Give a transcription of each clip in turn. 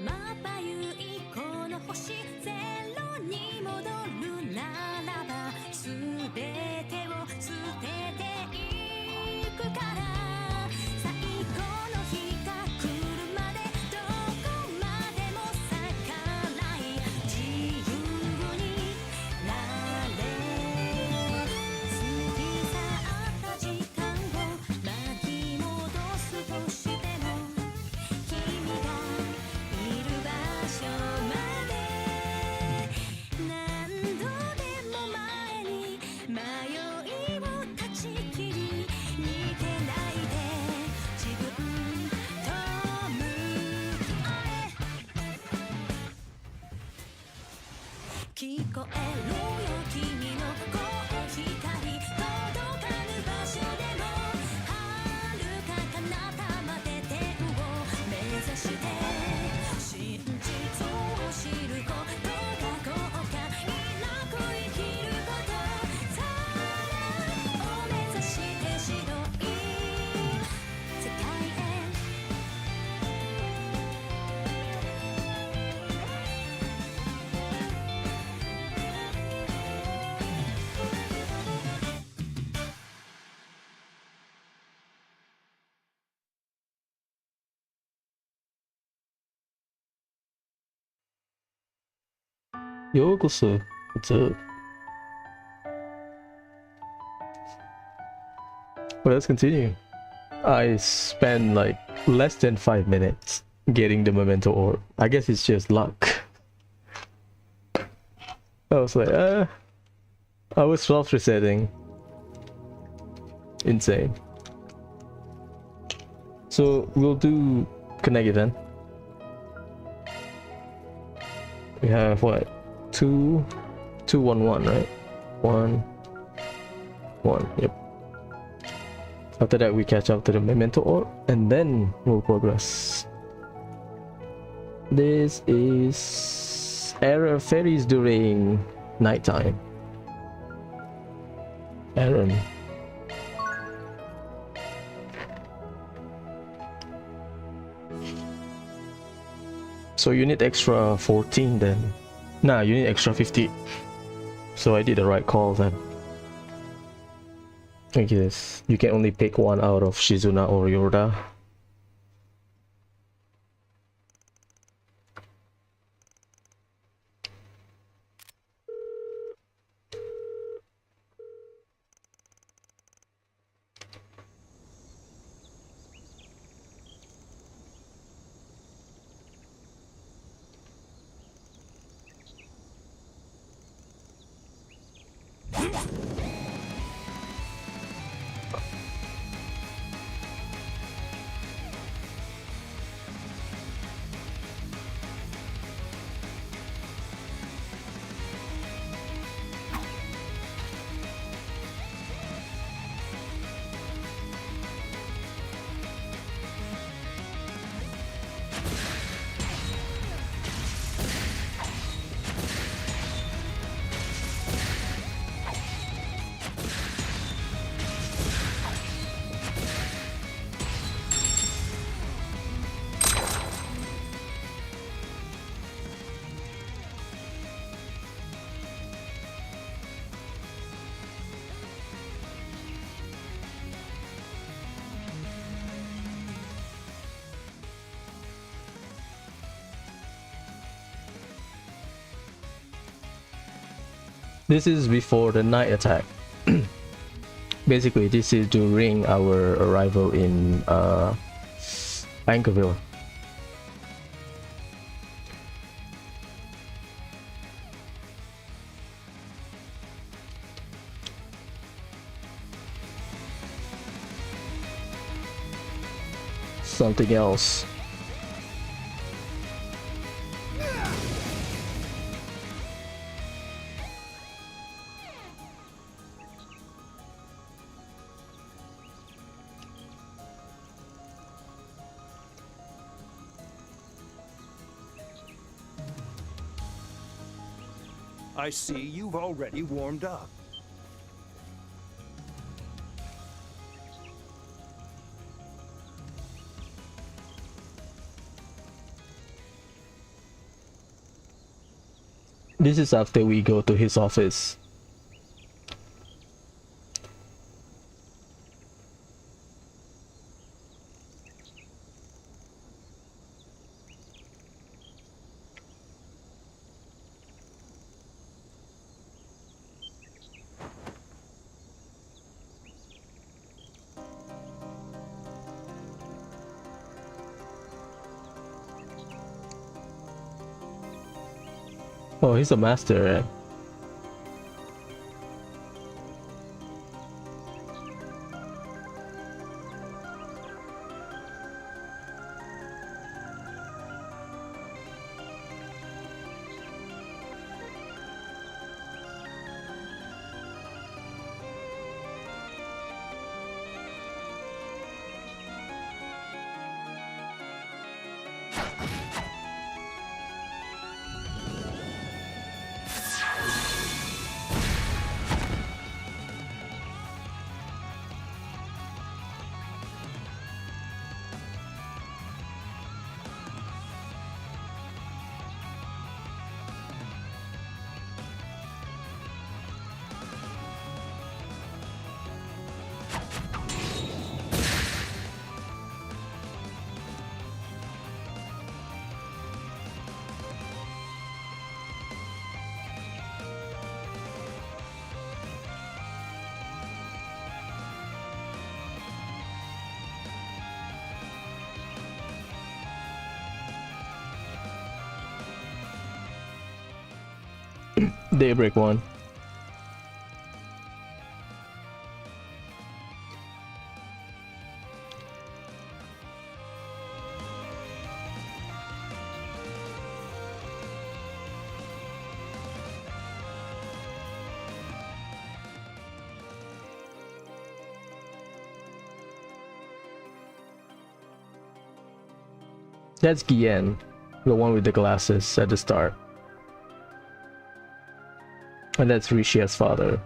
まばゆいこの星ゼロに戻るならば全てを捨てていくから最後の日が来るまでどこまでも逆らい自由になれ過ぎ去った時間を巻き戻すとしても君がいる場所まで何度でも前に迷いを断ち切り逃げないで自分と向き合え聞こえるよ君の声光届かぬ場所でも遥か彼方まで天を目指して真実を知ることが後悔なく生きることさらを目指して白い世界へようこそ。What's up? Well, let's continue. I spent like less than 5 minutes getting the memento orb. I guess it's just luck. I was like, I was soft resetting. Insane. So we'll do connect event. We have what? 2, 2, 1, 1, right? 1, 1, yep. After that we catch up to the memento orb and then we'll progress. This is error fairies during nighttime. Aaron. So you need extra 14 then. Nah, you need extra 50. So I did the right call then. I guess you can only pick one out of Shizuna or Yorda. This is before the night attack. Basically, this is during our arrival in Anchorville. Something else. I see you've already warmed up. This is after we go to his office. Oh, he's a master, right? Daybreak 1. That's Guillen, the one with the glasses at the start. And that's Rishia's father.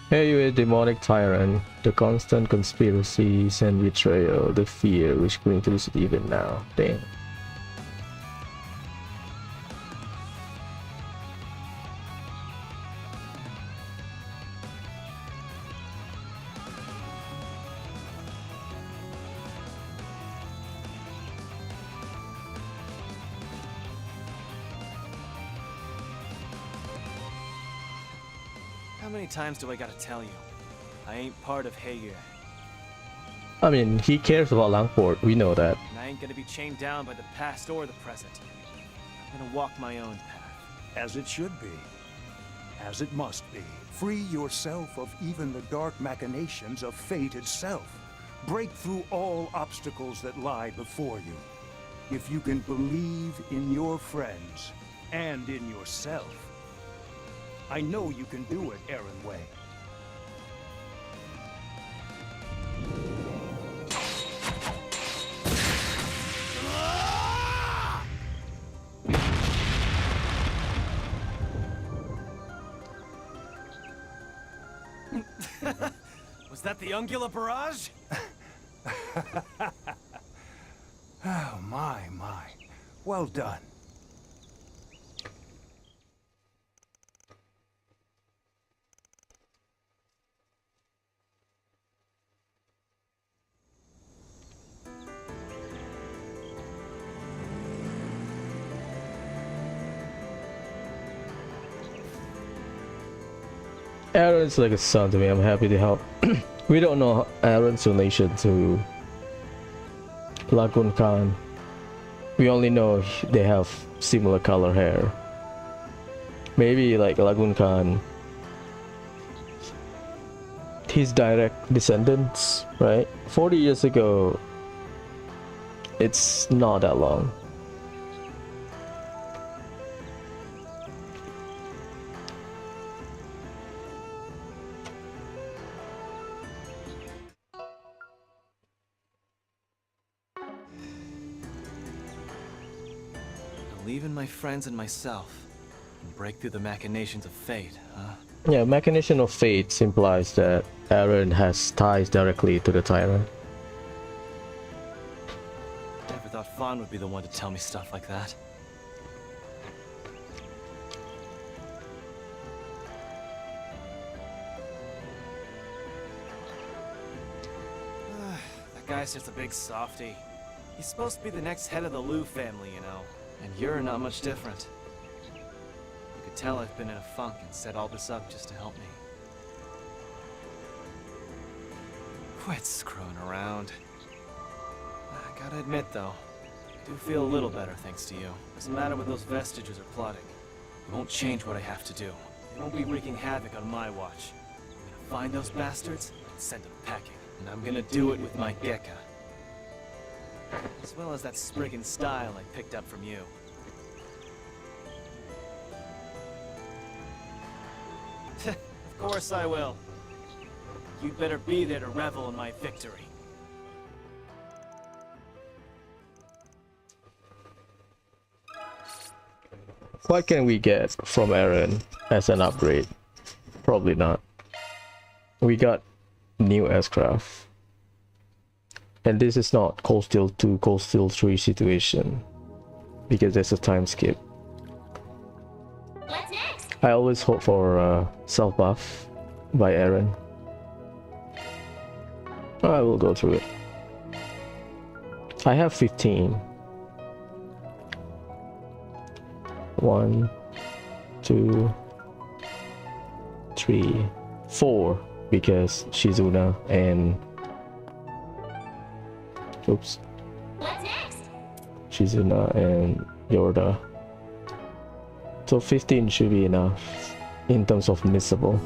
Here you a demonic tyrant, the constant conspiracies and betrayal, the fear which cling to this even now. Damn. How many times do I gotta tell you? I ain't part of Heyer, I mean, he cares about Langport, we know that. and I ain't gonna be chained down by the past or the present. I'm gonna walk my own path. As it should be. As it must be. Free yourself of even the dark machinations of fate itself. Break through all obstacles that lie before you. If you can believe in your friends and in yourself, I know you can do it, Aaron Way. Was that the ungula barrage? Oh, my. Well done. Aaron's like a son to me, I'm happy to help. We don't know Aaron's relation to Lagoon Khan. We only know they have similar color hair. Maybe like Lagoon Khan, his direct descendants, right? 40 years ago, it's not that long. Believe in my friends and myself, and break through the machinations of fate, huh? Yeah, machination of fate implies that Aaron has ties directly to the tyrant. Never thought Fawn would be the one to tell me stuff like that. That guy's just a big softy. He's supposed to be the next head of the Liu family, you know. And you're not much different. You could tell I've been in a funk and set all this up just to help me. Quit screwing around. I gotta admit, though, I do feel a little better thanks to you. Doesn't matter what those vestiges are plotting. It won't change what I have to do. They won't be wreaking havoc on my watch. I'm gonna find those bastards and send them packing. And I'm gonna do it with my Gekka. As well as that Spriggan style I picked up from you. Of course I will. You'd better be there to revel in my victory. What can we get from Aaron as an upgrade? Probably not. We got new aircraft. And this is not Cold Steel 2, Cold Steel 3 situation. Because there's a time skip. What's next? I always hope for self buff by Aaron. I will go through it. I have 15. 1, 2, 3, 4 because Shizuna and oops. What's next? Shizuna and Yorda. So 15 should be enough in terms of missable.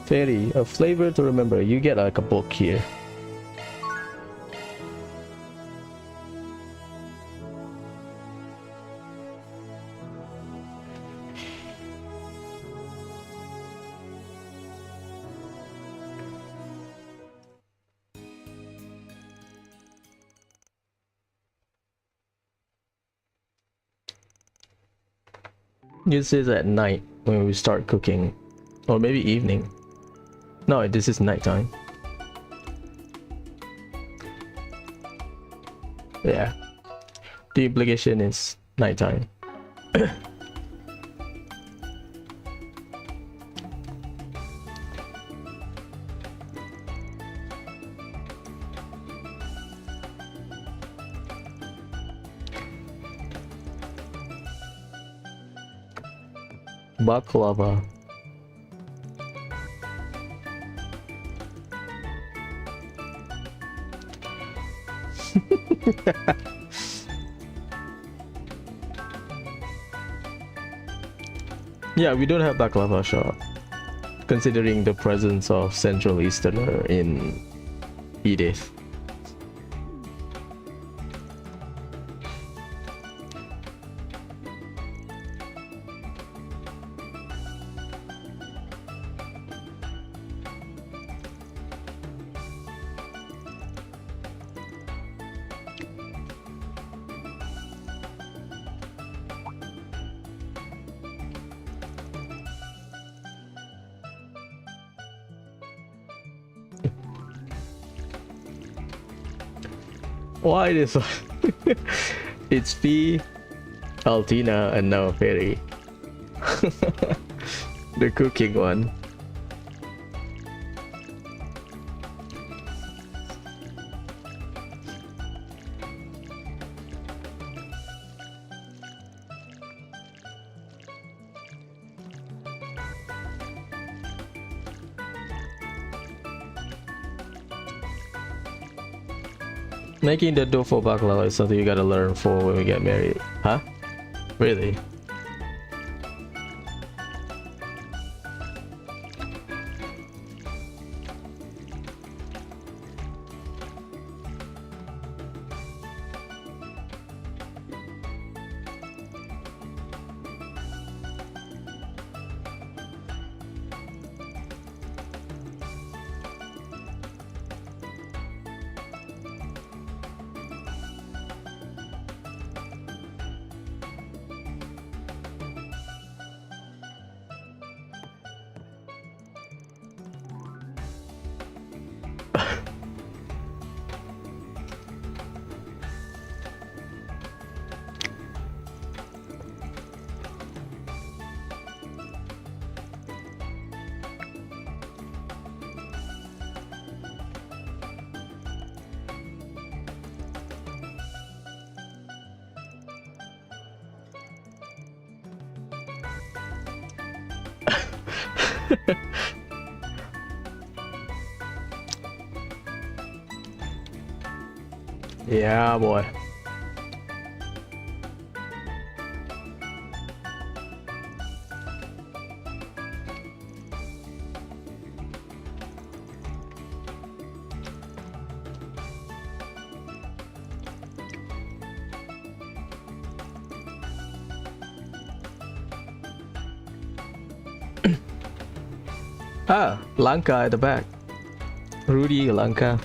Fairy, a flavor to remember. You get like a book here. This is at night when we start cooking, or maybe evening. No, this is nighttime. Yeah, the implication is nighttime. Baklava. Yeah, we don't have baklava shop, considering the presence of Central Easterner in Edith. Why this one? It's P, Altina, and now Fairy. The cooking one. Making the dough for baklava is something you gotta learn for when we get married. Huh? Really? Yeah, boy. Ah, Lanka at the back. Rudy Lanka.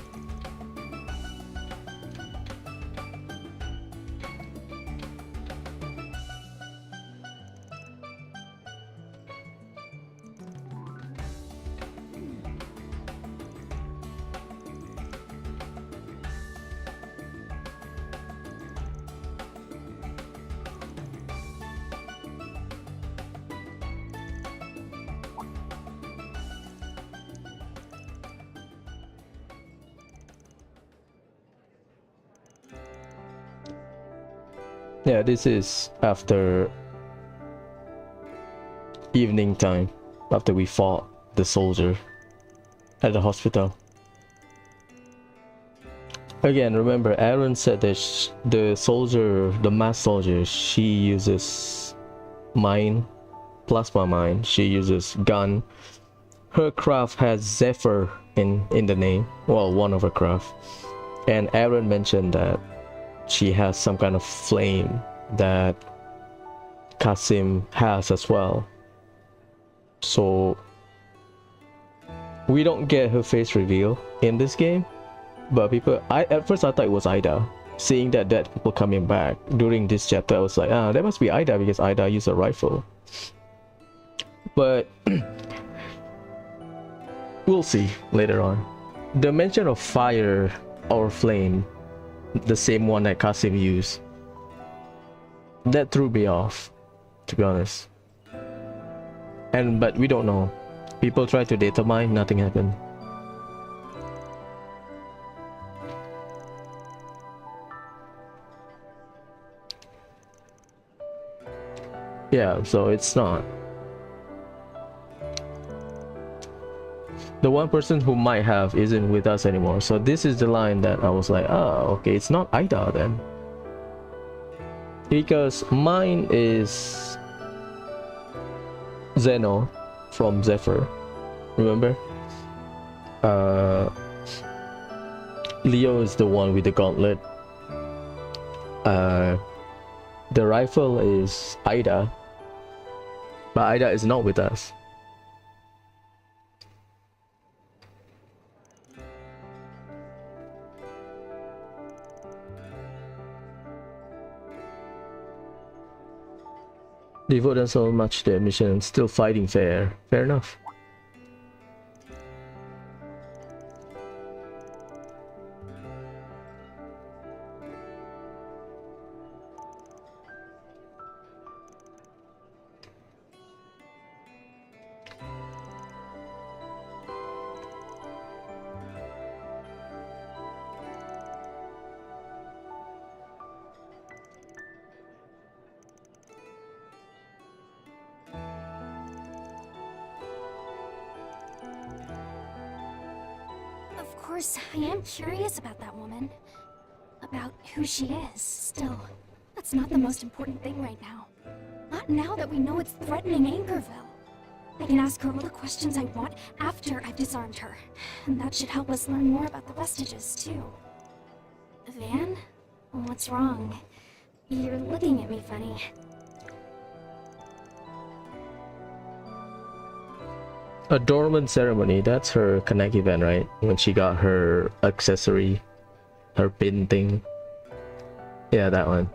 Yeah, this is after evening time, after we fought the soldier at the hospital. Again, remember, Aaron said that the soldier, the masked soldier, she uses mine, plasma mine. She uses gun. Her craft has Zephyr in the name. Well, one of her craft. And Aaron mentioned that she has some kind of flame that Kasim has as well. So we don't get her face reveal in this game, but at first I thought it was Ida. Seeing that dead people coming back during this chapter, I was like, that must be Ida because Ida used a rifle. But we'll see later on. The mention of fire or flame, the same one that Kasim used, that threw me off, to be honest. But we don't know. People try to data mine, nothing happened. Yeah, so it's not. The one person who might have isn't with us anymore. So this is the line that I was like, oh, okay, it's not Ida then. Because mine is Zeno from Zephyr. Remember? Leo is the one with the gauntlet. The rifle is Ida. But Ida is not with us. Devote so much to their mission, still fighting fair. Fair enough. Of course, I am curious about that woman. About who she is. Still, that's not the most important thing right now. Not now that we know it's threatening Angerville. I can ask her all the questions I want after I've disarmed her. And that should help us learn more about the vestiges, too. Van? What's wrong? You're looking at me funny. A dormant ceremony, that's her Connect event, right? When she got her accessory, her pin thing. Yeah, that one.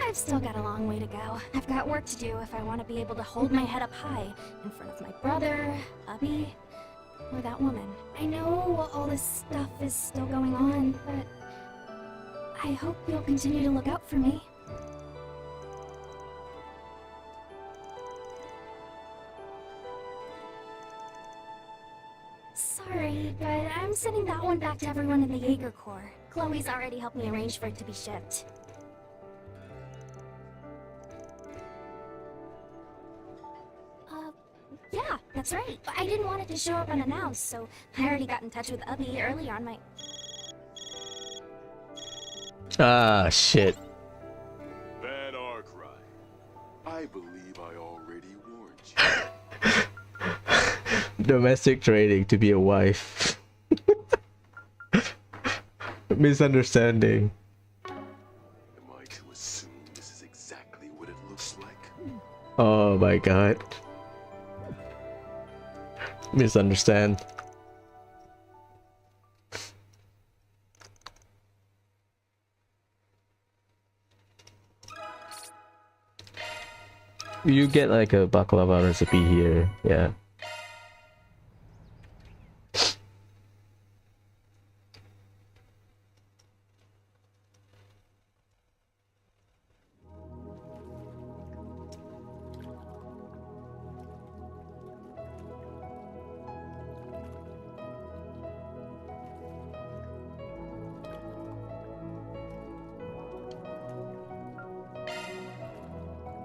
I've still got a long way to go. I've got work to do if I want to be able to hold my head up high in front of my brother, Abby, or that woman. I know all this stuff is still going on, but I hope you'll continue to look out for me. Sorry, but I'm I'm sending that one back to everyone in the Jaeger Corps. Chloe's already helped me arrange for it to be shipped. Yeah, that's right. But I didn't want it to show up unannounced, so I already got in touch with Ubby earlier on my... Ah, shit. Bad Arcry. I believe I already warned you. Domestic training to be a wife. Misunderstanding. Am I to assume this is exactly what it looks like? Oh my god. Misunderstand. You get like a baklava recipe here, yeah.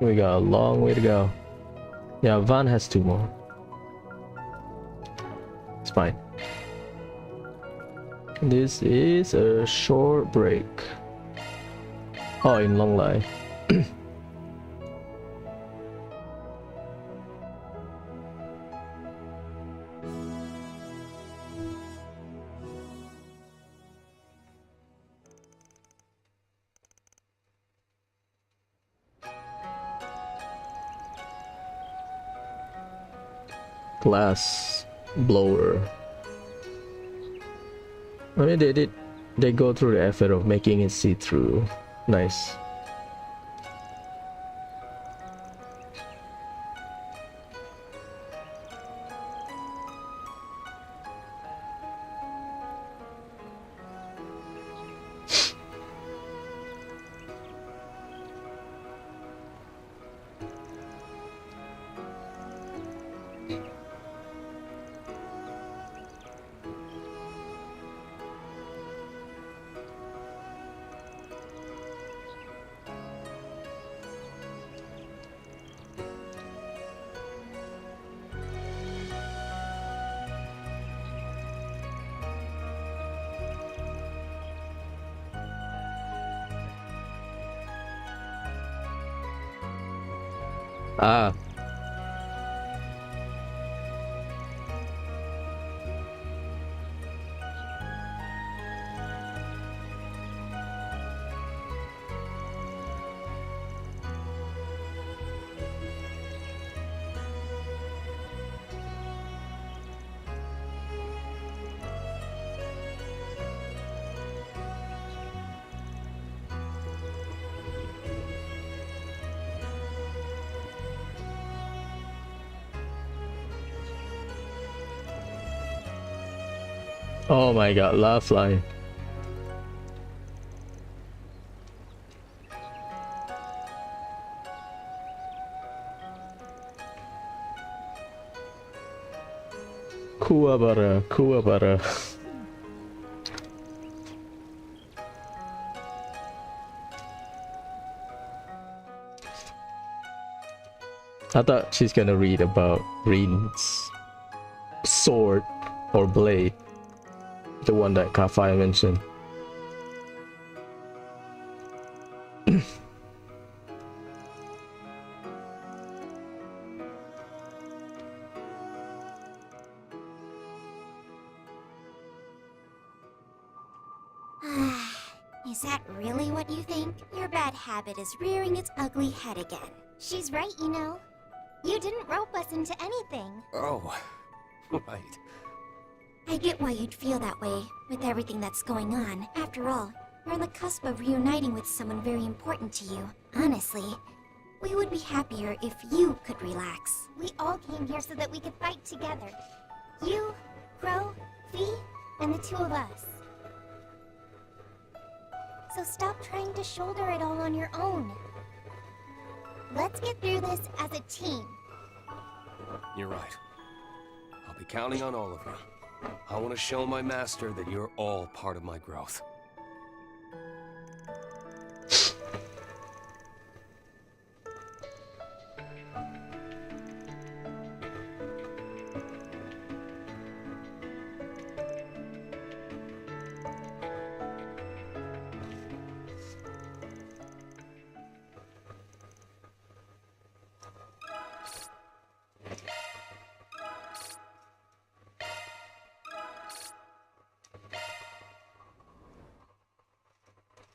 We got a long way to go. Yeah, Van has 2 more. It's fine. This is a short break. Oh, in Long Lai. Glass blower. I mean, they go through the effort of making it see-through. Nice. Ah. Oh my god, love line. Kuwabara, Kuwabara. I thought she's gonna read about Rin's sword or blade. The one that Kafai mentioned. Is that really what you think? Your bad habit is rearing its ugly head again. She's right, you know. You didn't rope us into anything. Oh, right. I get why you'd feel that way, with everything that's going on. After all, you're on the cusp of reuniting with someone very important to you. Honestly, we would be happier if you could relax. We all came here so that we could fight together. You, Crow, Fee, and the 2 of us. So stop trying to shoulder it all on your own. Let's get through this as a team. You're right. I'll be counting on all of you. I want to show my master that you're all part of my growth.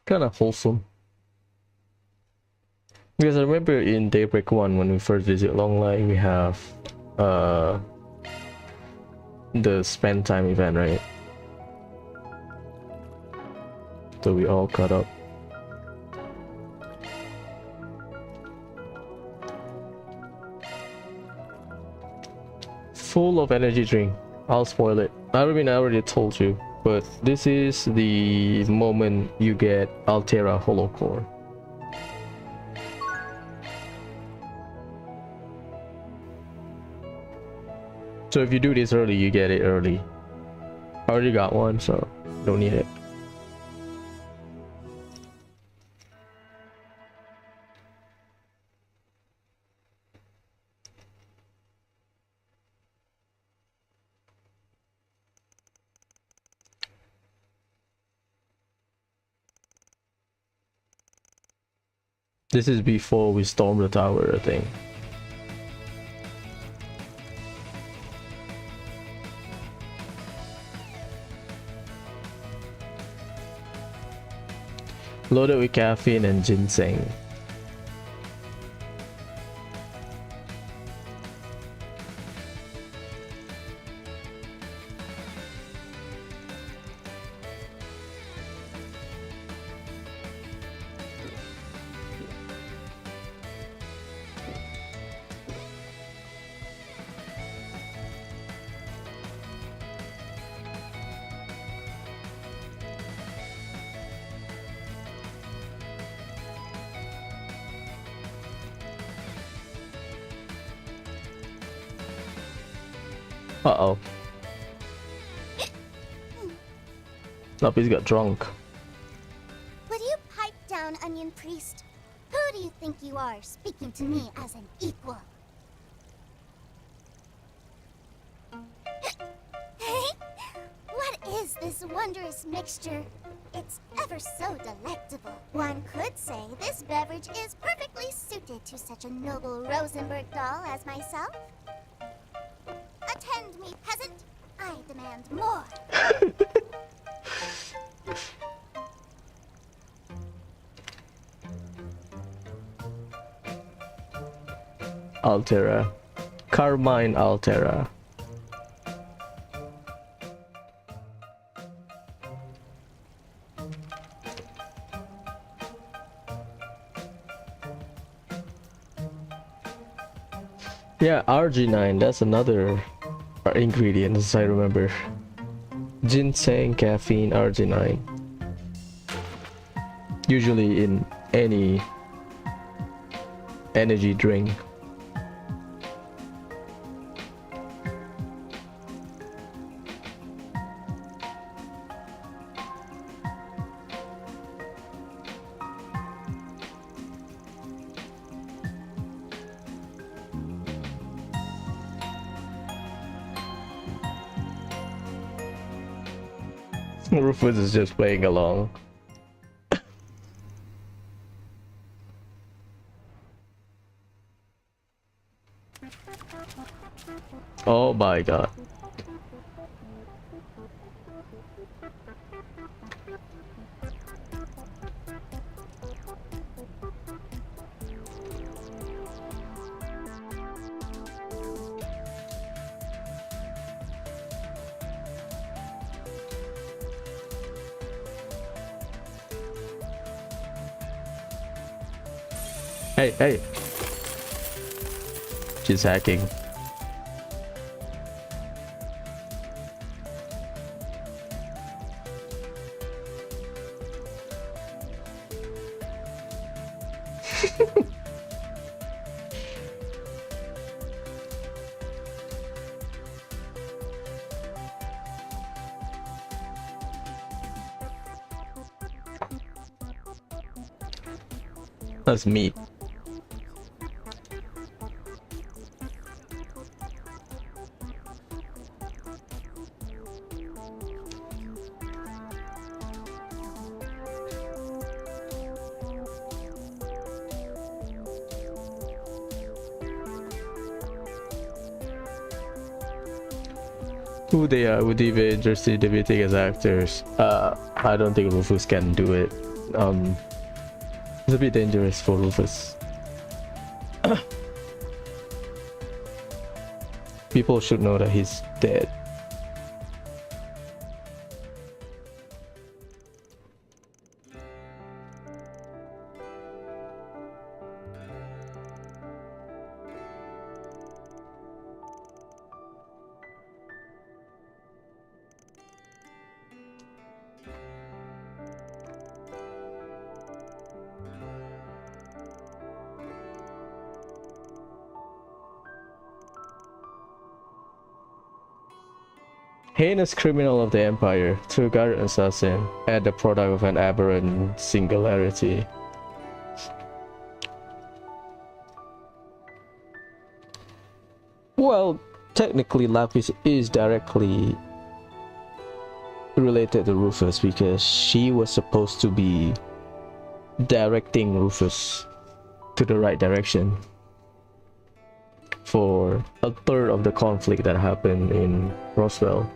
Kind of wholesome. Because I remember in Daybreak 1 when we first visit Longlight, we have the spend time event, right? So we all caught up. Full of energy drink. I'll spoil it. I mean, I already told you. But this is the moment you get Altera Hollow Core. So if you do this early, you get it early. I already got one, so don't need it. This is before we storm the tower, I think. Loaded with caffeine and ginseng. Uh-oh. Lapis got drunk. Would you pipe down, Onion Priest? Who do you think you are, speaking to me as an equal? What is this wondrous mixture? It's ever so delectable. One could say this beverage is perfectly suited to such a noble Rosenberg doll as myself. Attend me, peasant. I demand more. Altera. Carmine Altera. Yeah, RG9, that's another ingredient as I remember. Ginseng, caffeine, RG9. Usually in any energy drink. Rufus is just playing along. Oh my god. Hey, hey. She's hacking. That's meat. Who they are would be very interested debating as actors. I don't think Rufus can do it. It's a bit dangerous for Rufus. People should know that he's dead. Heinous criminal of the Empire, true-guarded assassin, and the product of an aberrant singularity. Well, technically Lapis is directly related to Rufus because she was supposed to be directing Rufus to the right direction for a third of the conflict that happened in Roswell.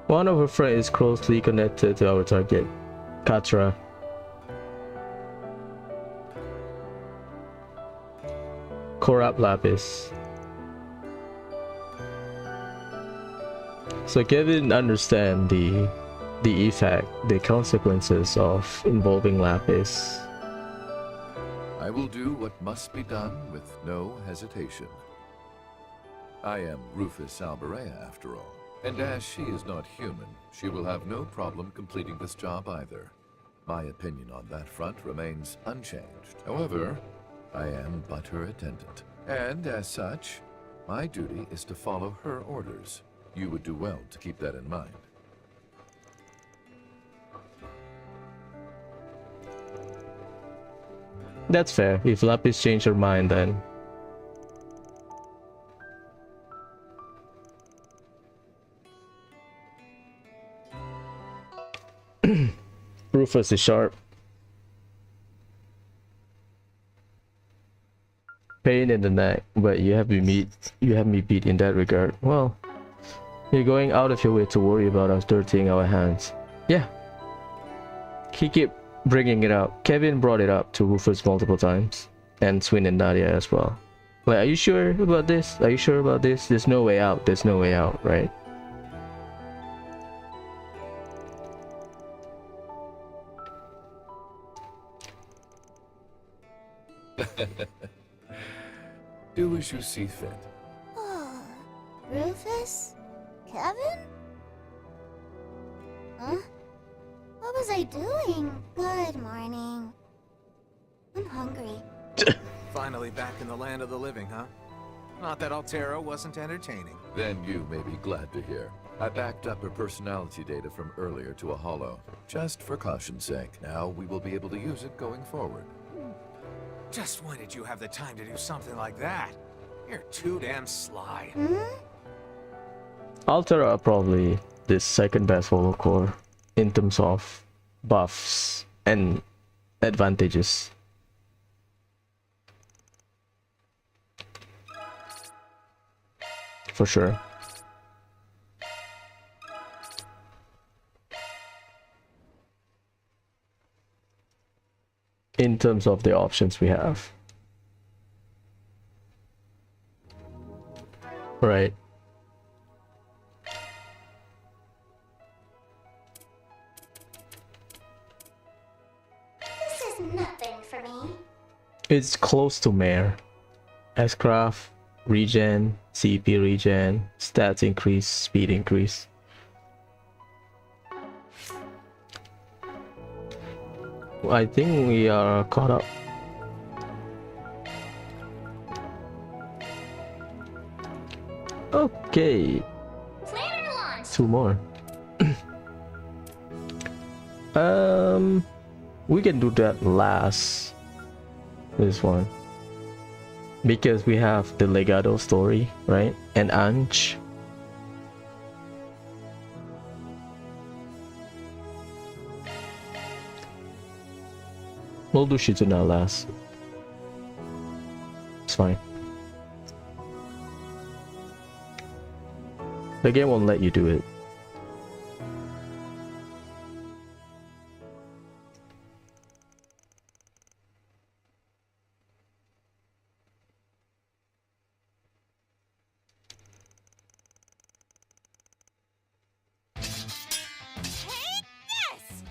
One of her friends is closely connected to our target, Katra. Corrupt Lapis. So Kevin understands the effect, the consequences of involving Lapis. I will do what must be done with no hesitation. I am Rufus Alberea, after all. And as she is not human, she will have no problem completing this job either. My opinion on that front remains unchanged. However, I am but her attendant. And as such, my duty is to follow her orders. You would do well to keep that in mind. That's fair. If Lapis changed her mind, then Rufus is sharp. Pain in the neck, but you have me beat in that regard. Well, you're going out of your way to worry about us dirtying our hands. Yeah. He kept bringing it up. Kevin brought it up to Rufus multiple times, and Swin and Nadia as well. Like, are you sure about this? Are you sure about this? There's no way out. There's no way out, right? Do as you see fit. Oh, Rufus? Kevin? Huh? What was I doing? Good morning. I'm hungry. Finally back in the land of the living, huh? Not that Altera wasn't entertaining. Then you may be glad to hear. I backed up her personality data from earlier to a holo. Just for caution's sake. Now we will be able to use it going forward. Just when did you have the time to do something like that? You're too damn sly. Altera are probably the second best holo core in terms of buffs and advantages. For sure. In terms of the options we have. Right. This is nothing for me. It's close to Mare. S-Craft, regen, CP regen, stats increase, speed increase. I think we are caught up. Okay, Planner launch! 2 more. We can do that last. This one. Because we have the Legato story, right? And Anj. We'll do Shizuna last. It's fine. The game won't let you do it.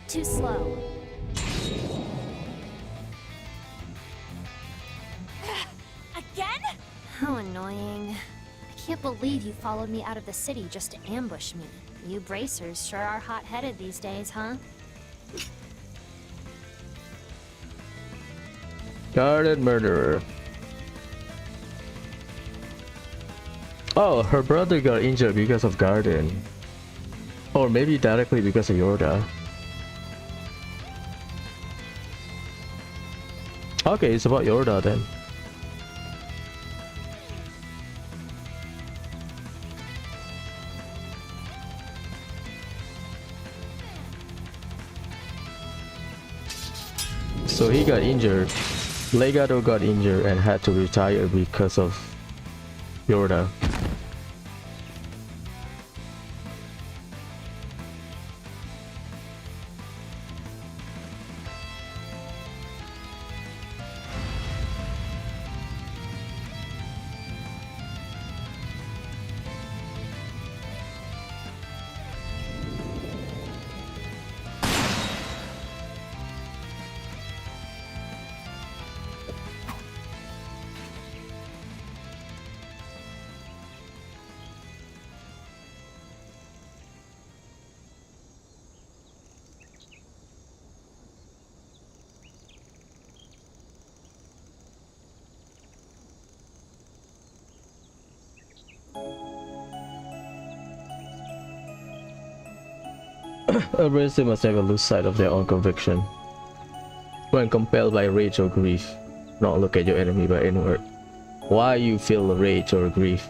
Too slow. Again? How annoying. I can't believe you followed me out of the city just to ambush me. You bracers sure are hot-headed these days, huh? Guarded murderer. Oh, her brother got injured because of Garden. Or maybe directly because of Yorda. Okay, it's about Yorda then. So he got injured. Legato got injured and had to retire because of Yorda. A racer must never lose sight of their own conviction. When compelled by rage or grief, not look at your enemy but inward. Why you feel rage or grief?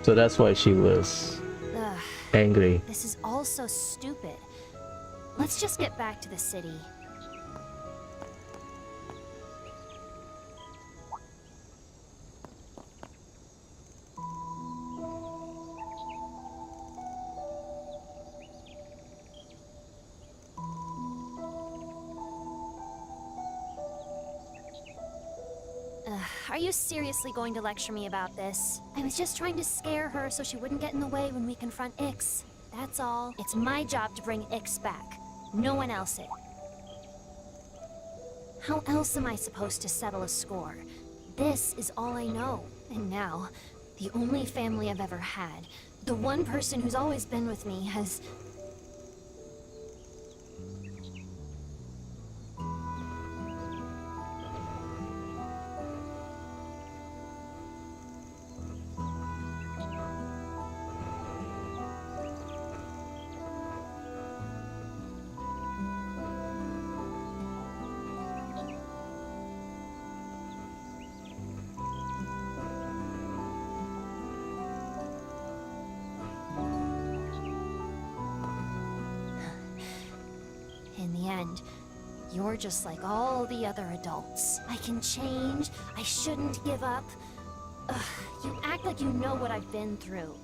So that's why she was Ugh, angry. this is all so stupid. Let's just get back to the city. Are you seriously going to lecture me about this? I was just trying to scare her so she wouldn't get in the way when we confront Ix. That's all. It's my job to bring Ix back. No one else is. How else am I supposed to settle a score? This is all I know. And now, the only family I've ever had, the one person who's always been with me has... In the end, you're just like all the other adults. I can change. I shouldn't give up. Ugh, you act like you know what I've been through.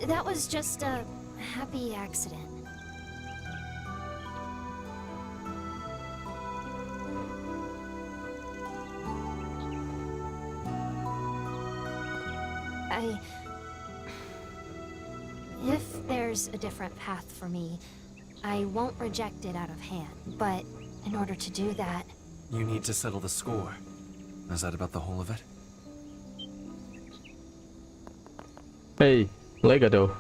that was just a happy accident. If there's a different path for me, I won't reject it out of hand. But in order to do that... You need to settle the score. Is that about the whole of it? Hey, Legado.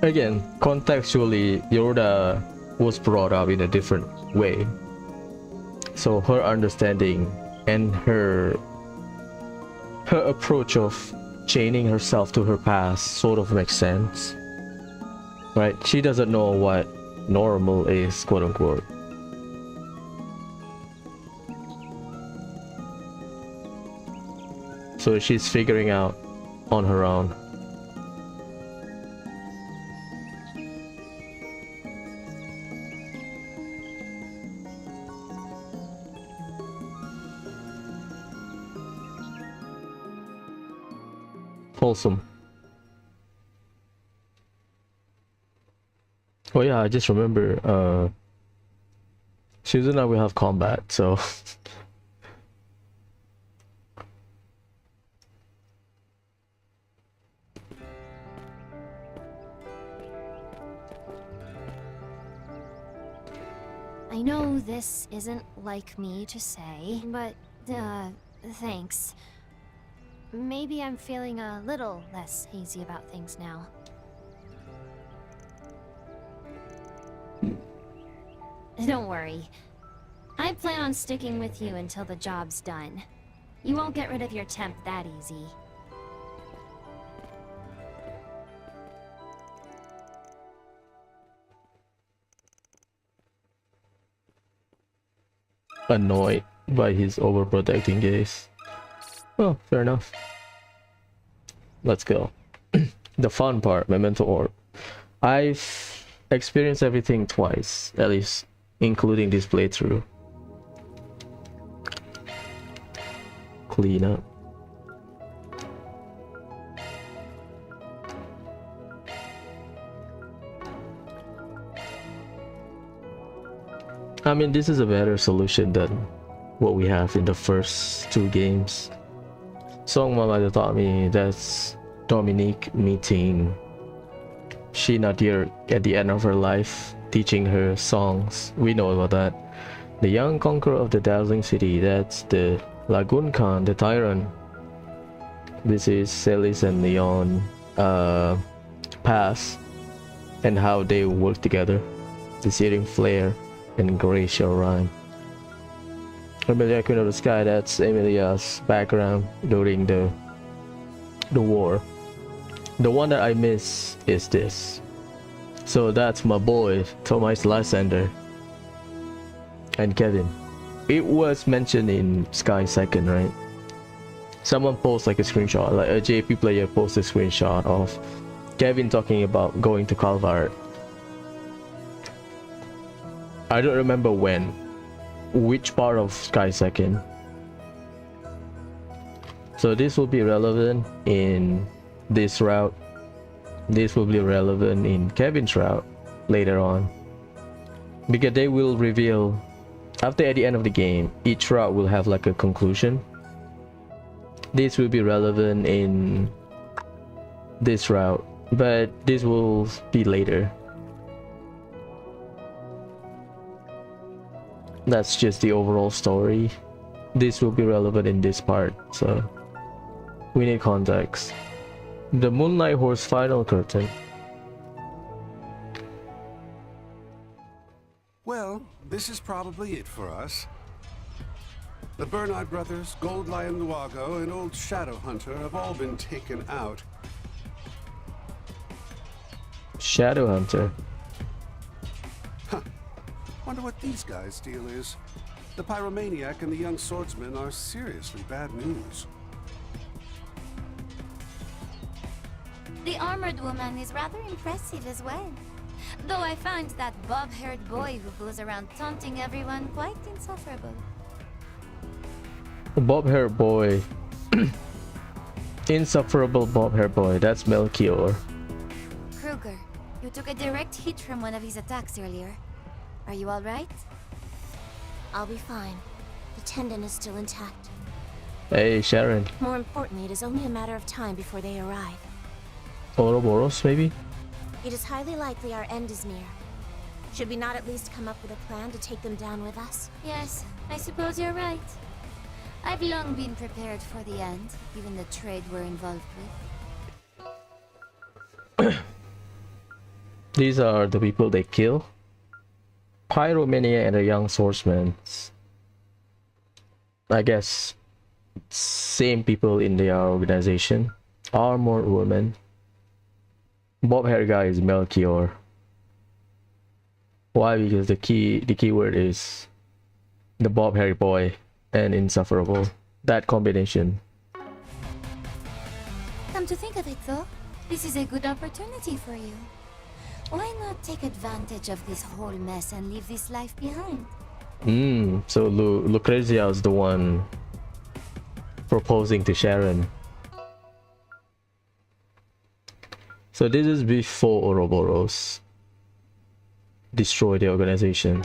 Again, contextually, Yoda was brought up in a different way. So her understanding and her approach of chaining herself to her past sort of makes sense. Right? She doesn't know what normal is, quote unquote. So she's figuring out on her own. Wholesome. Oh yeah, I just remember Susan and I will have combat, so I know this isn't like me to say, but, thanks. Maybe I'm feeling a little less hazy about things now. Don't worry. I plan on sticking with you until the job's done. You won't get rid of your temp that easy. annoyed by his overprotecting gaze. Well, fair enough. Let's go. The fun part, Memento Orb. I've experienced everything twice, at least, including this playthrough. Clean up. I mean, this is a better solution than what we have in the first two games. Song Mama taught me that's Dominique meeting Sheena Deer at the end of her life, teaching her songs. We know about that. The young conqueror of the dazzling city, that's the Lagoon Khan, the tyrant. This is Celis and Leon past and how they work together. The searing flare and Gracia rhyme. Emilia, Queen of the Sky, that's Emilia's background during the war. The one that I miss is this. So that's my boy, Thomas Lysander and Kevin. It was mentioned in Sky Second, right? Someone posts like a screenshot, like a JP player posted a screenshot of Kevin talking about going to Calvary. I don't remember when, which part of Sky Second. So this will be relevant in this route. This will be relevant in Kevin's route later on, because they will reveal after at the end of the game, each route will have like a conclusion. This will be relevant in this route, but this will be later. That's just the overall story. This will be relevant in this part, so we need context. The Moonlight Horse final curtain. Well, this is probably it for us. The Bernard brothers, Gold Lion Luago, and Old Shadow Hunter have all been taken out. Shadow Hunter. Huh. Wonder what these guys' deal is. The Pyromaniac and the young swordsman are seriously bad news. The armored woman is rather impressive as well. Though I find that bob-haired boy who goes around taunting everyone quite insufferable. Bob-haired boy. Insufferable bob-haired boy. That's Melchior. Kruger, you took a direct hit from one of his attacks earlier. Are you all right? I'll be fine. The tendon is still intact. Hey, Sharon. More importantly, it is only a matter of time before they arrive. Ouroboros, maybe? It is highly likely our end is near. Should we not at least come up with a plan to take them down with us? Yes, I suppose you're right. I've long been prepared for the end, given the trade we're involved with. These are the people they kill. Pyromania and a young swordsman. I guess same people in their organization. Armored woman. Bob-hair guy is Melchior. Why? Because the keyword is the bob-hair boy and insufferable. That combination. Come to think of it though, this is a good opportunity for you. Why not take advantage of this whole mess and leave this life behind? So Lucrezia is the one proposing to Sharon. So this is before Ouroboros destroyed the organization.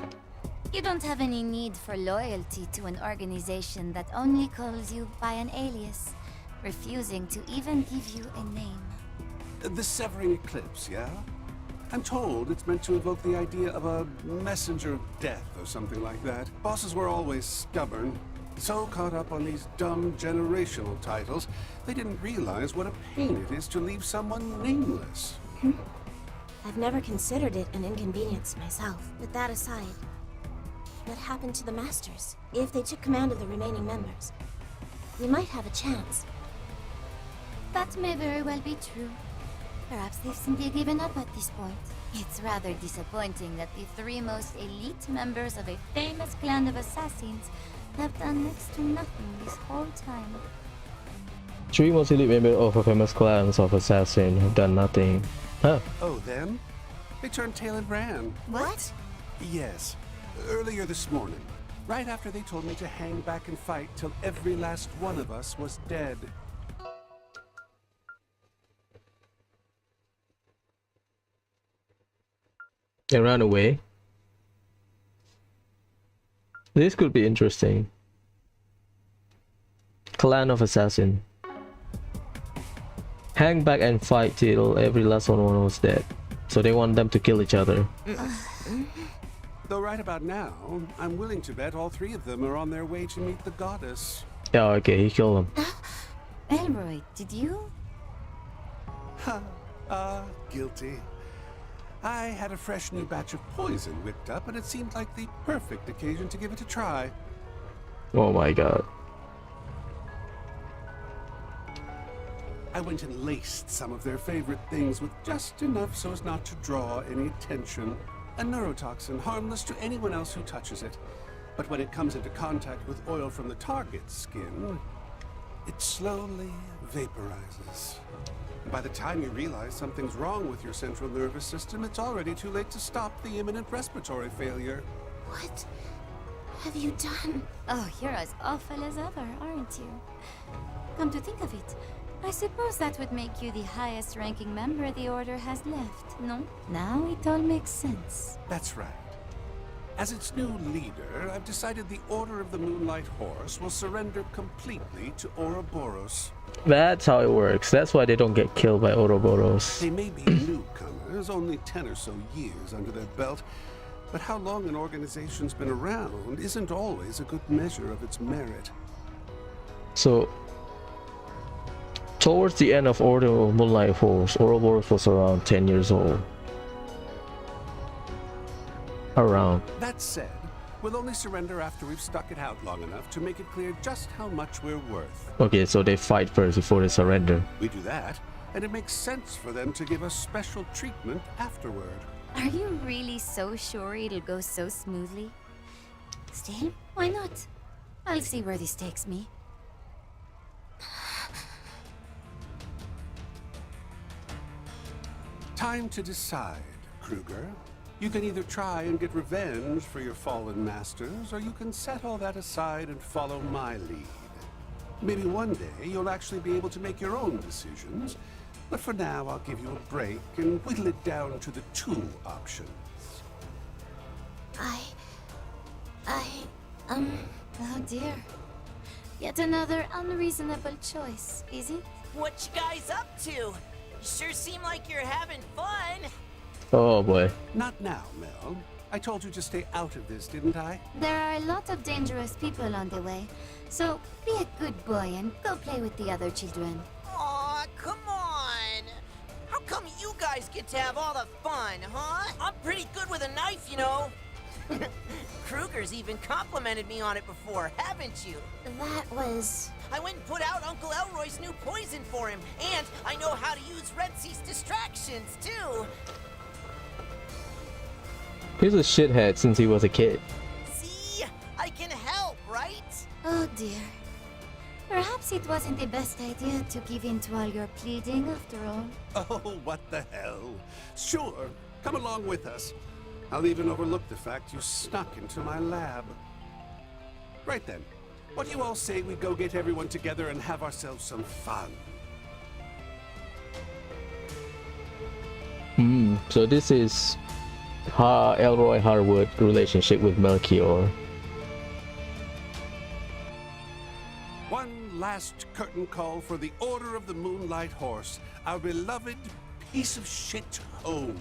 You don't have any need for loyalty to an organization that only calls you by an alias, refusing to even give you a name. The Severing Eclipse, yeah? I'm told it's meant to evoke the idea of a messenger of death or something like that. Bosses were always stubborn, so caught up on these dumb generational titles, they didn't realize what a pain it is to leave someone nameless. I've never considered it an inconvenience myself. But that aside, what happened to the Masters? If they took command of the remaining members, we might have a chance. That may very well be true. Perhaps they've simply given up at this point. It's rather disappointing that the three most elite members of a famous clan of assassins have done next to nothing this whole time. Three most elite members of a famous clans of assassins have done nothing. Huh? Oh, them? They turned tail and ran. What? Yes. Earlier this morning. Right after they told me to hang back and fight till every last one of us was dead. They ran away. This could be interesting. Clan of Assassin. Hang back and fight till every last one was dead. So they want them to kill each other. Though right about now, I'm willing to bet all three of them are on their way to meet the goddess. Yeah, okay, he killed them. Elroy, did you? Guilty. I had a fresh new batch of poison whipped up, and it seemed like the perfect occasion to give it a try. Oh my god. I went and laced some of their favorite things with just enough so as not to draw any attention. A neurotoxin, harmless to anyone else who touches it. But when it comes into contact with oil from the target's skin, it slowly vaporizes. And by the time you realize something's wrong with your central nervous system, it's already too late to stop the imminent respiratory failure. What have you done? Oh, you're as awful as ever, aren't you? Come to think of it, I suppose that would make you the highest ranking member the Order has left, no? Now it all makes sense. That's right. As its new leader, I've decided the Order of the Moonlight Horse will surrender completely to Ouroboros. That's how it works. That's why they don't get killed by Ouroboros. They may be newcomers, only 10 or so years under their belt, but how long an organization's been around isn't always a good measure of its merit. So, towards the end of Order of Moonlight Horse, Ouroboros was around 10 years old. Around. That said, we'll only surrender after we've stuck it out long enough to make it clear just how much we're worth. Okay, so they fight first before they surrender. We do that, and it makes sense for them to give us special treatment afterward. Are you really so sure it'll go so smoothly? Still, why not? I'll see where this takes me. Time to decide, Kruger. You can either try and get revenge for your fallen masters, or you can set all that aside and follow my lead. Maybe one day you'll actually be able to make your own decisions, but for now I'll give you a break and whittle it down to the 2 options. Oh dear. Yet another unreasonable choice, is it? What you guys up to? You sure seem like you're having fun. Oh boy. Not now, Mel. I told you to stay out of this, didn't I? There are a lot of dangerous people on the way, so be a good boy and go play with the other children. Aw, come on. How come you guys get to have all the fun, huh? I'm pretty good with a knife, you know. Kruger's even complimented me on it before, haven't you? That was... I went and put out Uncle Elroy's new poison for him, and I know how to use Red Sea's distractions, too. He's a shithead since he was a kid. See? I can help, right? Oh dear. Perhaps it wasn't the best idea to give in to all your pleading after all. Oh, what the hell? Sure, come along with us. I'll even overlook the fact you snuck into my lab. Right then, what do you all say we go get everyone together and have ourselves some fun? So this is Elroy Harwood relationship with Melchior. One last curtain call for the Order of the Moonlight Horse, our beloved piece of shit home.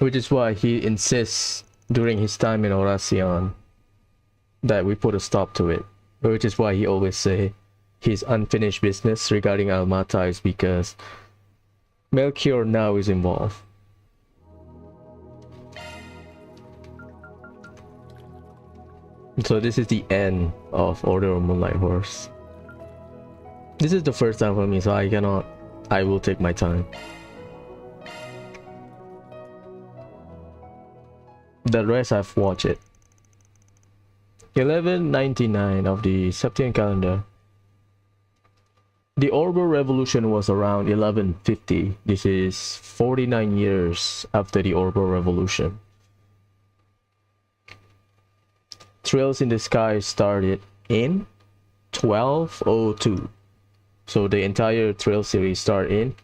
Which is why he insists during his time in Oracion that we put a stop to it. Which is why he always say his unfinished business regarding Almata is because Melchior now is involved. So this is the end of Order of Moonlight Horse. This is the first time for me, so I will take my time. The rest I've watched it. 1199 of the Septian calendar. The Orber Revolution was around 1150. This is 49 years after the Orber Revolution. Trails in the Sky started in 1202. So the entire Trail series started in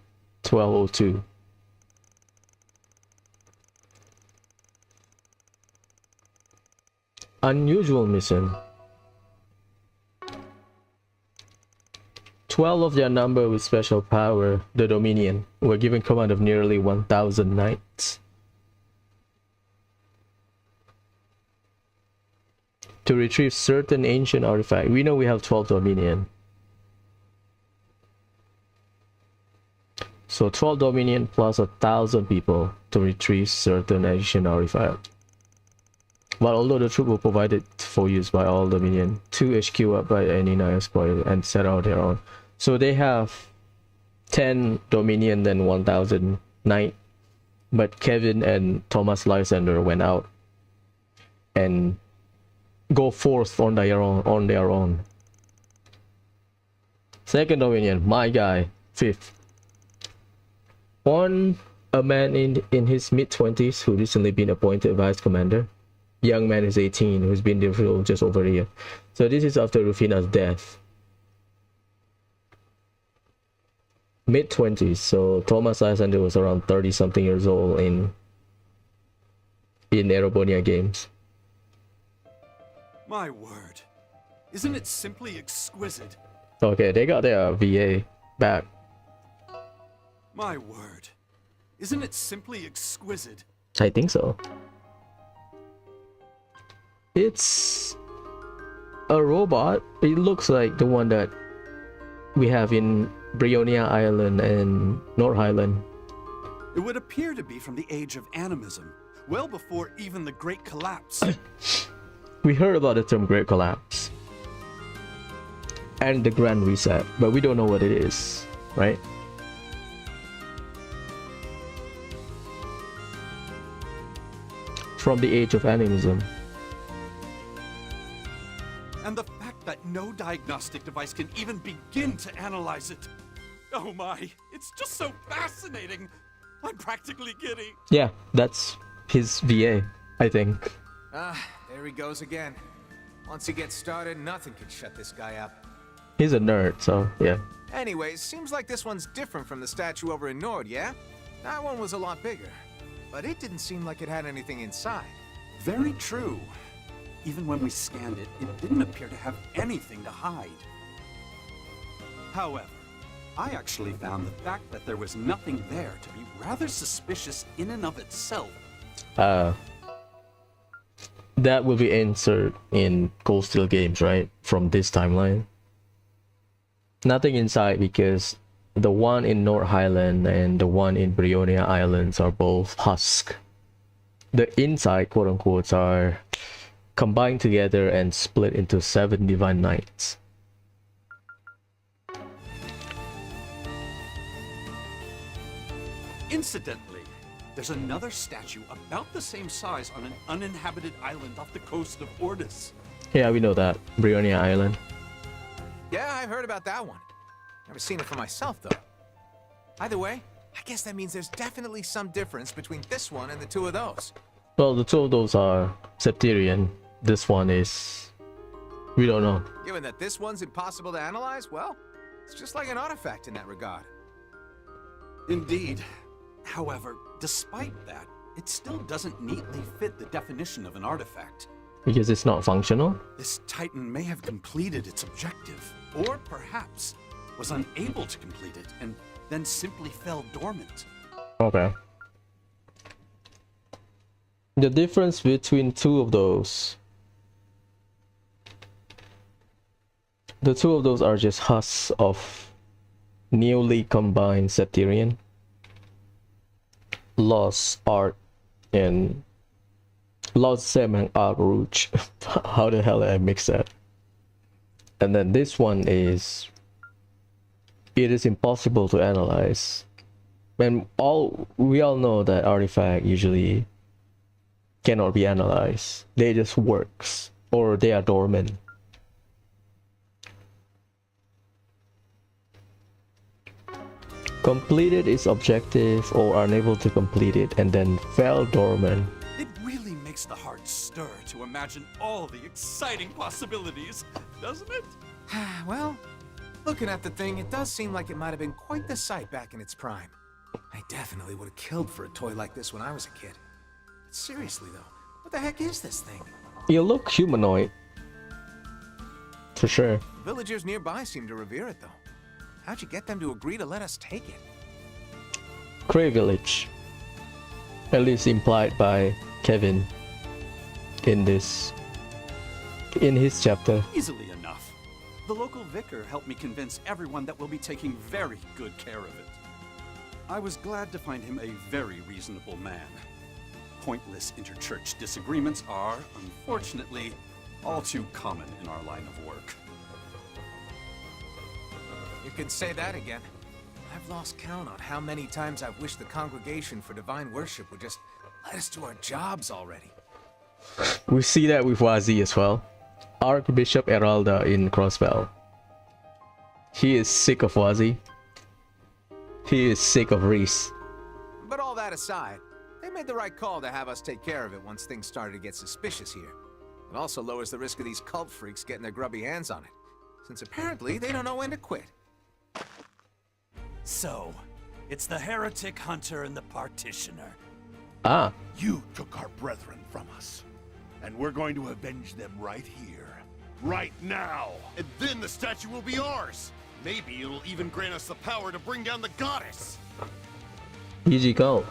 1202. Unusual mission. 12 of their number with special power, the Dominion, were given command of nearly 1,000 knights to retrieve certain ancient artifacts. We know we have 12 Dominion. So 12 Dominion plus 1,000 people to retrieve certain ancient artifacts. But although the troop were provided for use by all Dominion, 2 HQ up by any Nias player and set out their own. So they have 10 Dominion and 1,000 Knight. But Kevin and Thomas Lysander went out and go forth on their own. Second Dominion, my guy, 5th. A man in his mid-20s who recently been appointed vice commander. Young man is 18, who's been there for just over a year. So this is after Rufina's death. Mid-20s, so Thomas Lysander was around 30-something years old in in Aerobonia games. My word. Isn't it simply exquisite? Okay, they got their VA back. My word. Isn't it simply exquisite? I think so. It's a robot. It looks like the one that we have in Brionia Island and North Island. It would appear to be from the age of animism, well before even the Great Collapse. We heard about the term Great Collapse and the Grand Reset, but we don't know what it is, right? From the age of animism. And the fact that no diagnostic device can even begin to analyze it. Oh my, it's just so fascinating. I'm practically giddy. Yeah, that's his VA, I think. There he goes again. Once he gets started, nothing can shut this guy up. He's a nerd, so yeah. Anyways, seems like this one's different from the statue over in Nord, yeah? That one was a lot bigger. But it didn't seem like it had anything inside. Very true. Even when we scanned it, it didn't appear to have anything to hide. However, I actually found the fact that there was nothing there to be rather suspicious in and of itself. That will be answered in Cold Steel games, right? From this timeline. Nothing inside because the one in North Highland and the one in Brionia Islands are both husk. The inside, quote unquote, are combined together and split into 7 divine knights. Incidentally, there's another statue about the same size on an uninhabited island off the coast of Ordis. Yeah, we know that. Brionia Island. Yeah, I've heard about that one. Never seen it for myself, though. Either way, I guess that means there's definitely some difference between this one and the two of those. Well, the two of those are Septirian. This one is... we don't know. Given that this one's impossible to analyze, well, it's just like an artifact in that regard. Indeed. However, despite that, it still doesn't neatly fit the definition of an artifact. Because it's not functional? This Titan may have completed its objective, or perhaps was unable to complete it and then simply fell dormant. Okay. The difference between two of those... the two of those are just husks of newly combined Septirian, Lost Art, and Lost Sem and Art Rouge. How the hell did I mix that? And then this one is... it is impossible to analyze. And we all know that artifact usually cannot be analyzed. They just works, or they are dormant. Completed its objective or unable to complete it and then fell dormant. It really makes the heart stir to imagine all the exciting possibilities, doesn't it? Well, looking at the thing, it does seem like it might have been quite the sight back in its prime. I definitely would have killed for a toy like this when I was a kid. But seriously though, what the heck is this thing? You look humanoid. For sure. The villagers nearby seem to revere it though. How'd you get them to agree to let us take it? Cray Village. At least implied by Kevin in his chapter. Easily enough. The local vicar helped me convince everyone that we'll be taking very good care of it. I was glad to find him a very reasonable man. Pointless interchurch disagreements are, unfortunately, all too common in our line of work. You could say that again. I've lost count on how many times I've wished the Congregation for Divine Worship would just let us do our jobs already. We see that with Wazi as well. Archbishop Eralda in Crossbell. He is sick of Wazi. He is sick of Reese. But all that aside, they made the right call to have us take care of it once things started to get suspicious here. It also lowers the risk of these cult freaks getting their grubby hands on it, since apparently they don't know when to quit. So, it's the heretic hunter and the partitioner. Ah. You took our brethren from us, and we're going to avenge them right here, right now. And then the statue will be ours. Maybe it'll even grant us the power to bring down the goddess. Easy go.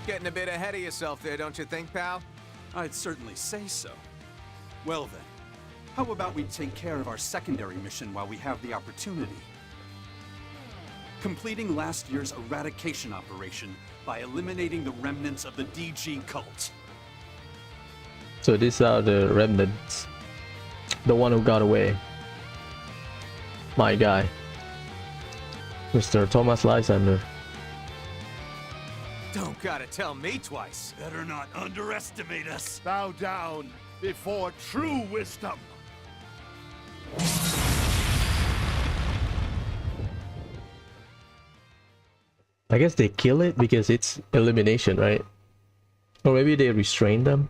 Getting a bit ahead of yourself there, don't you think, pal? I'd certainly say so. Well then, how about we take care of our secondary mission while we have the opportunity? Completing last year's eradication operation by eliminating the remnants of the DG cult. So these are the remnants. The one who got away. My guy. Mr. Thomas Lysander. Don't gotta tell me twice. Better not underestimate us. Bow down before true wisdom. I guess they kill it because it's elimination, right? Or maybe they restrain them.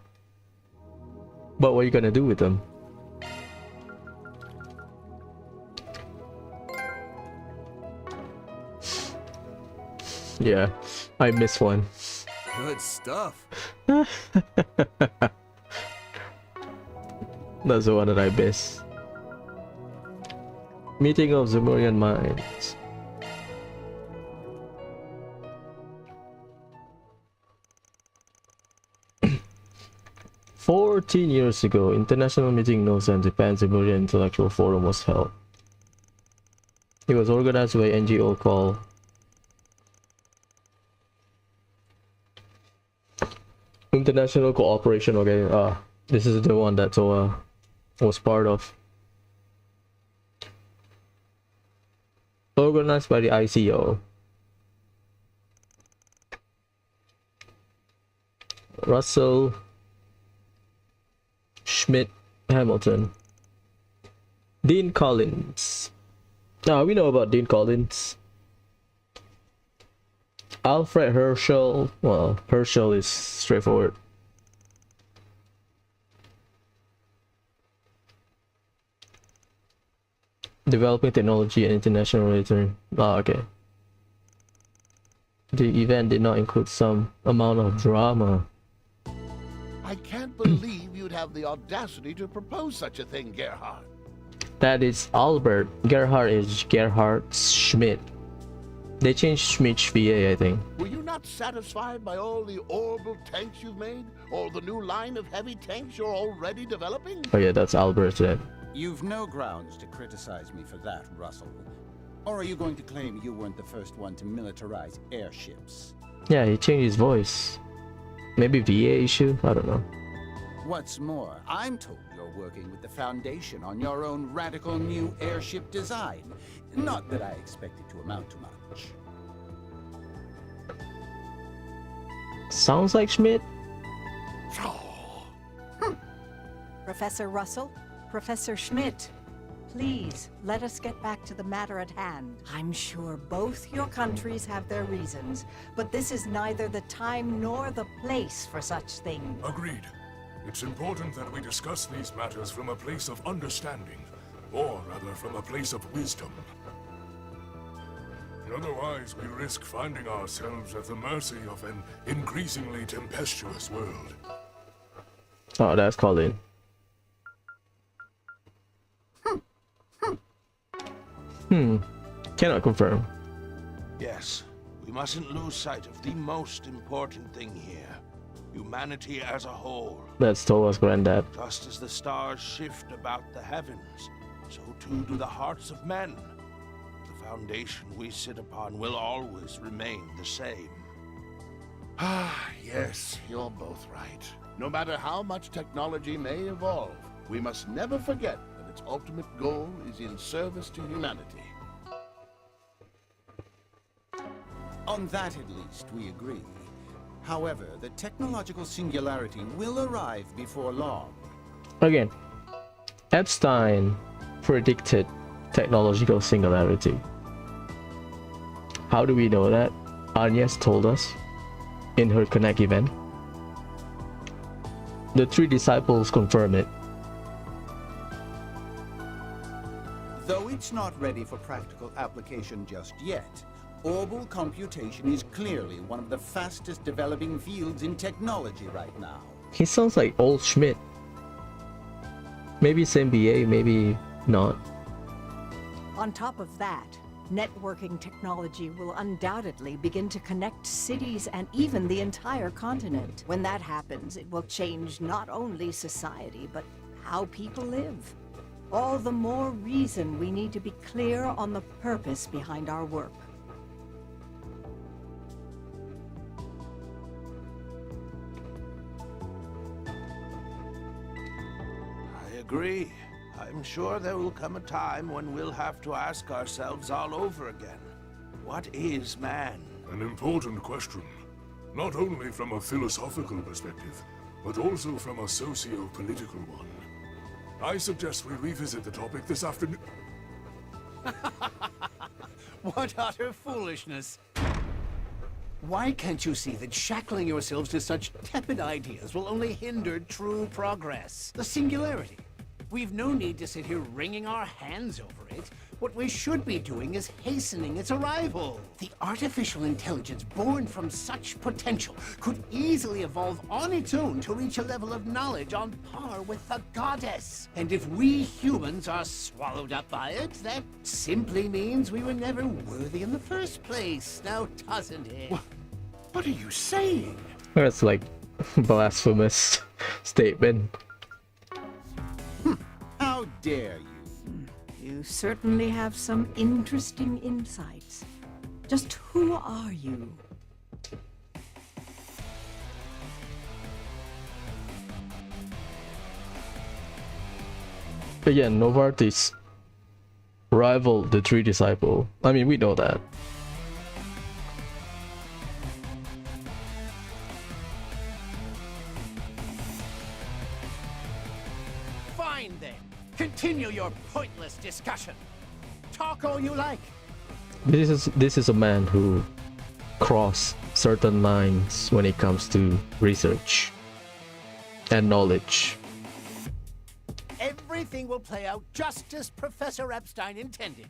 But what are you gonna do with them? Yeah, I missed one. Good stuff. That's the one that I missed. Meeting of Zemurian minds. "14 years ago, International Meeting Notes and Japan Zemuria Intellectual Forum was held. It was organized by NGO called International Cooperation Organization." This is the one that Toa was part of. Organized by the ICO. Russell, Schmidt, Hamilton. Dean Collins. Now we know about Dean Collins. Alfred Herschel. Well, Herschel is straightforward. Developing technology and international return. Okay. The event did not include some amount of drama. I can't believe you'd have the audacity to propose such a thing, Gerhard. That is Albert. Gerhard is Gerhard Schmidt. They changed Schmidt VA, I think. Were you not satisfied by all the orbital tanks you've made? Or the new line of heavy tanks you're already developing? Oh yeah, that's Albert then. You've no grounds to criticize me for that, Russell. Or are you going to claim you weren't the first one to militarize airships? Yeah, he changed his voice. Maybe VA issue? I don't know. What's more, I'm told you're working with the Foundation on your own radical new airship design. Not that I expect it to amount to much. Sounds like Schmidt. Professor Russell, Professor Schmidt, please let us get back to the matter at hand. I'm sure both your countries have their reasons, but this is neither the time nor the place for such things. Agreed. It's important that we discuss these matters from a place of understanding, or rather from a place of wisdom. Otherwise, we risk finding ourselves at the mercy of an increasingly tempestuous world. Oh, that's Colin. Cannot confirm. Yes, we mustn't lose sight of the most important thing here. Humanity as a whole. That's Toa's granddad. Just as the stars shift about the heavens, so too do the hearts of men. The foundation we sit upon will always remain the same. Ah, yes, you're both right. No matter how much technology may evolve, we must never forget that its ultimate goal is in service to humanity. On that, at least, we agree. However, the technological singularity will arrive before long. Again, Epstein predicted technological singularity. How do we know that? Agnes told us in her Connect event. The three disciples confirm it. Though it it's not ready for practical application just yet. Orbital computation is clearly one of the fastest developing fields in technology right now. He sounds like old Schmidt. Maybe same BA, maybe not. On top of that, networking technology will undoubtedly begin to connect cities and even the entire continent. When that happens, it will change not only society, but how people live. All the more reason we need to be clear on the purpose behind our work. I agree. I'm sure there will come a time when we'll have to ask ourselves all over again. What is man? An important question. Not only from a philosophical perspective, but also from a socio-political one. I suggest we revisit the topic this afternoon. What utter foolishness! Why can't you see that shackling yourselves to such tepid ideas will only hinder true progress? The singularity. We've no need to sit here wringing our hands over it. What we should be doing is hastening its arrival. The artificial intelligence born from such potential could easily evolve on its own to reach a level of knowledge on par with the goddess. And if we humans are swallowed up by it, that simply means we were never worthy in the first place, now doesn't it? What are you saying? That's like blasphemous statement. How dare you? You certainly have some interesting insights. Just who are you? Again, Novartis rivaled the Three Disciple. I mean, we know that. Fine then. Continue your pointless discussion. Talk all you like. This is a man who crossed certain lines when it comes to research and knowledge. Everything will play out just as Professor Epstein intended.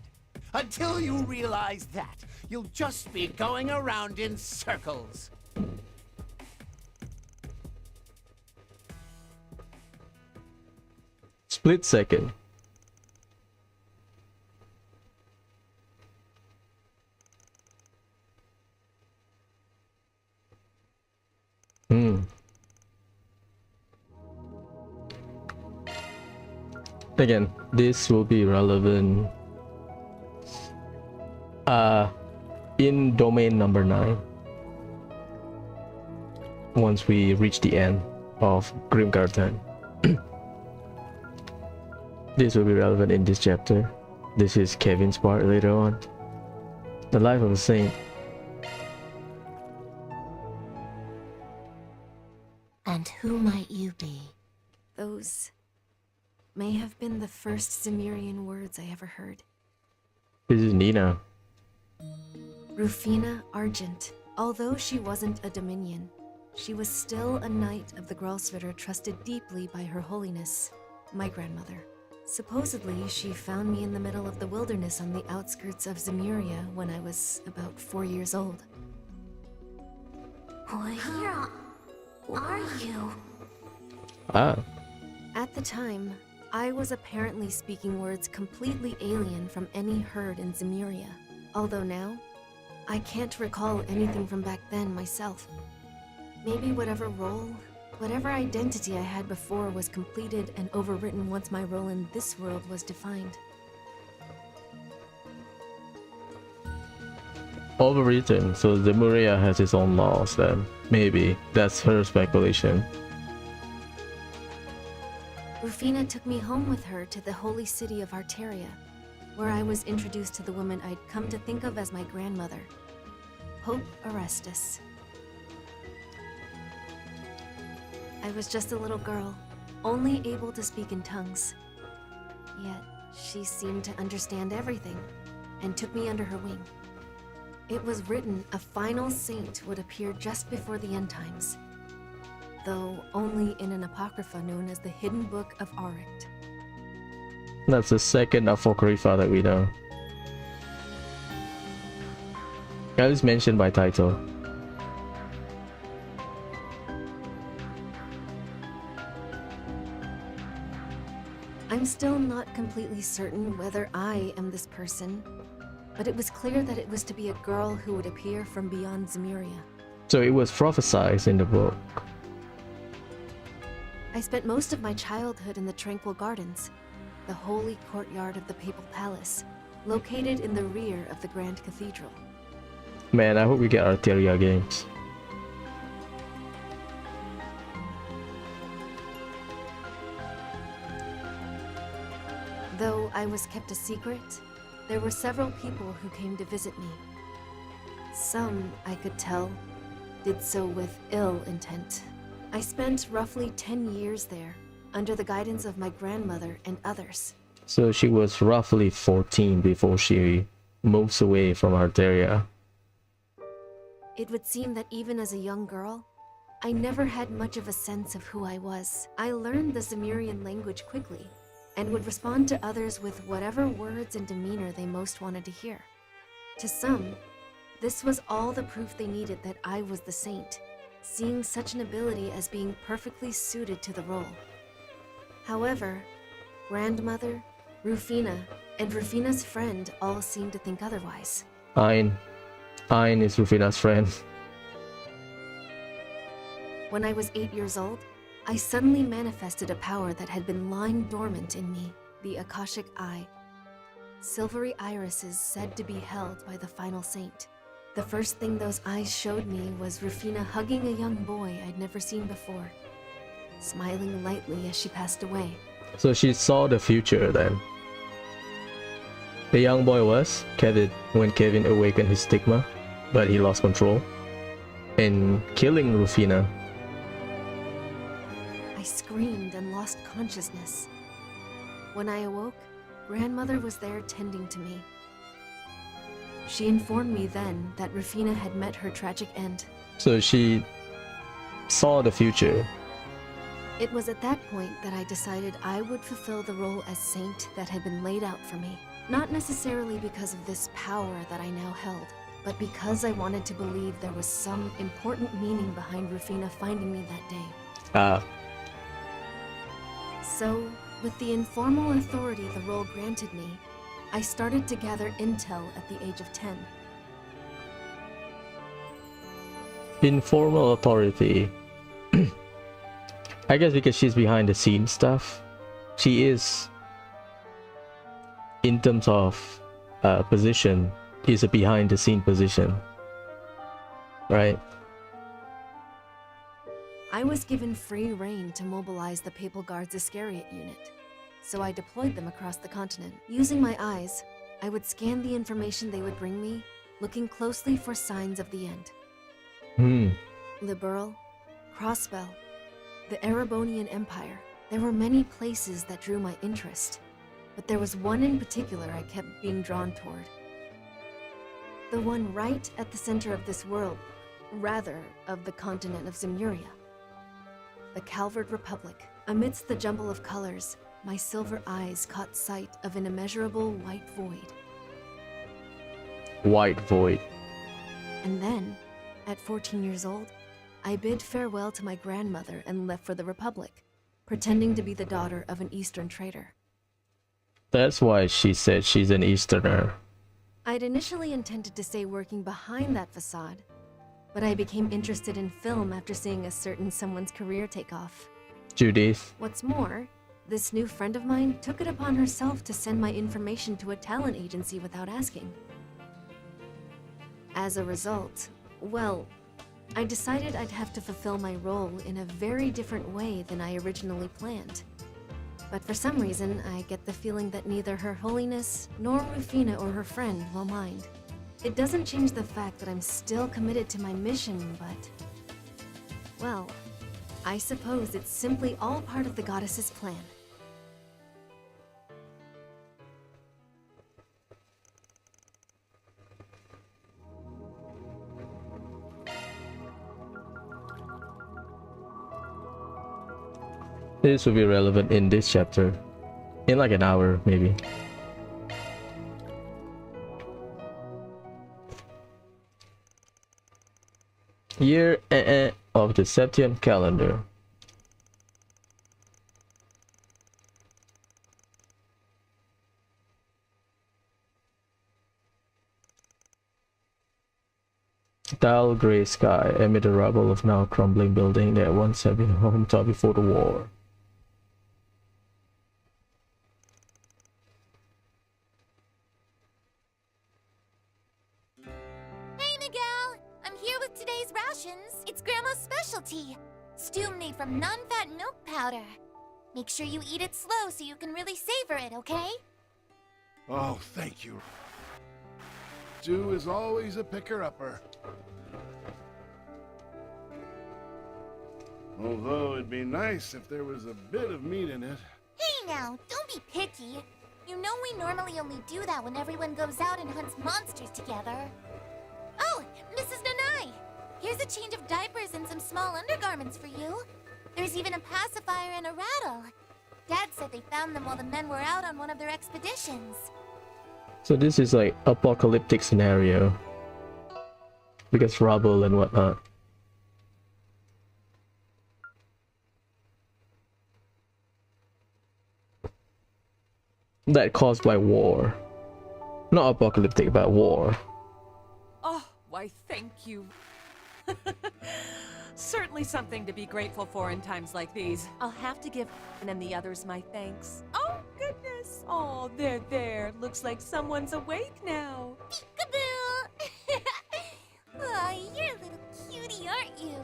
Until you realize that, you'll just be going around in circles. Split second. Again, this will be relevant in domain number 9 once we reach the end of Grimgarten. This will be relevant in this chapter. This is Kevin's part later on. The life of a saint. And who might you be? Those may have been the first Zemurian words I ever heard. This is Nina. Rufina Argent. Although she wasn't a Dominion, she was still a knight of the Gralsritter trusted deeply by Her Holiness, my grandmother. Supposedly, she found me in the middle of the wilderness on the outskirts of Zemuria when I was about 4 years old. Where are you? Ah. At the time, I was apparently speaking words completely alien from any heard in Zemuria. Although now, I can't recall anything from back then myself. Maybe whatever role, whatever identity I had before was completed and overwritten once my role in this world was defined. Overwritten, so Zemuria has its own laws then. Maybe. That's her speculation. Rufina took me home with her to the holy city of Arteria, where I was introduced to the woman I'd come to think of as my grandmother, Pope Orestes. I was just a little girl, only able to speak in tongues. Yet, she seemed to understand everything, and took me under her wing. It was written a final saint would appear just before the end times, though only in an apocrypha known as the Hidden Book of Arict. That's the second Apocrypha that we know. That is mentioned by title. I'm still not completely certain whether I am this person, but it was clear that it was to be a girl who would appear from beyond Zemuria. So it was prophesied in the book. I spent most of my childhood in the Tranquil Gardens, the holy courtyard of the Papal Palace, located in the rear of the Grand Cathedral. Man, I hope we get Arteria games. Though I was kept a secret, there were several people who came to visit me. Some, I could tell, did so with ill intent. I spent roughly 10 years there, under the guidance of my grandmother and others. So she was roughly 14 before she moves away from Arteria. It would seem that even as a young girl, I never had much of a sense of who I was. I learned the Zemurian language quickly, and would respond to others with whatever words and demeanor they most wanted to hear. To some, this was all the proof they needed that I was the saint, seeing such an ability as being perfectly suited to the role. However, grandmother, Rufina, and Rufina's friend all seemed to think otherwise. Ein is Rufina's friend. When I was 8 years old, I suddenly manifested a power that had been lying dormant in me, the Akashic Eye. Silvery irises said to be held by the final saint. The first thing those eyes showed me was Rufina hugging a young boy I'd never seen before, smiling lightly as she passed away. So she saw the future then. The young boy was Kevin when Kevin awakened his stigma, but he lost control, and killing Rufina. I screamed and lost consciousness. When I awoke, grandmother was there tending to me. She informed me then that Rufina had met her tragic end. So she saw the future. It was at that point that I decided I would fulfill the role as saint that had been laid out for me. Not necessarily because of this power that I now held, but because I wanted to believe there was some important meaning behind Rufina finding me that day. So, with the informal authority the role granted me, I started to gather intel at the age of 10. Informal authority. I guess because she's behind the scenes stuff. She is, in terms of position, is a behind the scene position. Right? I was given free rein to mobilize the Papal Guard's Iscariot unit, so I deployed them across the continent. Using my eyes, I would scan the information they would bring me, looking closely for signs of the end. Liberal, Crossbell, the Erebonian Empire. There were many places that drew my interest, but there was one in particular I kept being drawn toward. The one right at the center of this world, rather, of the continent of Zemuria. The Calvard Republic. Amidst the jumble of colors, my silver eyes caught sight of an immeasurable white void. White void. And then, at 14 years old, I bid farewell to my grandmother and left for the Republic, pretending to be the daughter of an Eastern trader. That's why she said she's an Easterner. I'd initially intended to stay working behind that facade, but I became interested in film after seeing a certain someone's career take off. Judith. What's more, this new friend of mine took it upon herself to send my information to a talent agency without asking. As a result, well, I decided I'd have to fulfill my role in a very different way than I originally planned. But for some reason, I get the feeling that neither Her Holiness nor Rufina or her friend will mind. It doesn't change the fact that I'm still committed to my mission, but... well, I suppose it's simply all part of the goddess's plan. This will be relevant in this chapter. In like an hour, maybe. Year of the Septian calendar. Dull gray sky amid the rubble of now crumbling building that once had been home to before the war. Hey, Miguel! I'm here with today's rations. It's Grandma's specialty. Stew made from non-fat milk powder. Make sure you eat it slow so you can really savor it, okay? Oh, thank you. Stew is always a picker-upper. Although it'd be nice if there was a bit of meat in it. Hey now, don't be picky. You know we normally only do that when everyone goes out and hunts monsters together. Oh, Mrs. Nanai! Here's a change of diapers and some small undergarments for you. There's even a pacifier and a rattle. Dad said they found them while the men were out on one of their expeditions. So this is like apocalyptic scenario. Because rubble and whatnot. That caused by war. Not apocalyptic, but war. Oh, why thank you. Certainly something to be grateful for in times like these. I'll have to give and the others my thanks. Oh, goodness. Oh, there. Looks like someone's awake now. Peekaboo! Aw, you're a little cutie, aren't you?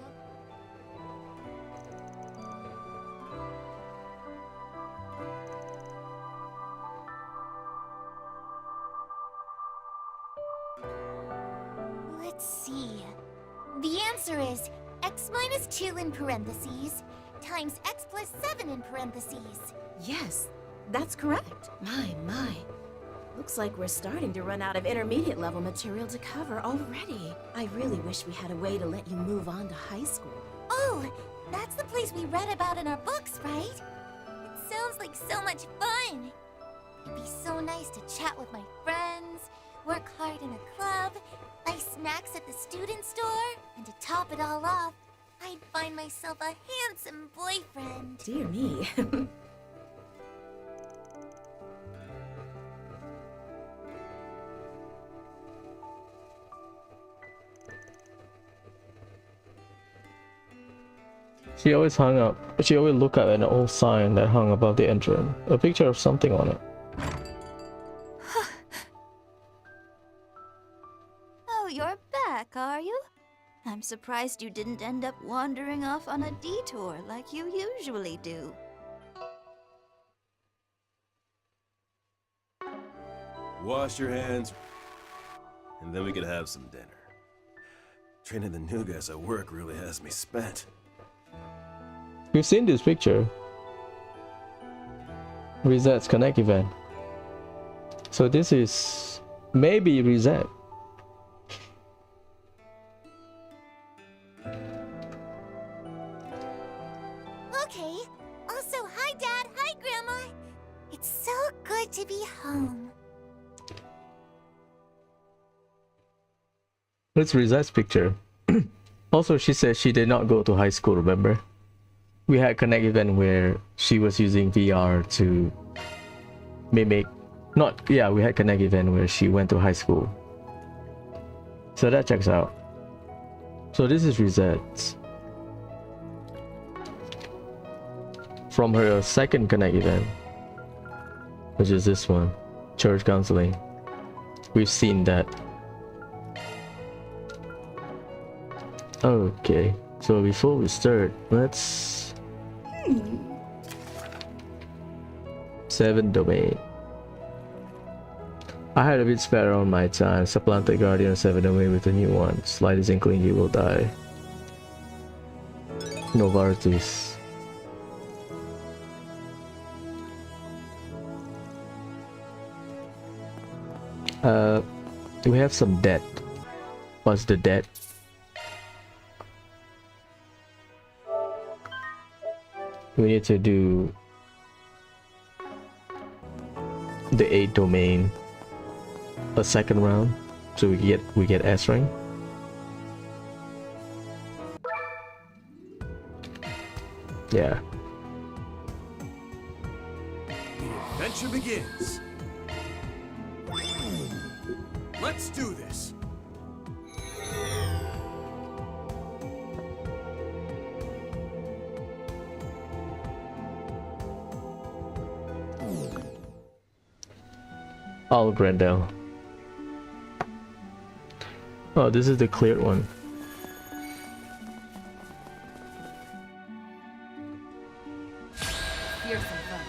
Let's see. The answer is x minus 2 in parentheses times x plus 7 in parentheses. Yes, that's correct. My. Looks like we're starting to run out of intermediate level material to cover already. I really wish we had a way to let you move on to high school. Oh, that's the place we read about in our books, right? It sounds like so much fun. It'd be so nice to chat with my friends, work hard in a club, buy snacks at the student store, and to top it all off, I'd find myself a handsome boyfriend. Dear me. She always looked up at an old sign that hung above the entrance. A picture of something on it. Oh, you're back, are you? I'm surprised you didn't end up wandering off on a detour like you usually do. Wash your hands, and then we could have some dinner. Training the new guys at work really has me spent. We've seen this picture. Reset's Connect event. So this is maybe Reset. Okay. Also, hi, Dad. Hi, Grandma. It's so good to be home. Let's Reset's picture. Also, she said she did not go to high school, remember? We had Connect event where she was using VR to mimic... we had Connect event where she went to high school. So that checks out. So this is Reset. From her second Connect event, which is this one, Church Counseling. We've seen that. Okay, so before we start, let's... 7 domain. I had a bit spare on my time, supplanted Guardian 7 domain with a new one. Slightest inkling he will die. Novartis. We have some debt. What's the debt? We need to do the 8 domain a second round, so we get S rank. Yeah. The adventure begins. Let's do this. All Grendel. Oh, this is the cleared one. Here's some fun.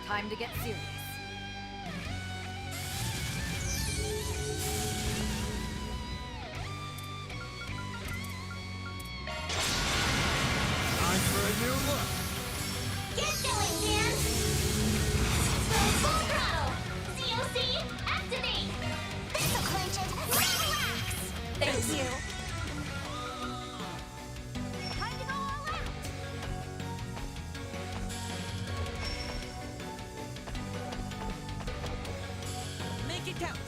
Time to get serious. Time for a new look. Get going, Dan! Go full throttle! COC, activate! This'll clinch it! Relax! Thank you! Time to go all out! Make it count.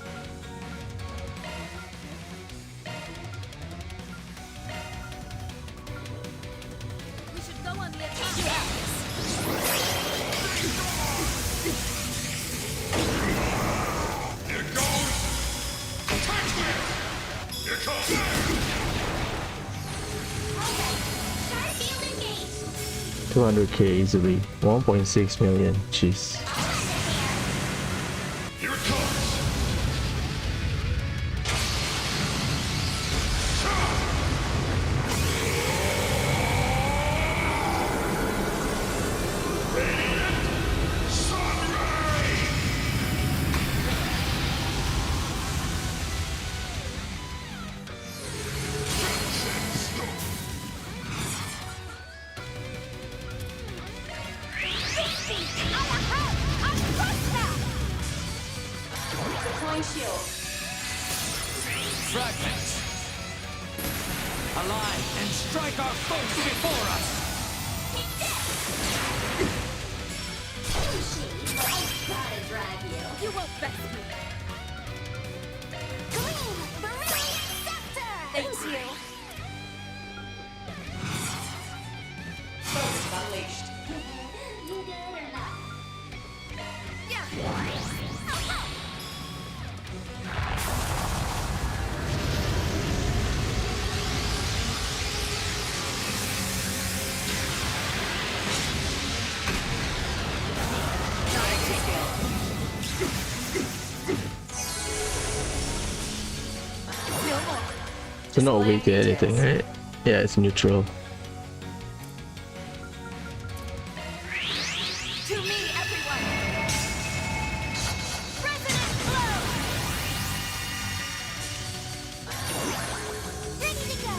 We should go on the attack. Here it goes! Time square! Here comes! Sharp field engaged! 200k easily. 1.6 million. Jeez. Here it comes! Deploying shield. Fragments. Align and strike our foes before us. I gotta drag you. You won't best me. Green, brilliant scepter! Thanks you. Focus unleashed. You good or not? Yeah. It's not weak or anything, right? Yeah, it's neutral. To me, everyone. Resonant blow! Ready to go!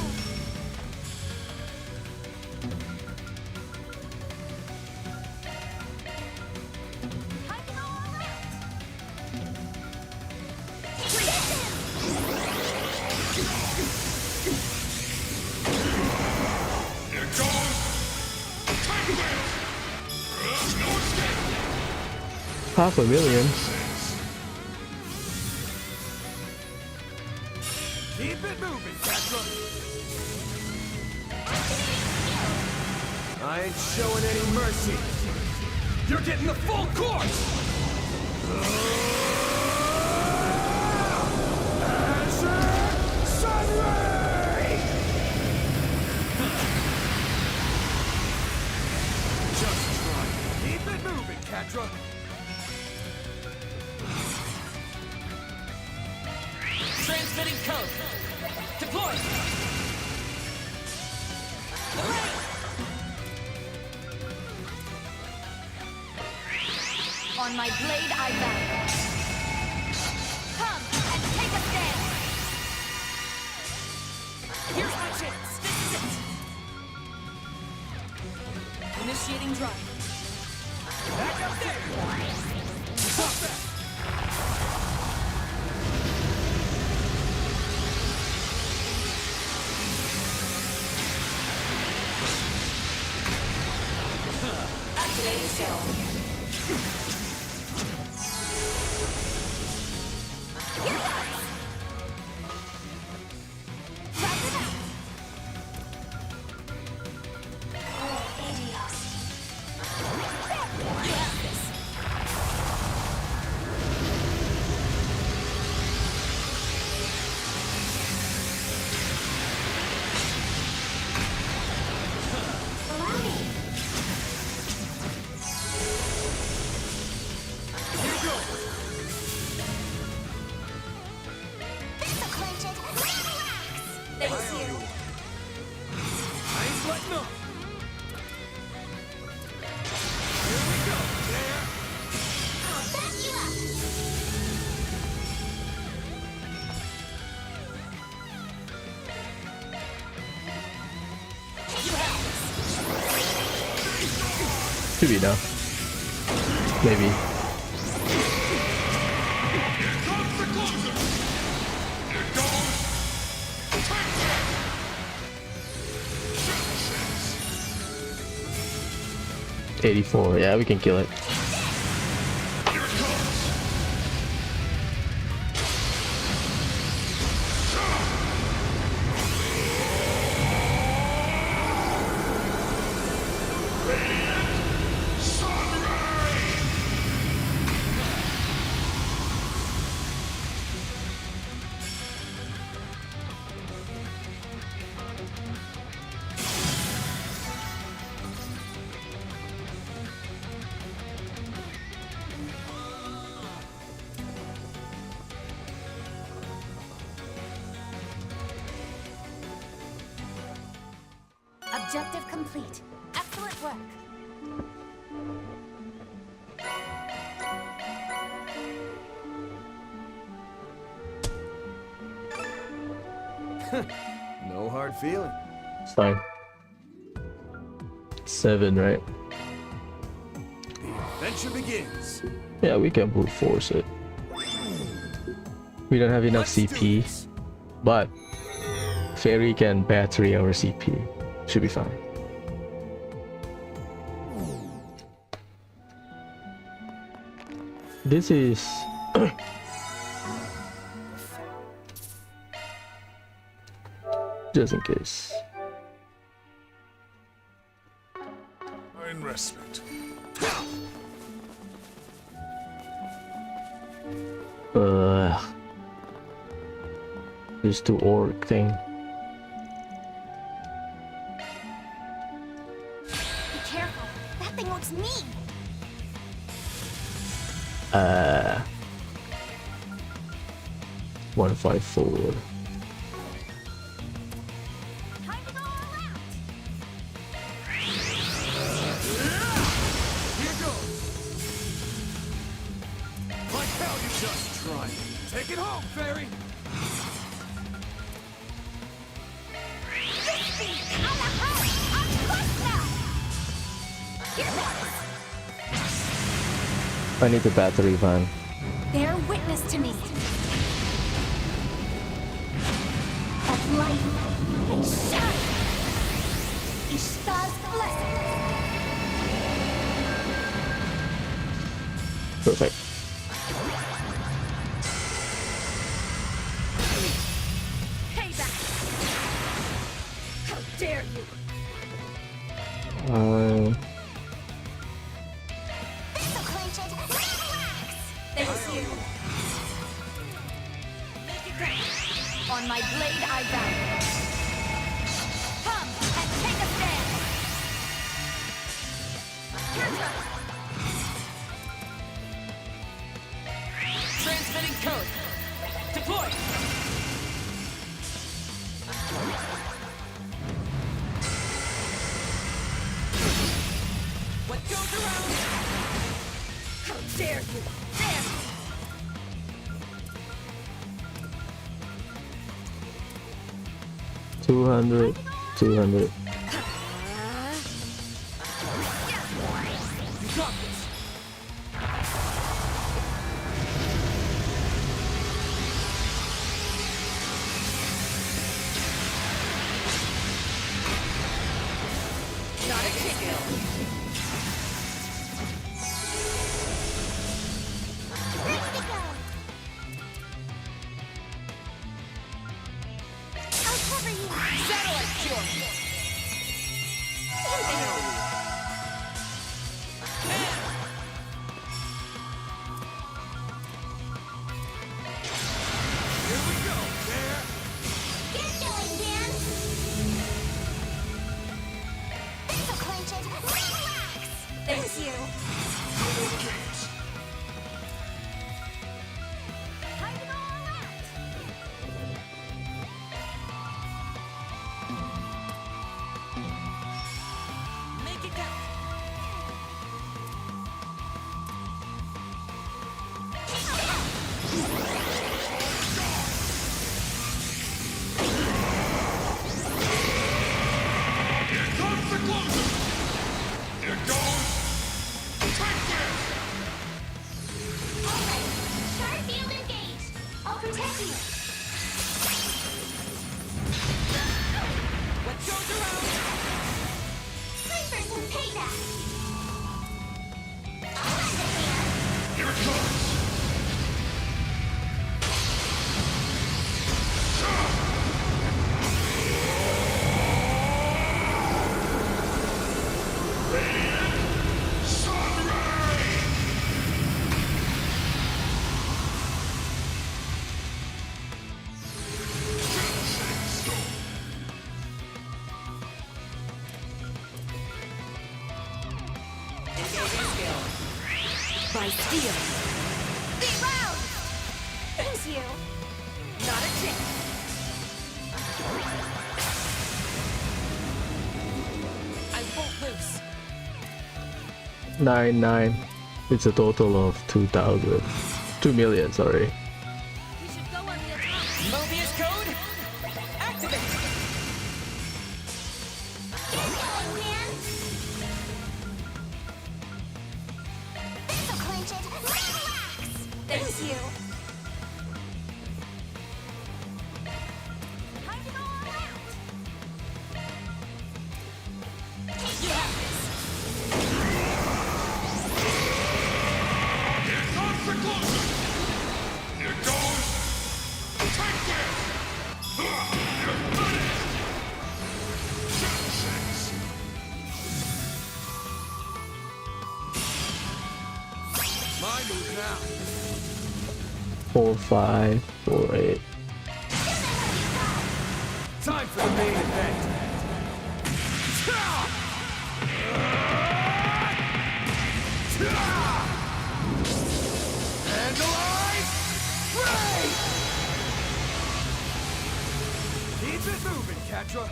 Time to go all out! Here it goes! Time square! No escape! 500,000. Keep it moving, Petra. I ain't showing any mercy. You're getting the full course. Azure Sunray! Just try. Keep it moving, Catra. Transmitting code. Deploy. On my blade, I bow. Come and take a stand. Here's my chance. This is it. Initiating drive. Back up there. Stop that. Activating shield. Should be enough. Maybe. $84. Yeah, we can kill it. Objective complete. Excellent work. No hard feeling. It's fine. 7, right? Adventure begins. Yeah, we can brute force it. We don't have enough CP, but Fairy can battery our CP. Should be fine. This is just in case. Investment. This 2 orc thing. Be careful. That thing looks mean. 154. Here goes. Like hell you just tried. Take it home, fairy. I need the battery van. Bear witness to me. Of light and shine. God's blessing. Perfect. Payback. How dare you? This'll clinch it. Relax. Thanks you. Make it right. On my blade I bound. Come and take a stand. Your turn. Transmitting code. Deploy. What goes around? How dare you? There. 200. 200. You got this. Not a ticket. Ready to go. I'll cover you. Satellite jump. Here we go, there. Get going, Dan. This'll clinch it. Relax. Thanks you. Hide it all out. Make it count. Here comes the closer. Here goes By steel. Be round! Thank you! Not a chance! I won't lose. 9. It's a total of 2,000. 2 million, sorry. We should go on the attack! Mobius code? Activate! Get going, man! This'll clinch it! Relax! Thank you! Time to go all out! You have this! My move now. 4, 5, 4, 8. Time for the main event. And alive! Ray! Keep it moving, Catra.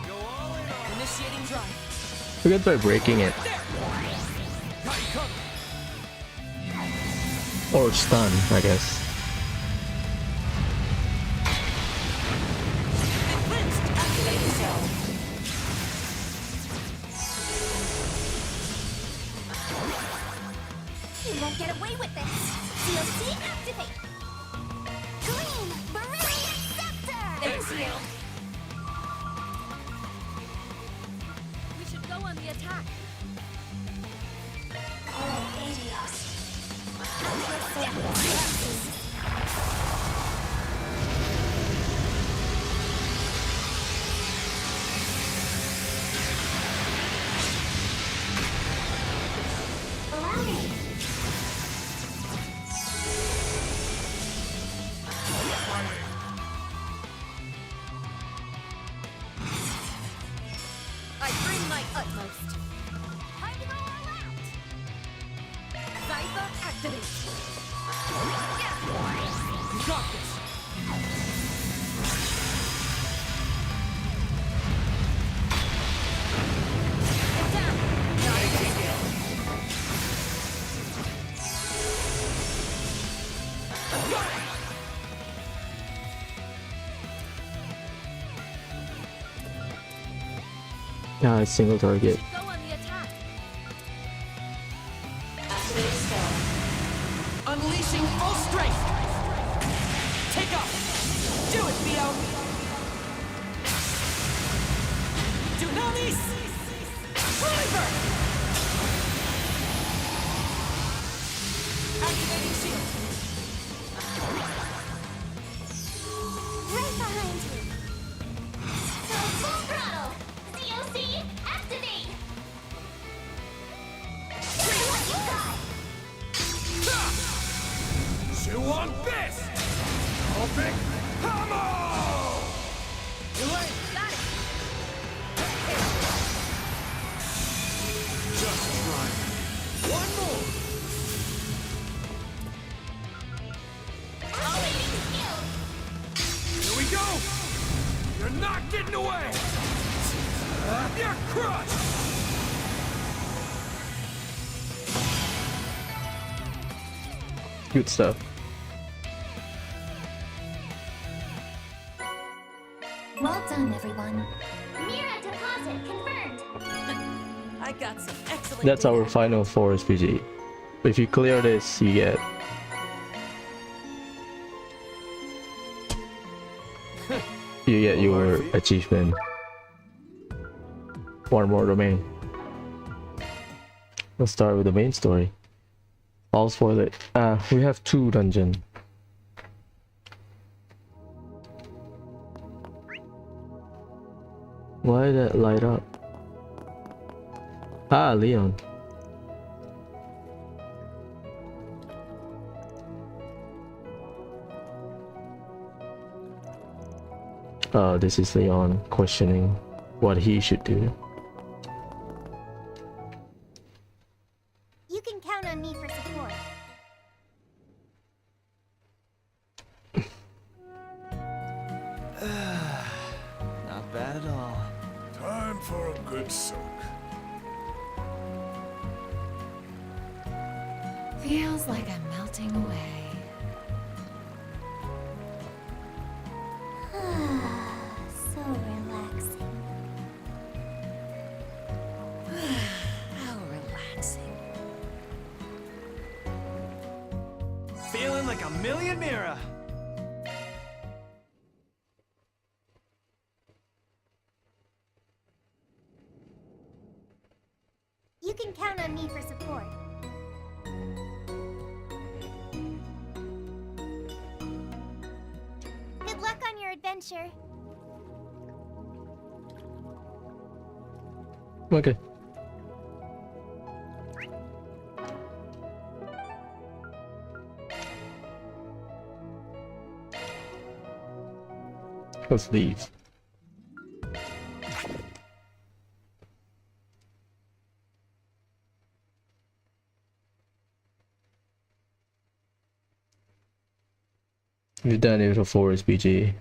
Go all in on initiating drive. We can try breaking it. Or stun, I guess. You won't get away with this! DLC activate! Green! Brilliant Scepter! Thank you! We should go on the attack! I bring my utmost. Time to go all out! Cypher activate! You got this! Get down! Not a big deal. Yeah, it's single target. Go on the attack! Activate spell. Unleashing full strength! Take off! Do it, Theo! Tsunamis! Sliver! Activating shield! Right behind you! So full throttle! COC, activate! Show me what you got! Chew on this! Open hammer! Got it! Just try. One more! Awaiting skill! Here we go! You're not getting away! You're crushed! Good stuff. Well done, everyone. Mira deposit confirmed! I got some excellent. That's our data. final 4 SPG. If you clear this, you get your achievement. One more domain. Let's start with the main story. I'll spoil it. We have 2 dungeons. Why did that light up? Ah, Leon. This is Leon questioning what he should do. You can count on me for support. Not bad at all. Time for a good soak. Feels like I'm melting away. So relaxing. How relaxing. Feeling like a million Mira. You can count on me for support. Good luck on your adventure. Okay. Let's leave. We've done it before, it's BG.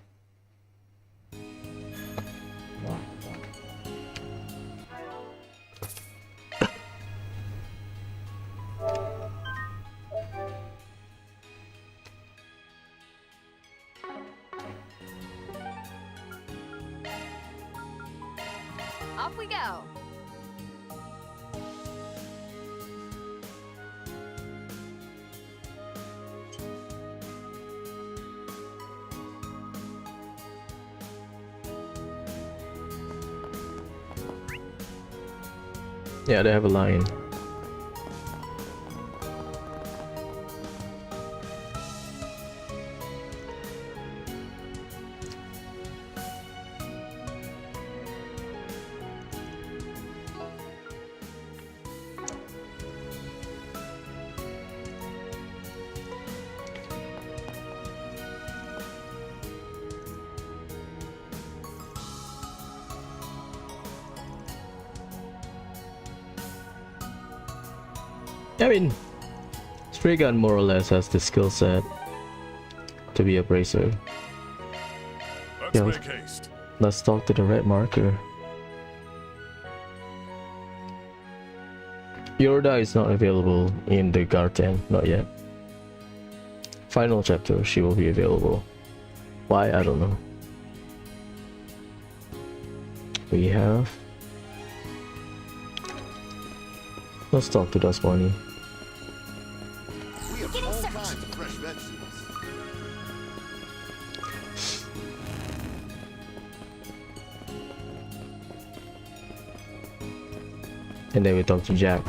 Off we go. Yeah, they have a lion. I mean, Stray Gun more or less has the skill set to be a bracer. Let's make haste. Let's talk to the red marker. Yorda is not available in the Garten, not yet. Final chapter, she will be available. Why? I don't know. We have... Let's talk to Dustbunny. We have all kinds of fresh vegetables. And then we talk to Jack.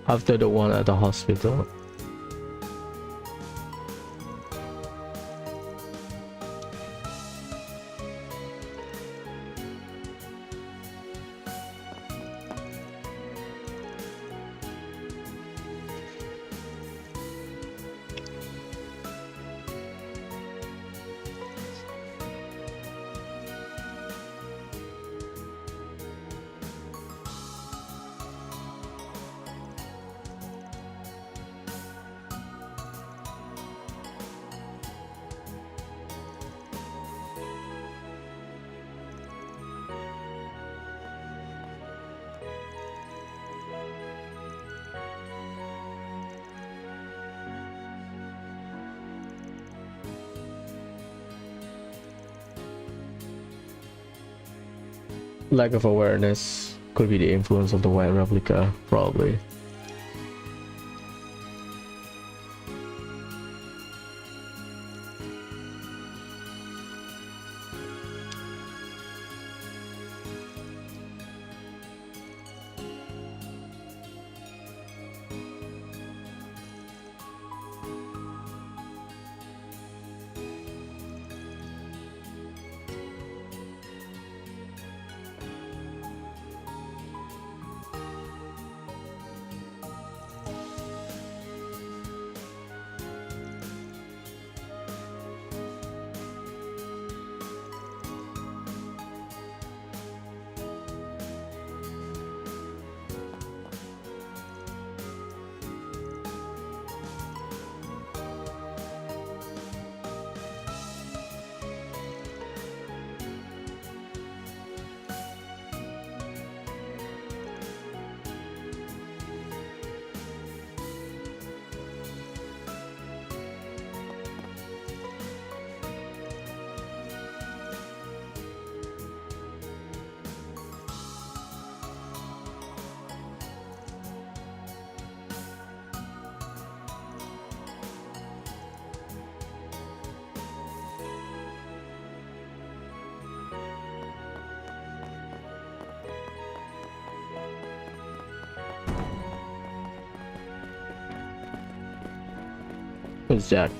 After the one at the hospital. Lack of awareness could be the influence of the white replica, probably. Who's Jack?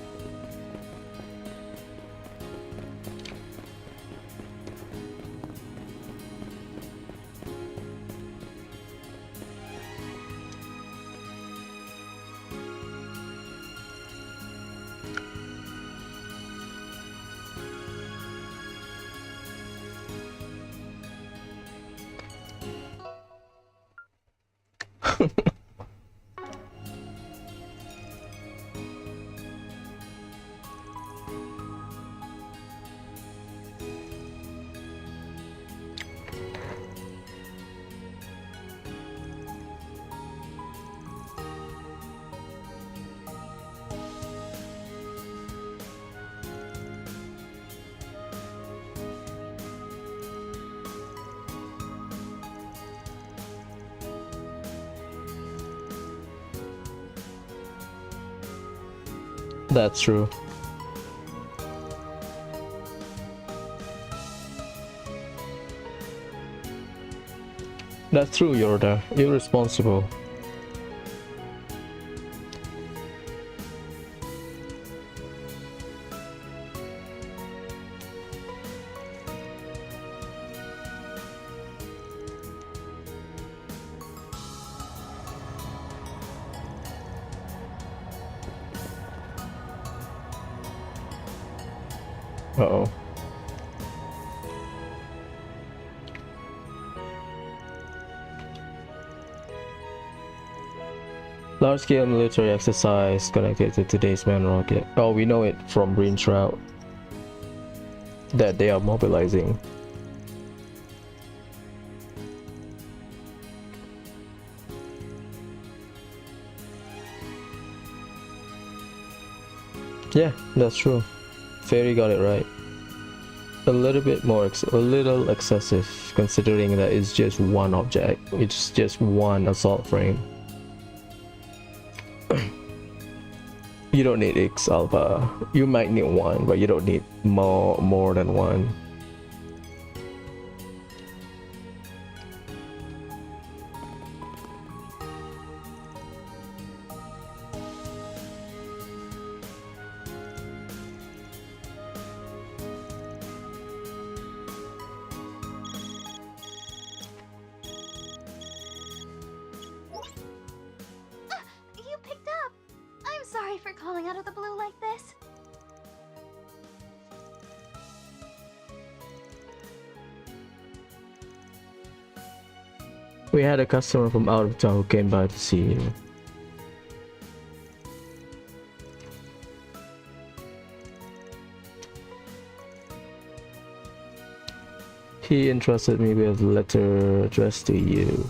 That's true. That's true, Yorda. Irresponsible. Uh-oh. Large-scale military exercise connected to today's man rocket. Oh, we know it from Green's route that they are mobilizing. Yeah, that's true. Fairy got it right. A little bit more, a little excessive, considering that it's just one object. It's just one assault frame. You don't need X Alpha. You might need one, but you don't need more than one. You picked up! I'm sorry for calling out of the blue like this. We had a customer from out of town who came by to see you. He entrusted me with a letter addressed to you.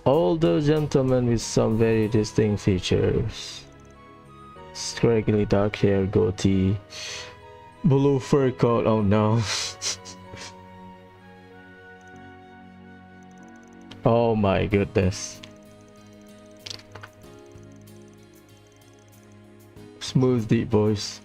Older gentleman with some very distinct features. Scraggly dark hair, goatee, blue fur coat. Oh no. Oh my goodness. Smooth deep voice.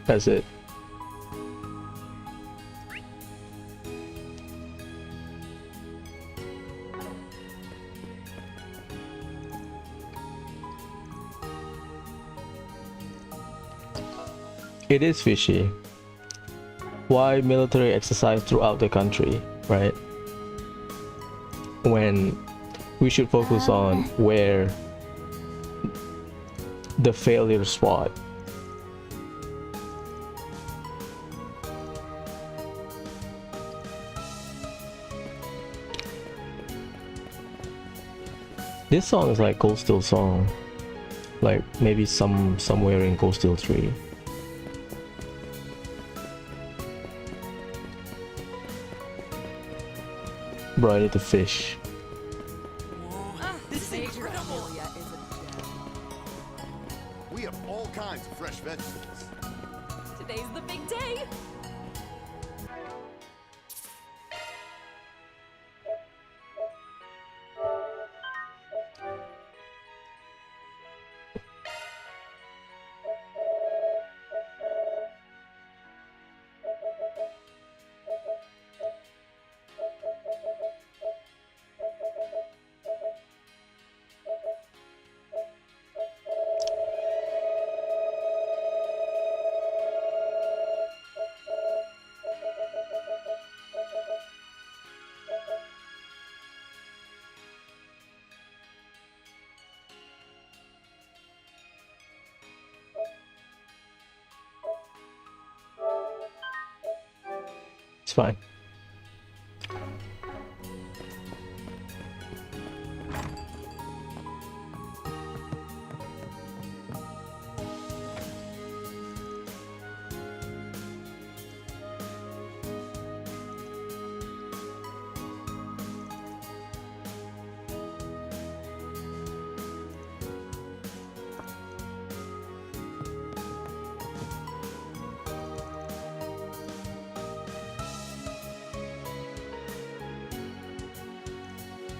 That's it. It is fishy. Why military exercise throughout the country, right? When we should focus on where the failure spot. This song is like Cold Steel song, like maybe somewhere in Cold Steel 3. Bro, I need to fish. This is incredible! We have all kinds of fresh vegetables. Today's the big day. fine.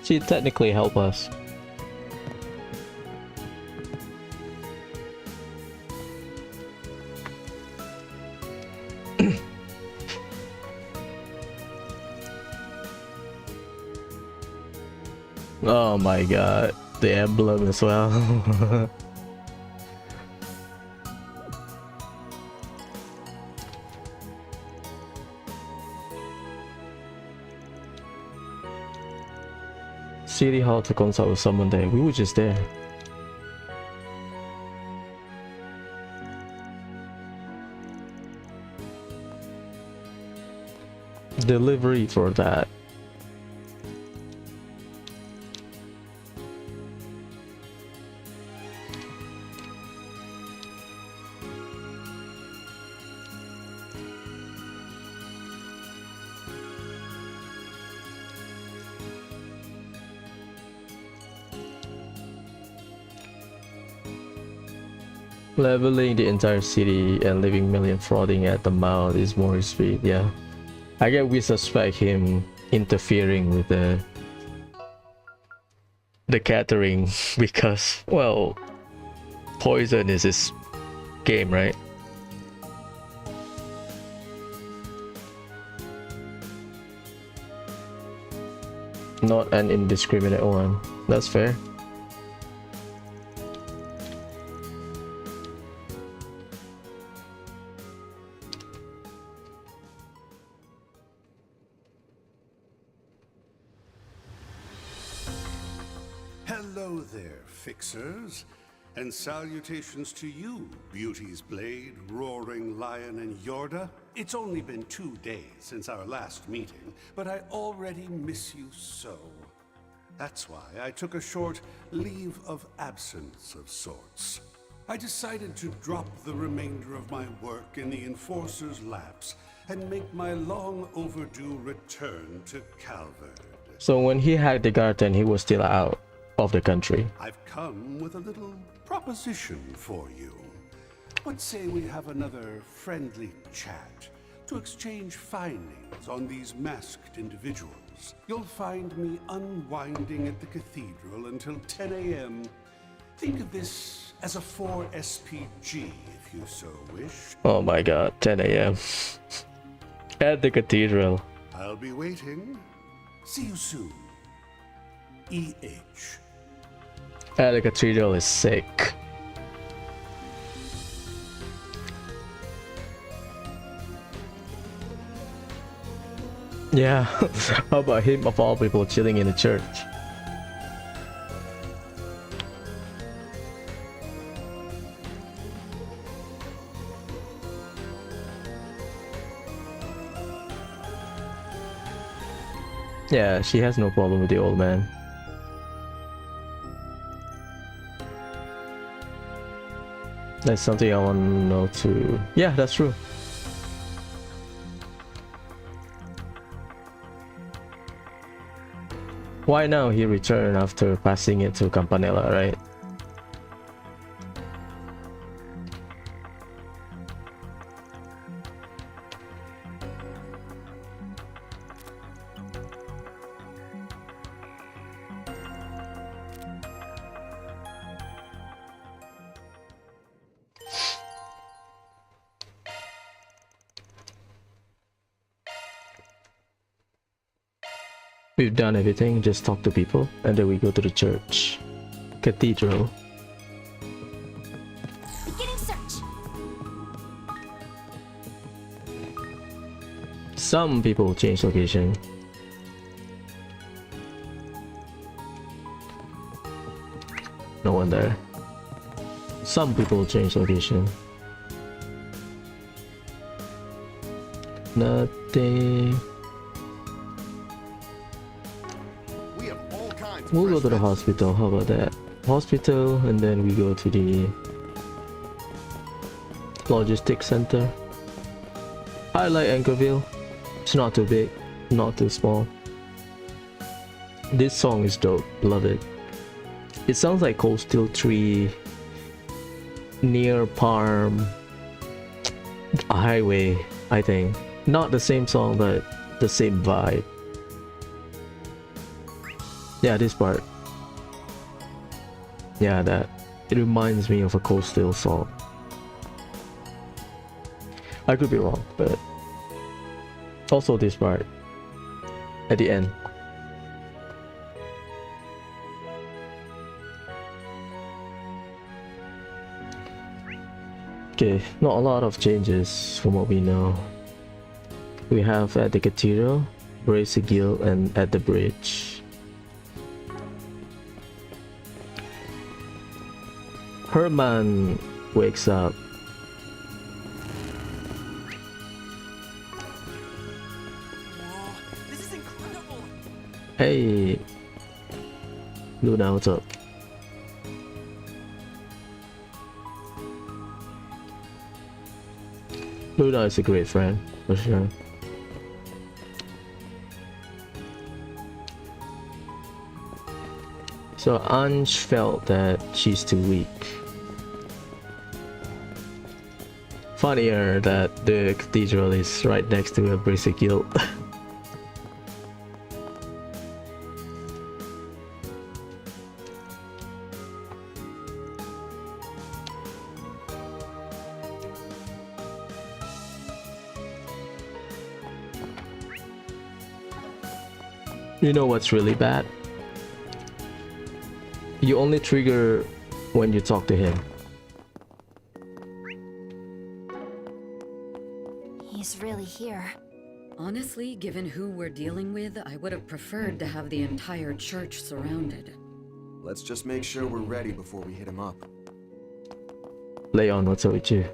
She technically helped us. Oh my god, the emblem as well. City Hall to consult with someone there. We were just there. Delivery for that. Leveling the entire city and leaving million frauding at the mouth is more his speed. Yeah, I guess we suspect him interfering with the catering because, well, poison is his game, right? Not an indiscriminate one. That's fair. Hello there, fixers. And salutations to you, Beauty's Blade, Roaring Lion, and Yorda. It's only been 2 days since our last meeting, but I already miss you so. That's why I took a short leave of absence of sorts. I decided to drop the remainder of my work in the Enforcer's laps and make my long overdue return to Calvard. So when he had the garden, he was still out of the country. I've come with a little proposition for you. What say we have another friendly chat to exchange findings on these masked individuals? You'll find me unwinding at the cathedral until 10 a.m. Think of this as a 4 SPG if you so wish. Oh my god, 10 a.m. at the cathedral. I'll be waiting. See you soon. E.H. At the cathedral is sick. Yeah, how about him of all people chilling in the church? Yeah, she has no problem with the old man. That's something I want to know too. Yeah, that's true. Why now he returned after passing it to Campanella, right? We've done everything, just talk to people, and then we go to the church. Cathedral. Beginning search. Some people change location. No one there. Some people change location. Nothing. everything. We have all kinds of We'll go fresh to the veggies. hospital. How about that? Hospital, and then we go to the logistics center. I like Anchorville. It's not too big, not too small. This song is dope. Love it. It sounds like Cold Steel 3 near Palm Highway, I think. Not the same song, but the same vibe. Yeah, this part. Yeah, that. It reminds me of a Cold Steel song. I could be wrong, but also this part at the end. Okay, not a lot of changes from what we know. We have at the cathedral, Brace Guild, and at the bridge. Herman wakes up. This is incredible. Hey, Luna, what's up? Luna is a great friend, for sure. So Anj felt that she's too weak. Funnier that the cathedral is right next to a basic guild. You know what's really bad? You only trigger when you talk to him. He's really here. Honestly, given who we're dealing with, I would have preferred to have the entire church surrounded. Let's just make sure we're ready before we hit him up. Leon, what's up with you?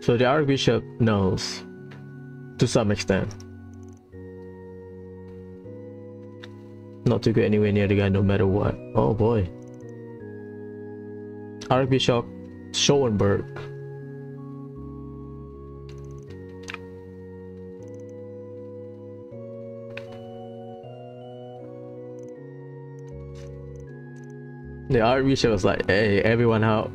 So the Archbishop knows, to some extent. Not to go anywhere near the guy no matter what. Oh boy. Archbishop Schoenberg. The Archbishop was like, hey, everyone out.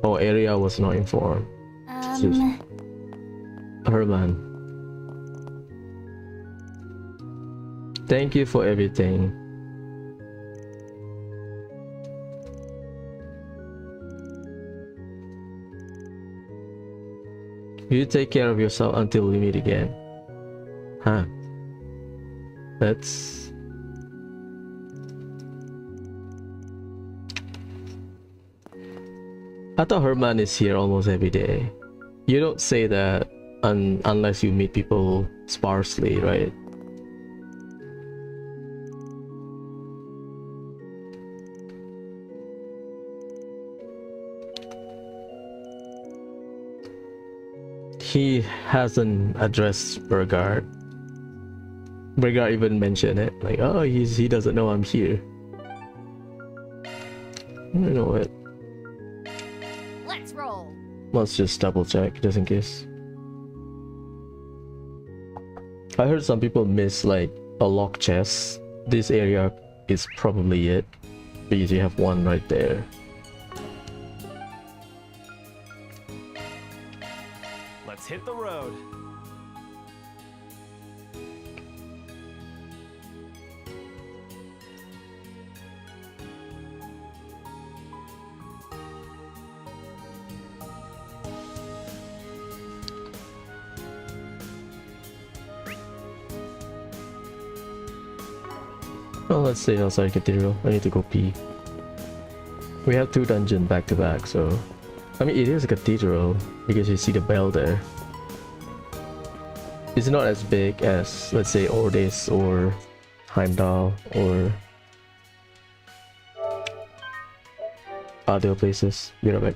Oh, area was not informed. Herman. Thank you for everything. You take care of yourself until we meet again. Huh. That's... I thought Herman is here almost every day. You don't say that unless you meet people sparsely, right? He hasn't addressed Burgard. Burgard even mentioned it, like, oh, he doesn't know I'm here. You know what? Let's roll. Let's just double check, just in case. I heard some people miss like a lock chest. This area is probably it, because you have one right there. Let's hit the road. Well, let's stay outside Cathedral. I need to go pee. We have 2 dungeons back to back, so... I mean, it is a cathedral, because you see the bell there. it's not as big as, let's say, Ordis or Heimdall or other places. Be right back.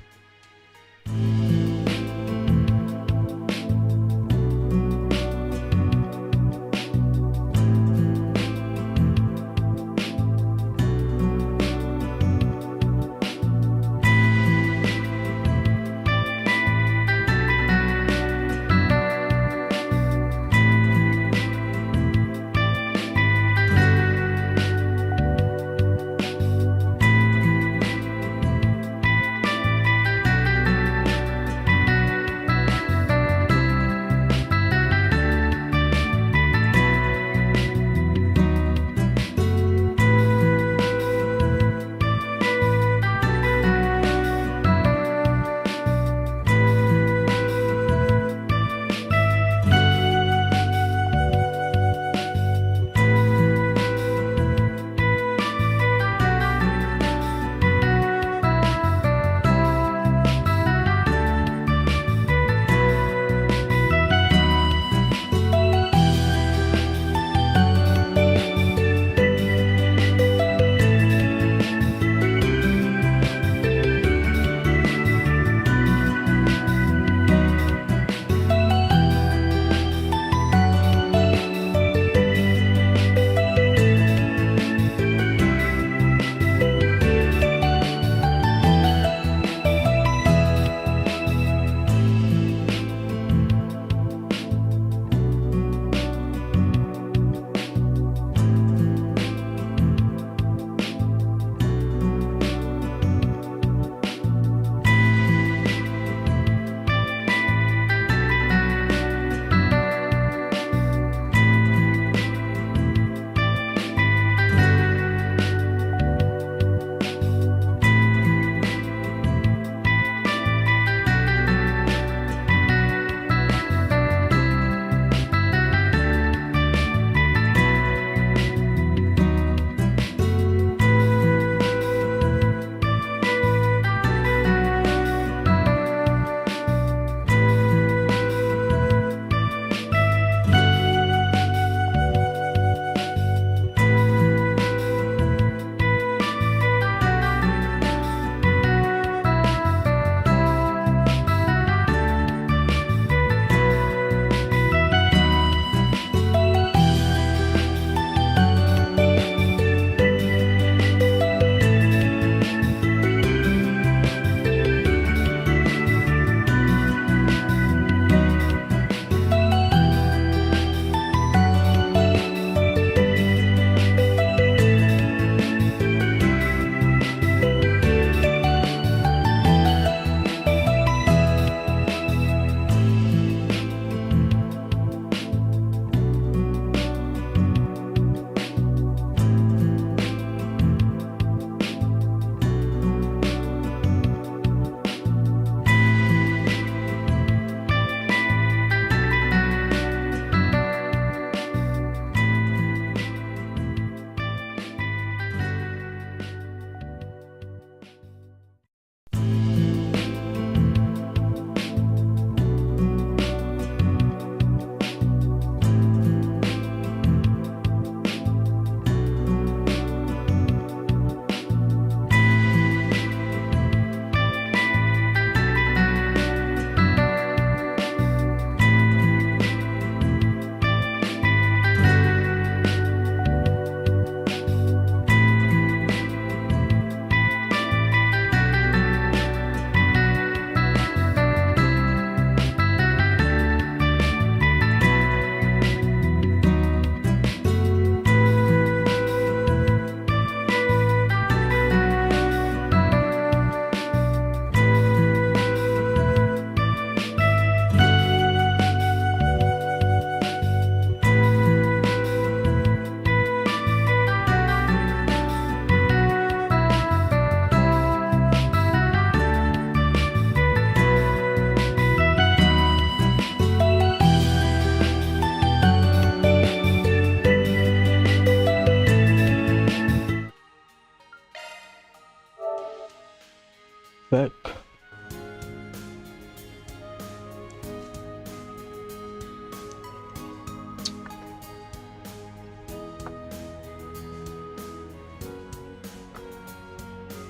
back.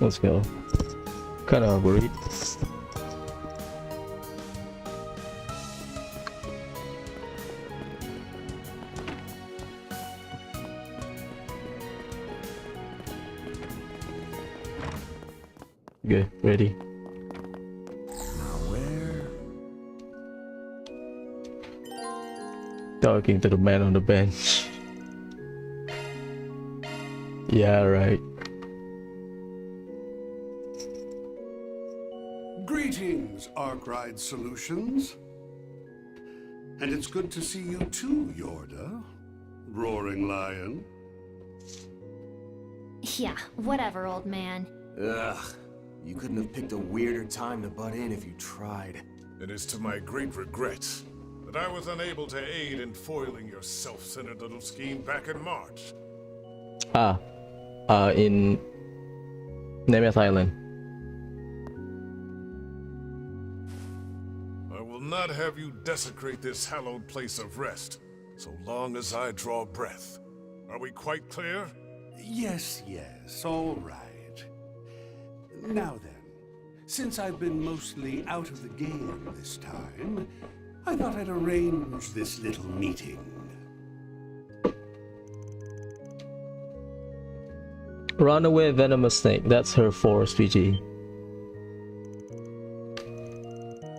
Let's go. Kinda worried. Okay, ready. Talking to the man on the bench. Yeah, right. Greetings, Arkride Solutions. And it's good to see you too, Yorda. Roaring Lion. Yeah, whatever, old man. Ugh. You couldn't have picked a weirder time to butt in if you tried. It is to my great regret that I was unable to aid in foiling your self-centered little scheme back in March. In Nemeth Island. I will not have you desecrate this hallowed place of rest, so long as I draw breath. Are we quite clear? Yes, all right. Now then, since I've been mostly out of the game this time, I thought I'd arrange this little meeting. Runaway venomous snake, that's her force PG.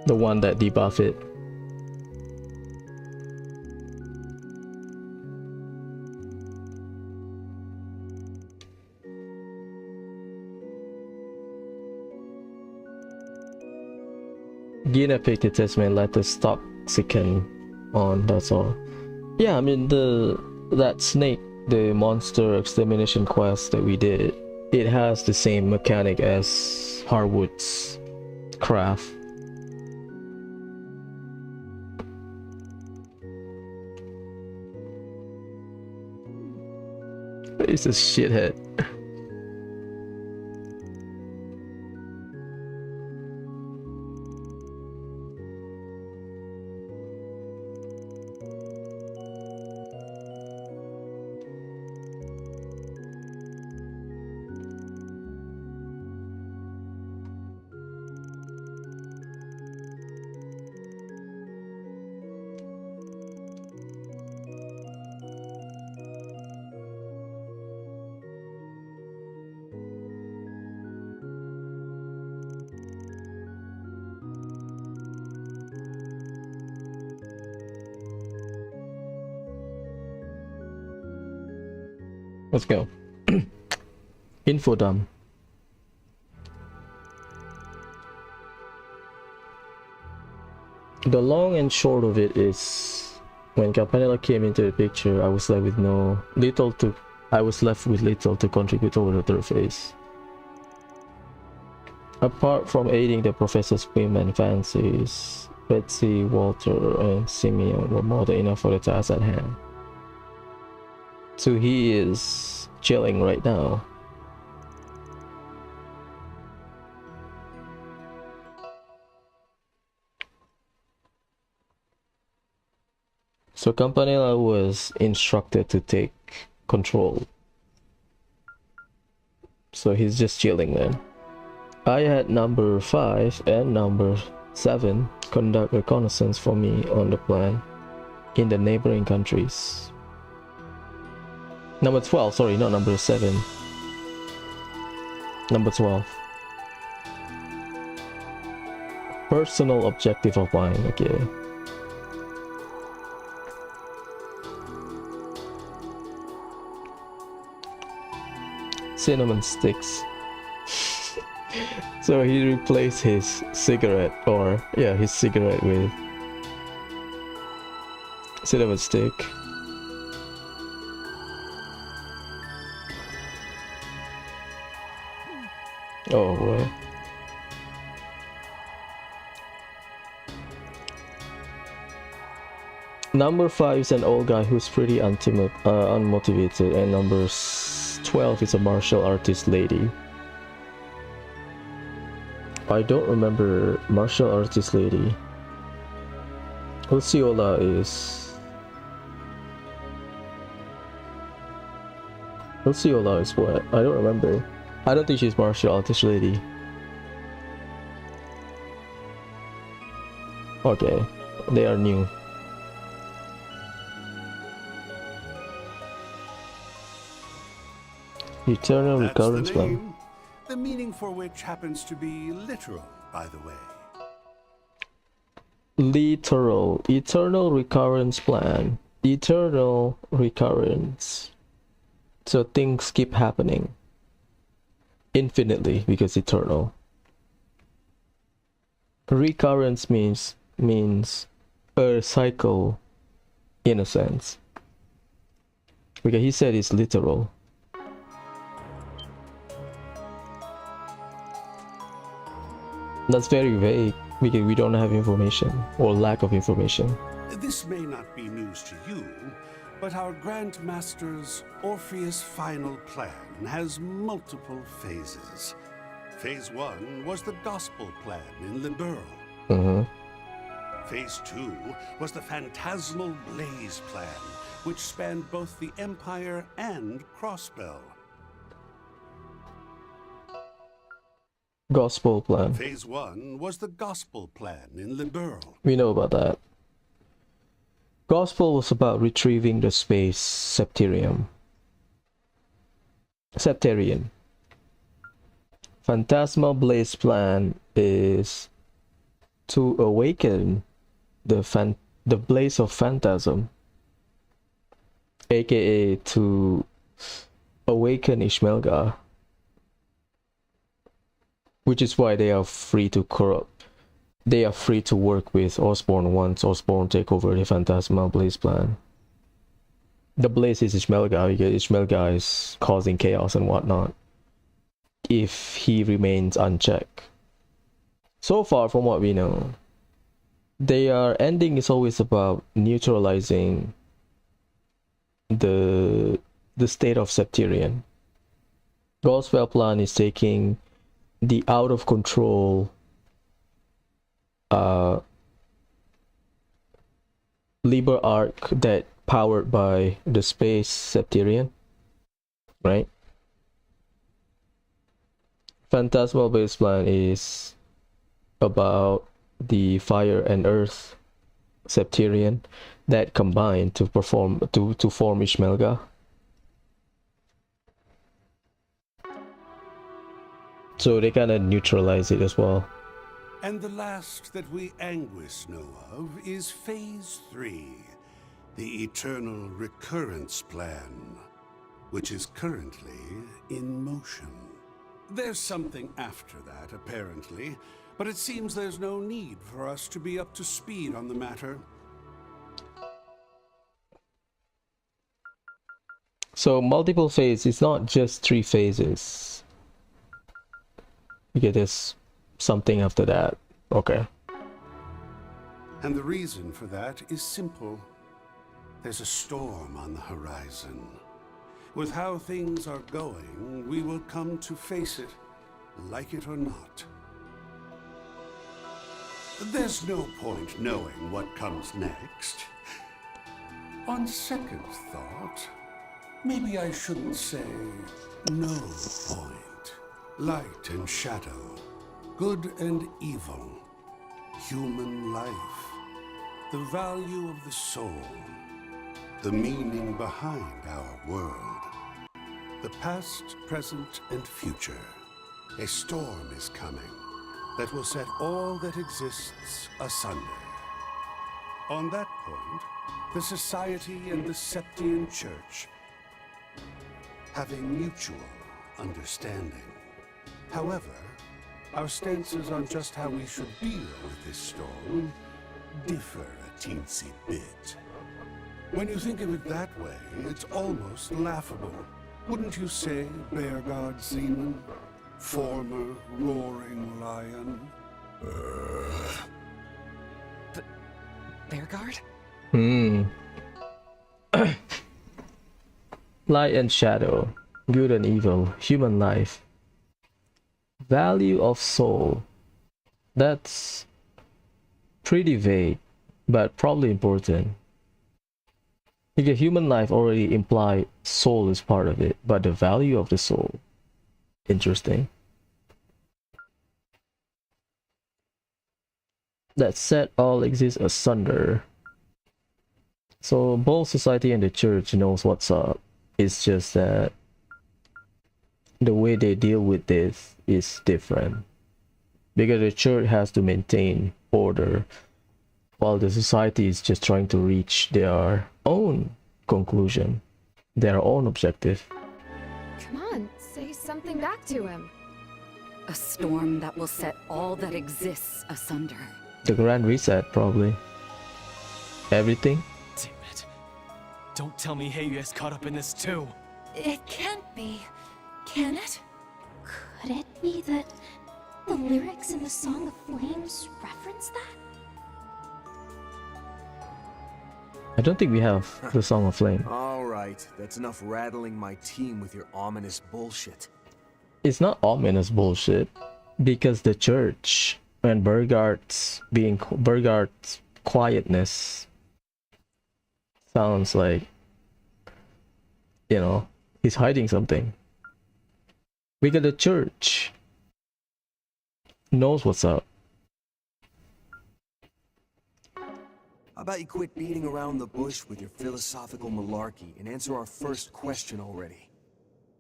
The one that debuff it. Gina picked it as my latest toxicant on, that's all. Yeah, I mean that snake, the monster extermination quest that we did, it has the same mechanic as Harwood's craft. He's a shithead. Let's go. Info dump. The long and short of it is, when Campanella came into the picture, I was left with little to contribute over the third phase. Apart from aiding the professor's whim and fancies, Betsy, Walter, and Simeon were more than enough for the task at hand. So he is chilling right now. So Campanella was instructed to take control. So he's just chilling then. I had number 5 and number 7 conduct reconnaissance for me on the plan in the neighboring countries. Number 12, sorry, not number 7. Number 12. Personal objective of mine, okay. Cinnamon sticks. So he replaced his cigarette, or yeah, his cigarette with cinnamon stick. Oh boy. Number 5 is an old guy who's pretty unmotivated, and number 12 is a martial artist lady. I don't remember martial artist lady. Luciola is what? I don't remember. I don't think she's martial artist lady. Okay, they are new. Eternal That's recurrence the plan. name, the meaning for which happens to be literal, by the way. Literal. Eternal recurrence plan. Eternal recurrence. So things keep happening. Infinitely, because eternal. Recurrence means a cycle, in a sense. Because he said it's literal. That's very vague because we don't have information or lack of information. This may not be news to you, but our Grand Master's Orpheus Final Plan has multiple phases. Phase 1 was the Gospel Plan in Liberl. Phase 2 was the Phantasmal Blaze Plan, which spanned both the Empire and Crossbell. Gospel plan. Phase 1 was the Gospel Plan in Liberl. We know about that. Gospel was about retrieving the space Septarian. Phantasmal Blaze plan is to awaken the blaze of phantasm, aka to awaken Ishmelgar, which is why they are free to corrupt. They are free to work with Osborn once Osborn take over the Phantasmal Blaze plan. The Blaze is Ishmelgar because Ishmelgar is causing chaos and whatnot if he remains unchecked. So far from what we know, their ending is always about neutralizing the state of Septarian. Gospel plan is taking the out of control Liber arc that powered by the space Septarian, right? Phantasmal Base Plan is about the fire and earth Septarian that combine to form Ishmelgar. So they kind of neutralize it as well. And the last that we Anguis know of is Phase 3, the Eternal Recurrence Plan, which is currently in motion. There's something after that, apparently, but it seems there's no need for us to be up to speed on the matter. So multiple phase is not just 3 phases. Okay, there's something after that. Okay. And the reason for that is simple. There's a storm on the horizon. With how things are going, we will come to face it, like it or not. There's no point knowing what comes next. On second thought, maybe I shouldn't say no point. Light and shadow, good and evil, human life, the value of the soul, the meaning behind our world, the past, present, and future. A storm is coming that will set all that exists asunder. On that point, the Society and the Septian Church have a mutual understanding. However, our stances on just how we should deal with this storm differ a teensy bit. When you think of it that way, it's almost laughable. Wouldn't you say, Bear God Zeman? Former roaring lion? Bearguard? Light and shadow, good and evil, human life. Value of soul. That's pretty vague, but probably important. Because human life already implies soul is part of it, but the value of the soul. interesting. That said, all exist asunder. So both society and the church knows what's up. It's just that the way they deal with this is different. Because the church has to maintain order, while the society is just trying to reach their own conclusion, their own objective. Come on, say something back to him. A storm that will set all that exists asunder. The Grand Reset, probably. Everything? Damn it. Don't tell me Heiyu's caught up in this too. It can't be, can it? Could it be that the lyrics in the Song of Flames reference that? I don't think we have the Song of Flame. Alright, that's enough rattling my team with your ominous bullshit. It's not ominous bullshit, because the church and Burghart's quietness sounds like, you know, he's hiding something. Because the church knows what's up. How about you quit beating around the bush with your philosophical malarkey and answer our first question already?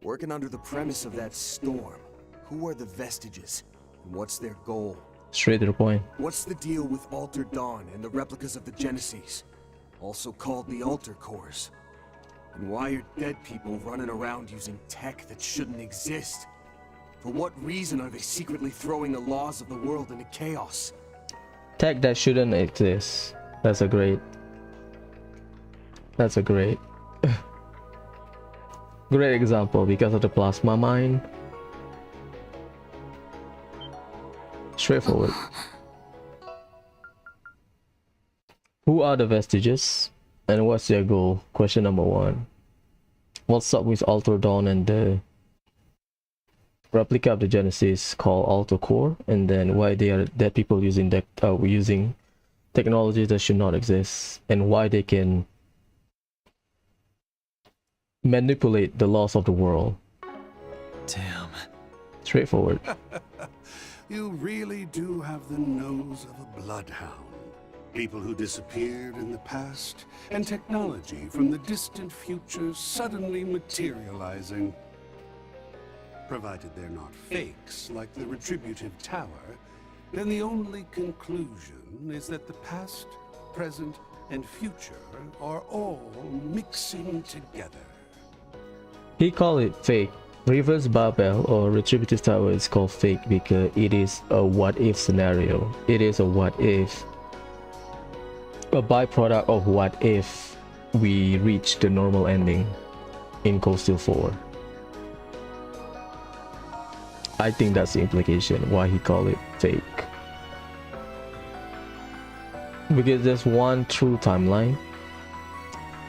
Working under the premise of that storm, who are the Vestiges, and what's their goal? Straight to the point. What's the deal with Alter Dawn and the replicas of the Genesis, also called the Alter Cores? And why are dead people running around using tech that shouldn't exist? For what reason are they secretly throwing the laws of the world into chaos? Tech that shouldn't exist. That's a great great example because of the plasma mine. Straightforward. Who are the Vestiges and what's their goal? Question number 1. What's up with Alter Dawn and the replica of the Genesis called Alter Core, and then why they are dead people using that using technologies that should not exist, and why they can manipulate the laws of the world. Damn. Straightforward. You really do have the nose of a bloodhound. People who disappeared in the past, and technology from the distant future suddenly materializing. Provided they're not fakes like the Retributive Tower, then the only conclusion is that the past, present, and future are all mixing together. He called it fake. Reverse Babel or Retributive Tower is called fake because it is a what if scenario. It is a what if, a byproduct of what if we reach the normal ending in Cold Steel 4. I think that's the implication why he called it fake. Because there's one true timeline.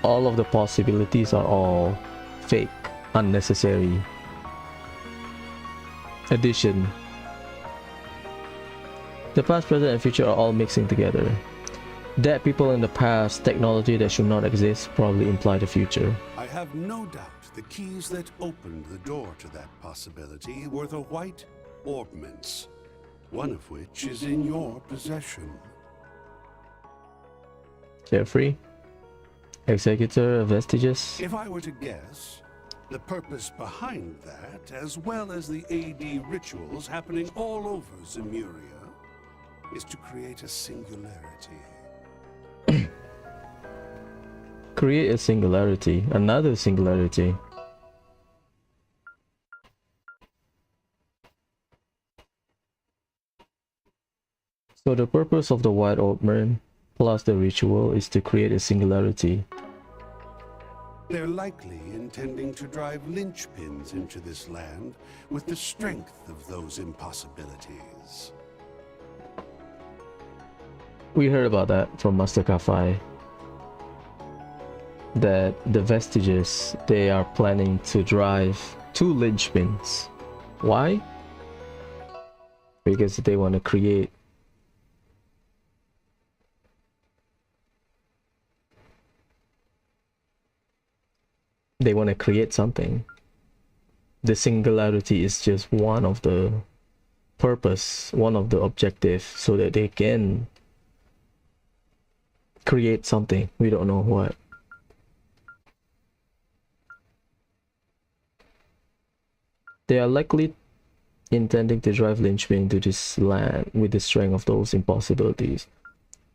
All of the possibilities are all fake, unnecessary addition. The past, present, and future are all mixing together. Dead people in the past, technology that should not exist, probably imply the future. I have no doubt the keys that opened the door to that possibility were the white orbments, one of which is in your possession. Jeffrey, Executor of Vestiges. If I were to guess, the purpose behind that, as well as the AD rituals happening all over Zemuria, is to create a singularity. Create a singularity, another singularity. So the purpose of the White Orbman plus the ritual is to create a singularity. They're likely intending to drive linchpins into this land with the strength of those impossibilities. We heard about that from Master Kafai. That the Vestiges, they are planning to drive 2 linchpins. Why? Because they want to create something. the singularity is just one of the purpose, one of the objectives, so that they can create something. We don't know what. They are likely intending to drive linchpin into this land with the strength of those impossibilities.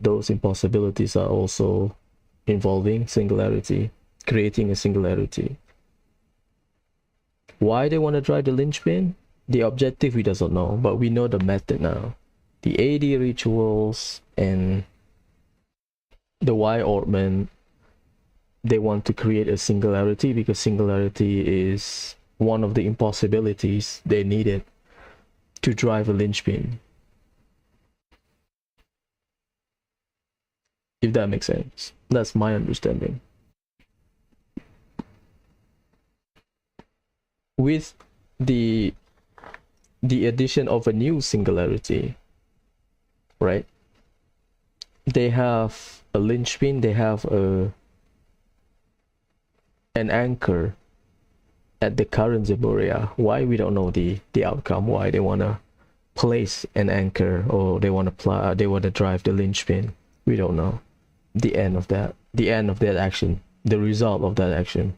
Those impossibilities are also involving singularity, creating a singularity. Why they want to drive the linchpin? The objective we doesn't know, but we know the method now. The AD rituals and the Y Ortman, they want to create a singularity because singularity is one of the impossibilities they needed to drive a linchpin. If that makes sense. That's my understanding. With the addition of a new singularity, right? They have a linchpin, they have an anchor at the current Zemuria. Why, we don't know the outcome, why they want to place an anchor, or they want to drive the linchpin. We don't know the end of that action, the result of that action.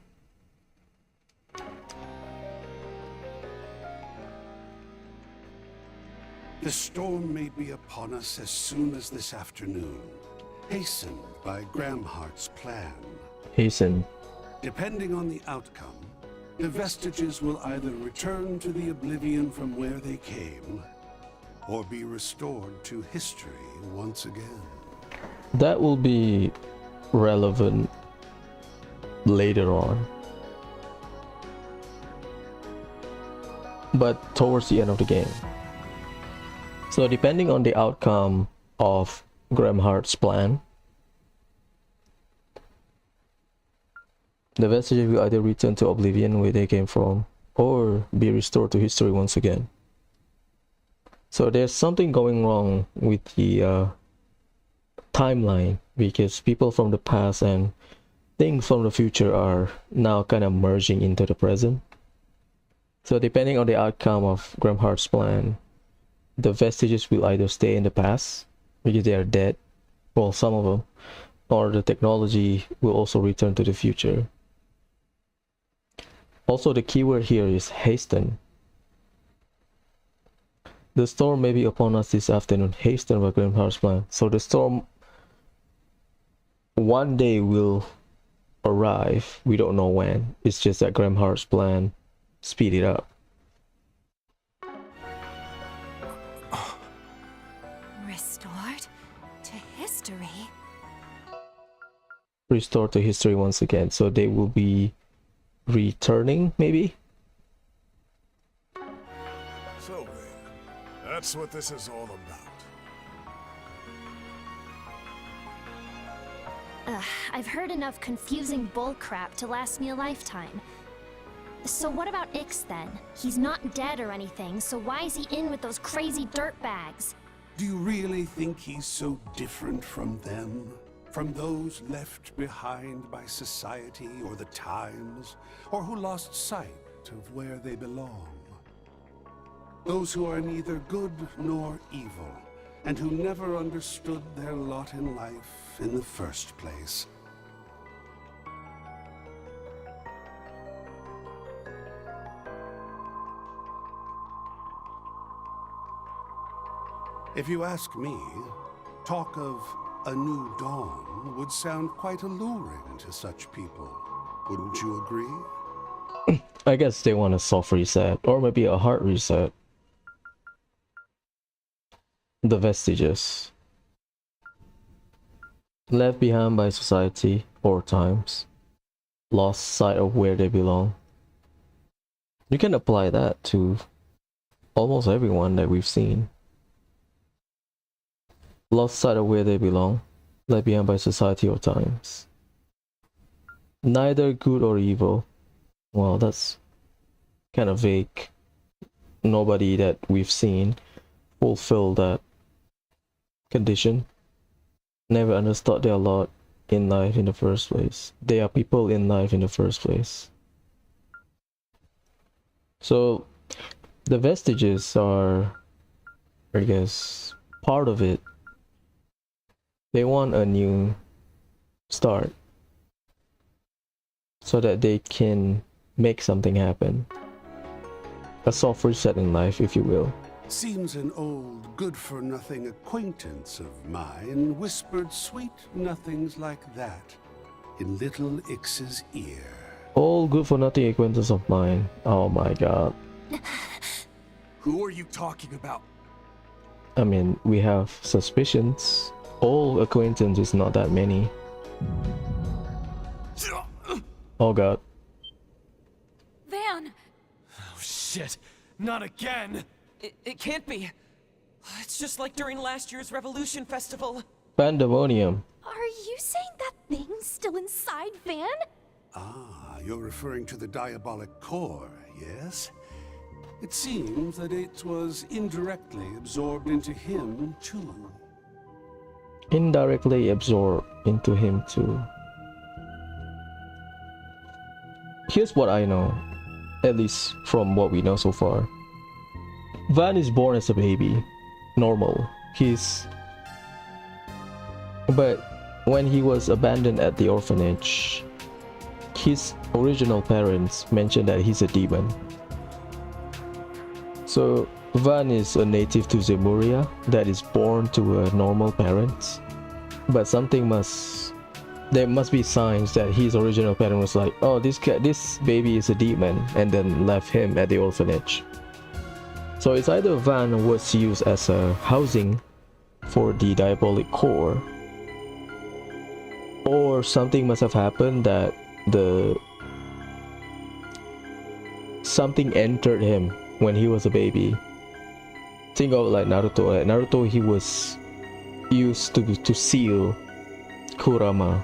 The storm may be upon us as soon as this afternoon, hastened by Gramhart's plan. Hasten. Depending on the outcome, the vestiges will either return to the oblivion from where they came, or be restored to history once again. That will be relevant later on. But towards the end of the game. So depending on the outcome of Gramhart's plan, the vestiges will either return to oblivion where they came from, or be restored to history once again. So there's something going wrong with the timeline, because people from the past and things from the future are now kind of merging into the present. So depending on the outcome of Gramhart's plan, the vestiges will either stay in the past because they are dead, well, some of them, or the technology will also return to the future. Also, the keyword here is hasten. The storm may be upon us this afternoon, hasten by Gramhart's plan. So the storm one day will arrive, we don't know when. It's just that Gramhart's plan speed it up. Restored to history? Restored to history once again, so they will be returning, maybe? So then, that's what this is all about. I've heard enough confusing bullcrap to last me a lifetime. So what about Ix then? He's not dead or anything, so why is he in with those crazy dirtbags? Do you really think he's so different from them? From those left behind by society or the times, or who lost sight of where they belong? Those who are neither good nor evil, and who never understood their lot in life in the first place. If you ask me, talk of a new dawn would sound quite alluring to such people. Wouldn't you agree? I guess they want a soft reset, or maybe a hard reset. The vestiges. Left behind by society or times. Lost sight of where they belong. You can apply that to almost everyone that we've seen. Lost sight of where they belong. Left behind by society or times. Neither good or evil. Well, that's kind of vague. Nobody that we've seen fulfill that condition. Never understood their lot in life in the first place. They are people in life in the first place. So the vestiges are, I guess, part of it. They want a new start so that they can make something happen. A soft reset in life, if you will. Seems an old, good-for-nothing acquaintance of mine whispered sweet nothings like that in little Ix's ear. All good for nothing acquaintance of mine. Oh my god. Who are you talking about? I mean, we have suspicions. All acquaintance is not that many. Oh god. Van! Oh shit! Not again! It can't be. It's just like during last year's Revolution Festival. Pandemonium. Are you saying that thing's still inside Van? Ah, you're referring to the diabolic core, yes? It seems that it was indirectly absorbed into him, too. Indirectly absorbed into him too. Here's what I know, at least from what we know so far. Van is born as a baby, normal. But when he was abandoned at the orphanage, his original parents mentioned that he's a demon. So Van is a native to Zemuria that is born to a normal parents, but there must be signs that his original parent was like, oh, this baby is a demon, and then left him at the orphanage. So it's either Van was used as a housing for the diabolic core, or something must have happened that something entered him when he was a baby. Think of like Naruto. Like Naruto, he was used to seal Kurama.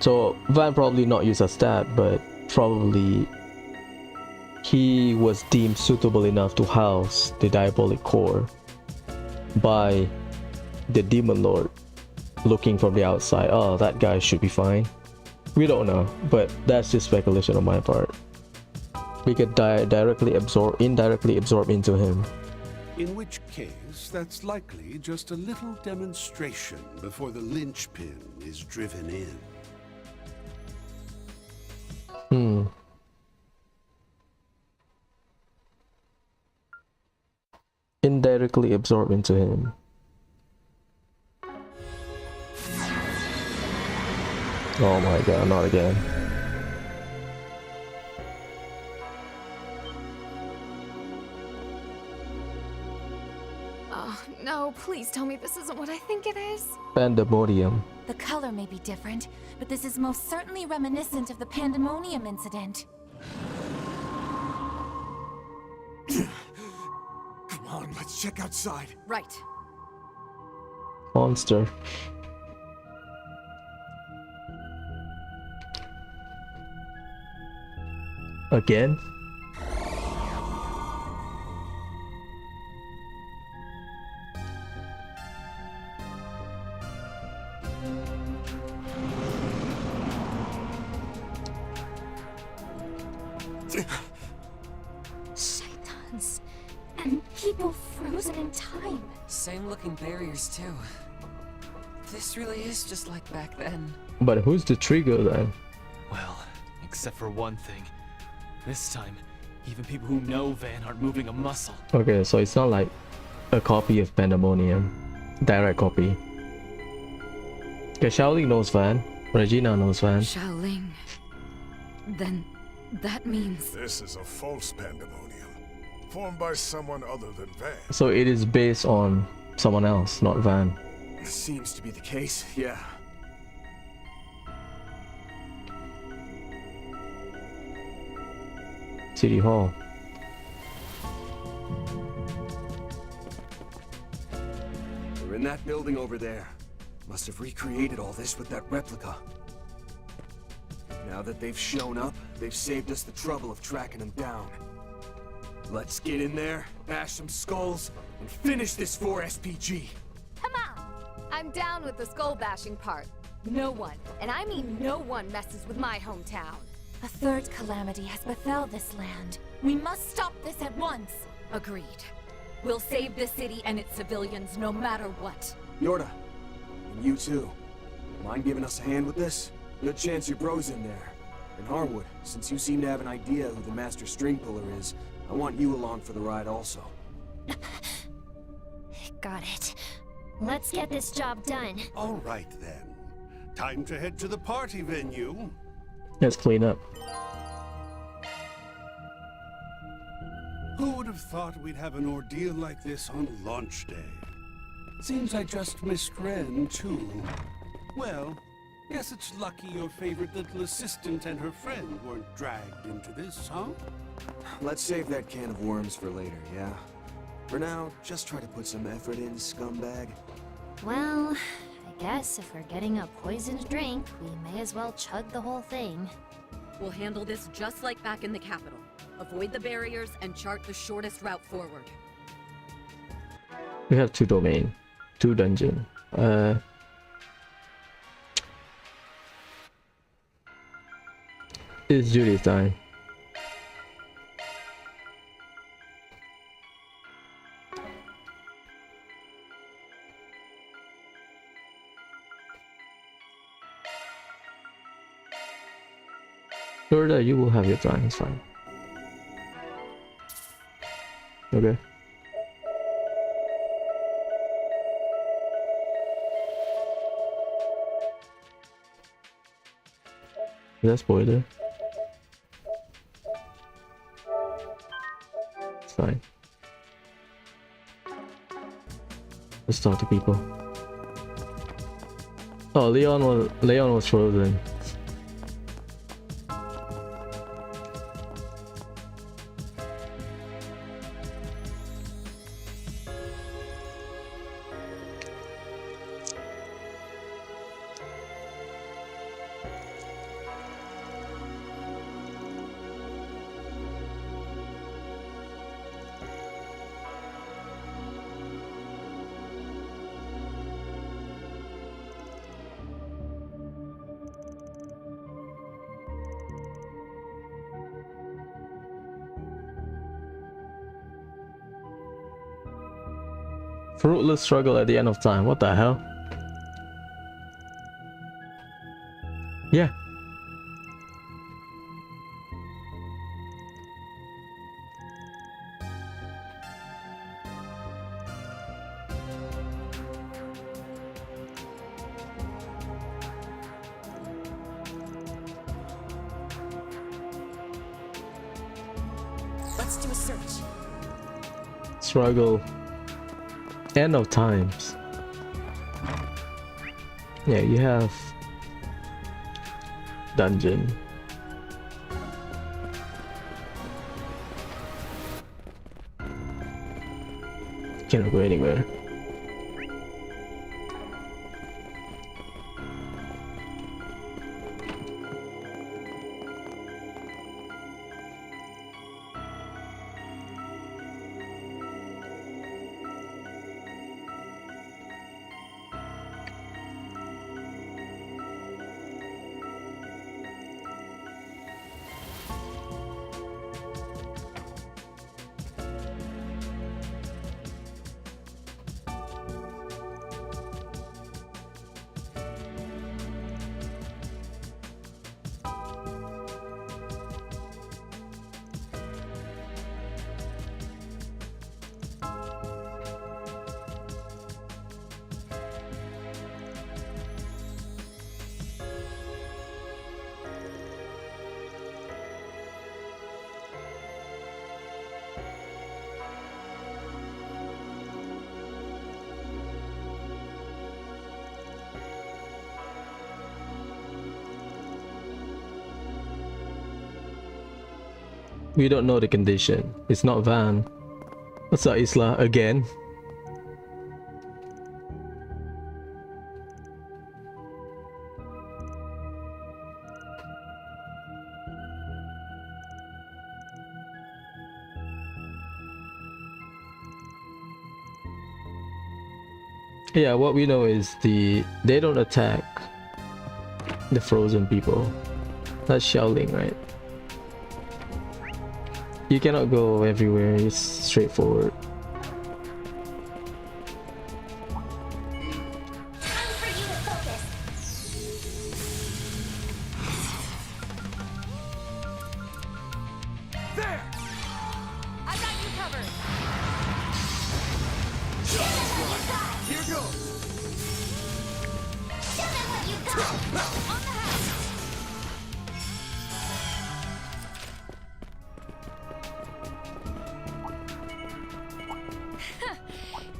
So Van probably not used as that, but probably he was deemed suitable enough to house the diabolic core by the demon lord, looking from the outside. Oh, that guy should be fine. We don't know, but that's just speculation on my part. We could indirectly absorb into him. In which case, that's likely just a little demonstration before the linchpin is driven in. Indirectly absorb into him. Oh my god, not again. Oh, no, please tell me this isn't what I think it is. Pandemonium. The color may be different, but this is most certainly reminiscent of the Pandemonium incident. Come on, let's check outside. Right. Monster. Again? Shaitans. And people frozen in time. Same looking barriers too. This really is just like back then. But who's the trigger then? Well, except for one thing. This time, even people who know Van aren't moving a muscle. Okay, so it's not like a copy of Pandemonium. Direct copy. Okay, Shaoling knows Van. Regina knows Van. Shaoling. Then that means... This is a false pandemonium, formed by someone other than Van. So it is based on someone else, not Van. Seems to be the case, yeah. City Hall. We're in that building over there. Must have recreated all this with that replica. Now that they've shown up, they've saved us the trouble of tracking them down. Let's get in there, bash some skulls, and finish this 4SPG. Come on! I'm down with the skull bashing part. No one, and I mean no one, messes with my hometown. A third calamity has befell this land. We must stop this at once. Agreed. We'll save the city and its civilians no matter what. Yorda, and you too. Mind giving us a hand with this? Good chance your bro's in there. And Harwood, since you seem to have an idea who the master string puller is, I want you along for the ride also. Got it. Let's get this job done. All right then. Time to head to the party venue. Let's clean up. Who would have thought we'd have an ordeal like this on launch day? Seems I just missed Ren, too. Well, guess it's lucky your favorite little assistant and her friend weren't dragged into this, huh? Let's save that can of worms for later, yeah? For now, just try to put some effort in, scumbag. Well, I guess if we're getting a poisoned drink, we may as well chug the whole thing. We'll handle this just like back in the capital. Avoid the barriers and chart the shortest route forward. We have 2 domain, 2 dungeon. It's Judy's time. Yorda, you will have your time, it's fine. Okay. Is that spoiler? It's fine. Let's talk to people. Oh, Leon was frozen. Fruitless struggle at the end of time. What the hell? Yeah. Let's do a search. Struggle. End of times. Yeah, you have dungeon. Cannot go anywhere. We don't know the condition. It's not Van. What's up, Isla? Again? Yeah, what we know is they don't attack the frozen people. That's Xiaoling, right? You cannot go everywhere, it's straightforward.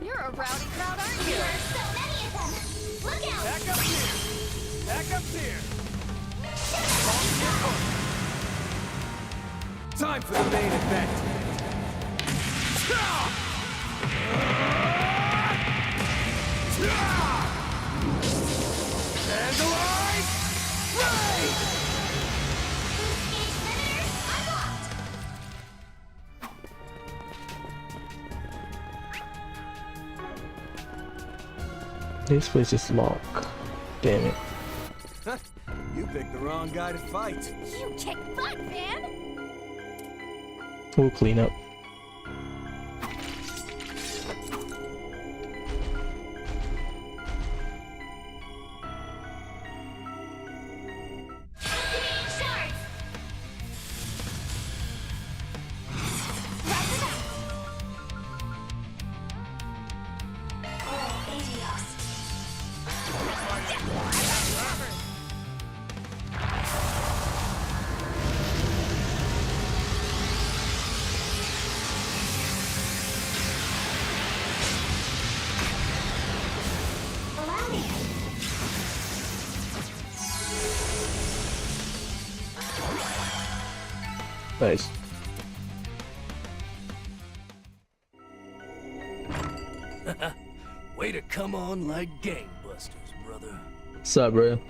You're a rowdy crowd, aren't you? There are so many of them! Look out! Back up here! Back up here! Time for the main event. Vandalize! Raid! This place is locked. Damn it. You picked the wrong guy to fight. You kick butt, man! We'll clean up. Nice. Way to come on like gangbusters, brother. What's up, bro?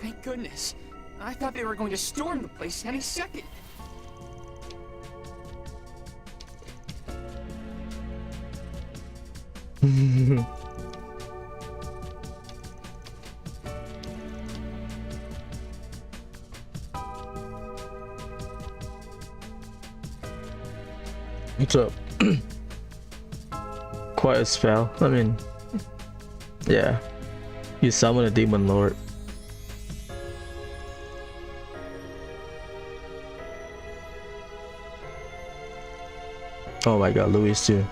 Thank goodness. I thought they were going to storm the place any second. What's up? Quite a spell. I mean, yeah. You summon a demon lord. Oh my god, Louis too.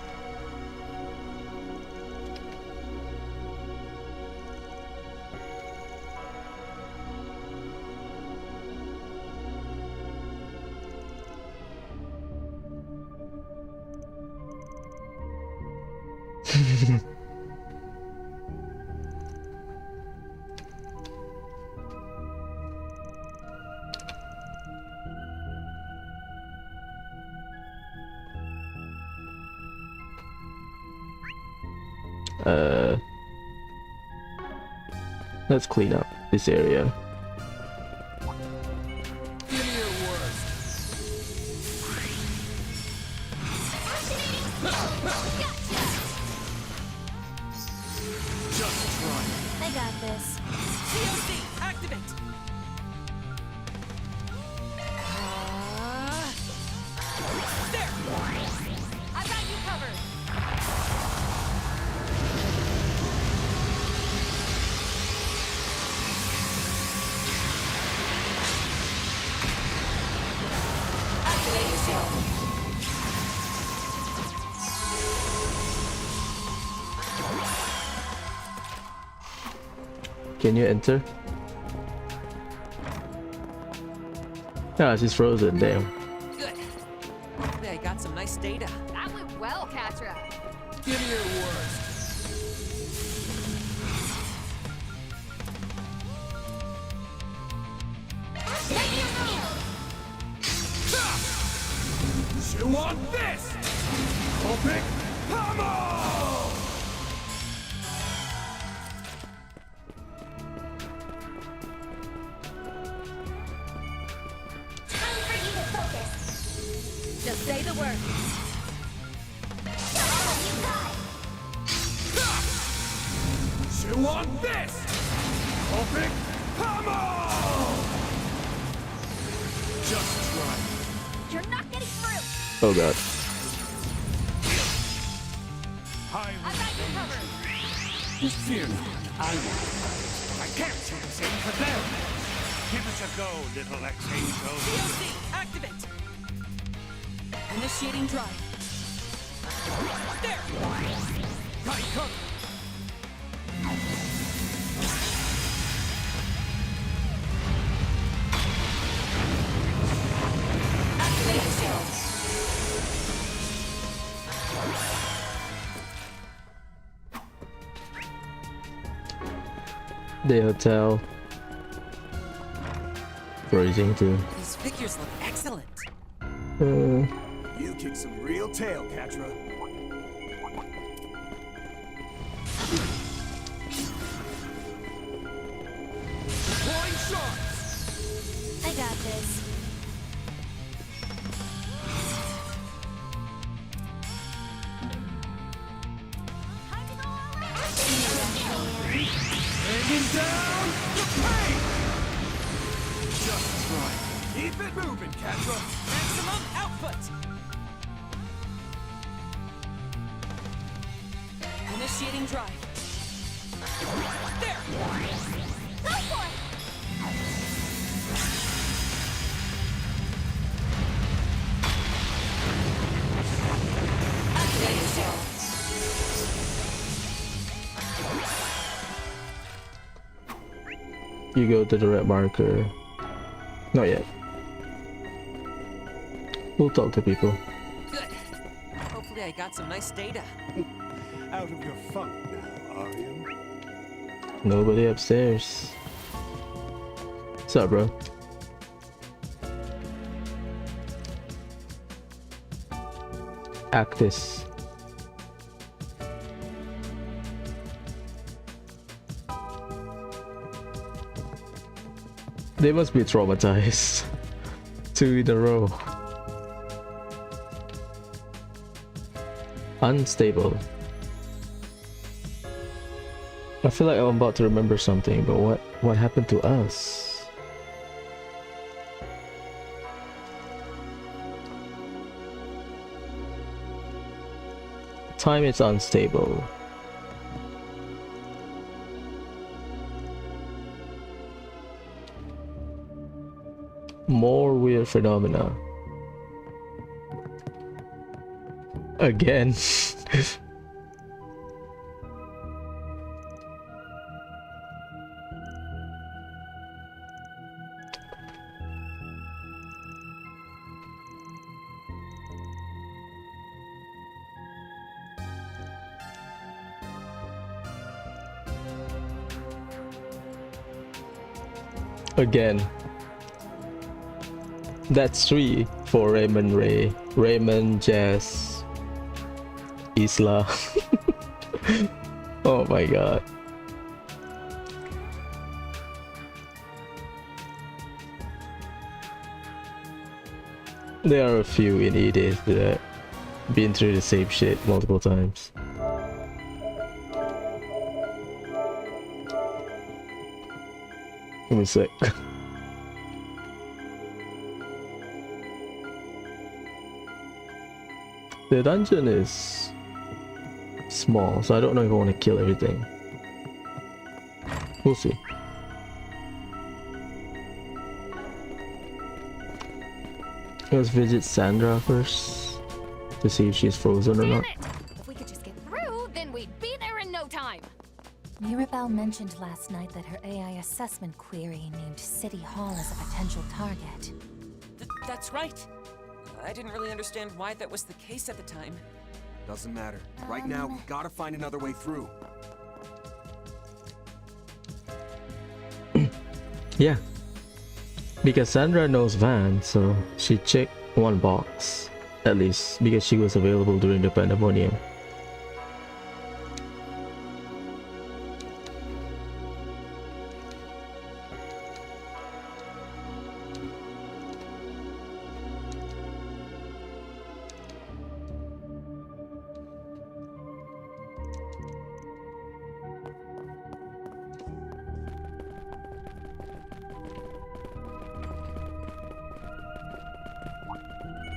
Let's clean up this area. Give me your worst. Just try. I got this. COC, activate! There! I got you covered. Activate shield! Can you enter? Ah, she's frozen, damn. Good. Hopefully I got some nice data. That went well, Katra. Give me your worst. You want this? Open pummel! Time for you to focus. Just say the word. Show me what you got. You want this? Open pummel! Just try. You're not getting through. Oh god. Highly I got you covered. Fear not, I will. I can't say the same for them. Give it a go, little ex-angel. COC, activate! Initiating drive. There! Got you covered. Activating shield. The hotel. Freezing too. These figures look excellent. You kick some real tail, Catra. Deploying shots. I got this. Bringing down the pain. Just right. Keep it moving, Catra. Maximum output! Initiating drive. There! Go for it. Activating shield. You go to the red marker. Not yet. We'll talk to people. Good. Hopefully I got some nice data. Out of your funk now, are you? Nobody upstairs. What's up, bro? Actus. They must be traumatized. 2 in a row. Unstable. I feel like I'm about to remember something, but what happened to us? Time is unstable. More weird phenomena. Again. Again. That's 3 for Raymond, Jazz, Isla. Oh my god. There are a few in Edith that been through the same shit multiple times. Give me a sec. The dungeon is small, so I don't know if I want to kill everything. We'll see. Let's visit Sandra first to see if she's frozen or not. If we could just get through, then we'd be there in no time. Mirabelle mentioned last night that her AI assessment query named City Hall as a potential target. That's right. I didn't really understand why that was the case at the time. Doesn't matter. Right now, we gotta find another way through. Yeah. Because Sandra knows Van, so she checked one box. At least, because she was available during the pandemonium.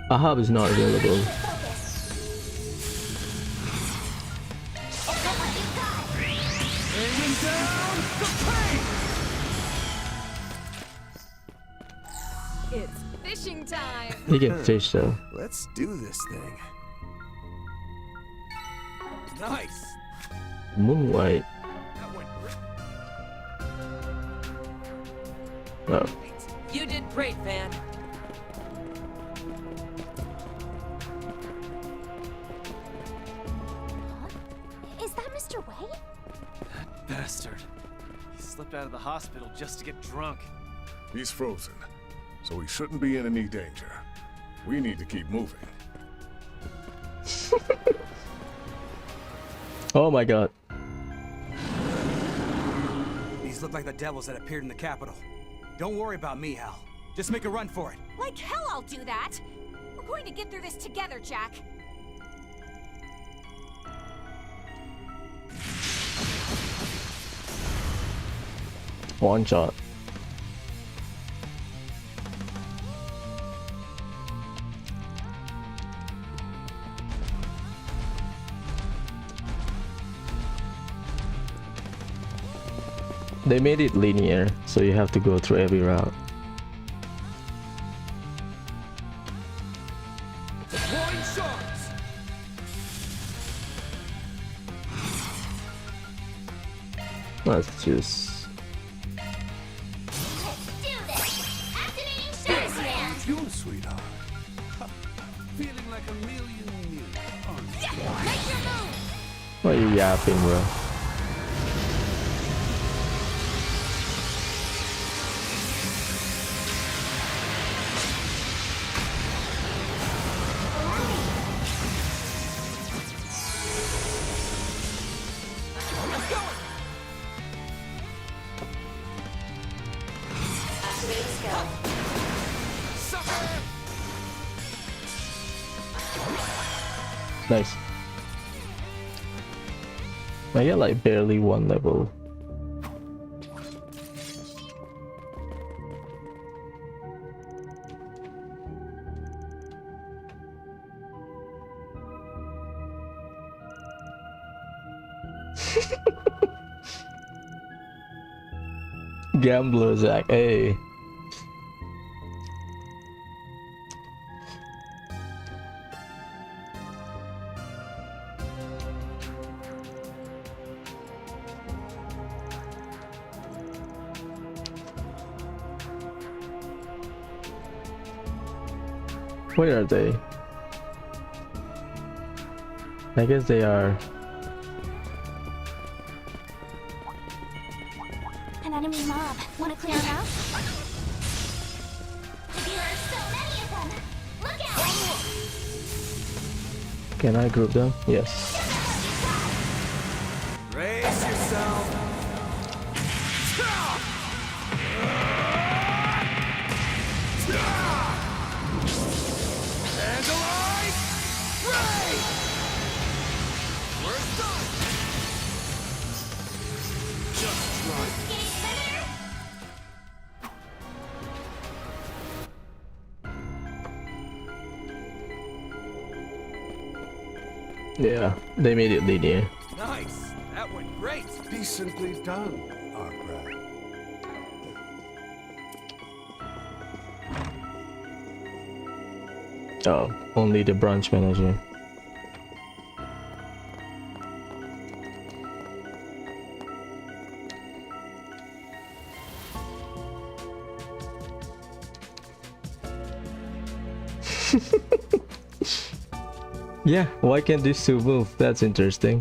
A hub is not available. It's fishing time. You can fish though. Let's do this thing. Nice. Moonlight. Oh. You did great, Van. Is that Mr. Wei? That bastard. He slipped out of the hospital just to get drunk. He's frozen, so he shouldn't be in any danger. We need to keep moving. Oh my god. These look like the devils that appeared in the capital. Don't worry about me, Hal. Just make a run for it. Like hell I'll do that! We're going to get through this together, Jack. One shot. They made it linear, so you have to go through every route. Deploying sharks. Let's just... You, sweetheart. Feeling like a million new. Why are you yapping, bro? Nice. I get like barely one level. Gambler Zach, hey. Where are they? I guess they are. An enemy mob. Want to clear them out? There are so many of them. Look out! Can I group them? Yes. Brace yourself. Yeah, they made it linear. Nice. That went great. Decently done, Artrat. Oh, only the branch manager. Yeah, why can't these two move? That's interesting.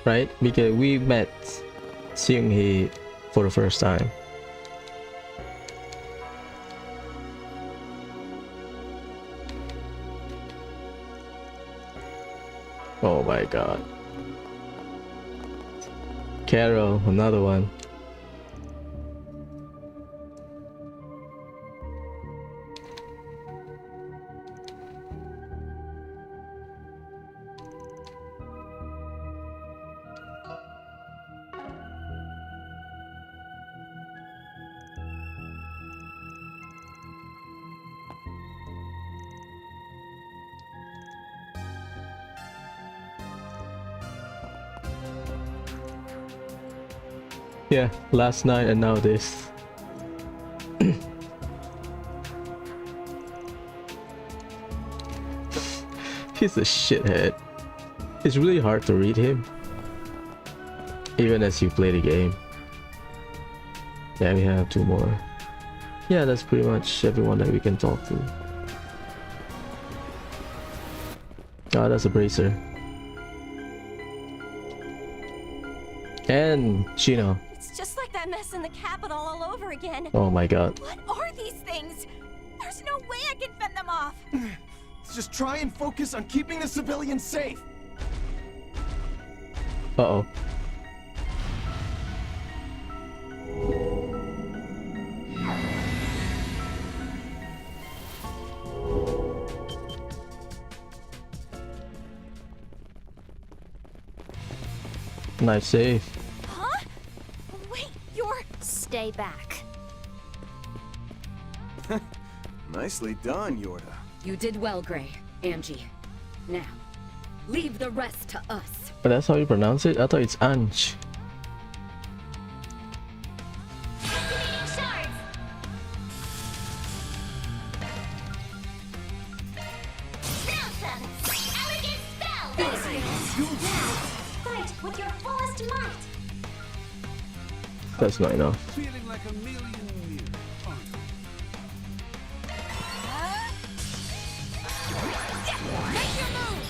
Right? Because we met Seung-hee for the first time. Oh my god. Carol, another one. Yeah, last night and now this. He's a shithead. It's really hard to read him, even as you play the game. Yeah, we have 2 more. Yeah, that's pretty much everyone that we can talk to. Oh, that's a bracer. And Shino. It's just like that mess in the capital all over again. Oh my god. What are these things? There's no way I can fend them off. Just try and focus on keeping the civilians safe. Uh-oh. Nice save. Huh? Wait, you're... Stay back. Nicely done, Yorda. You did well, Gray. Angie. Now, leave the rest to us. But that's how you pronounce it? I thought it's Ange. Fight with your fullest might. That's not enough. Feeling like a million years, aren't you? Make your move.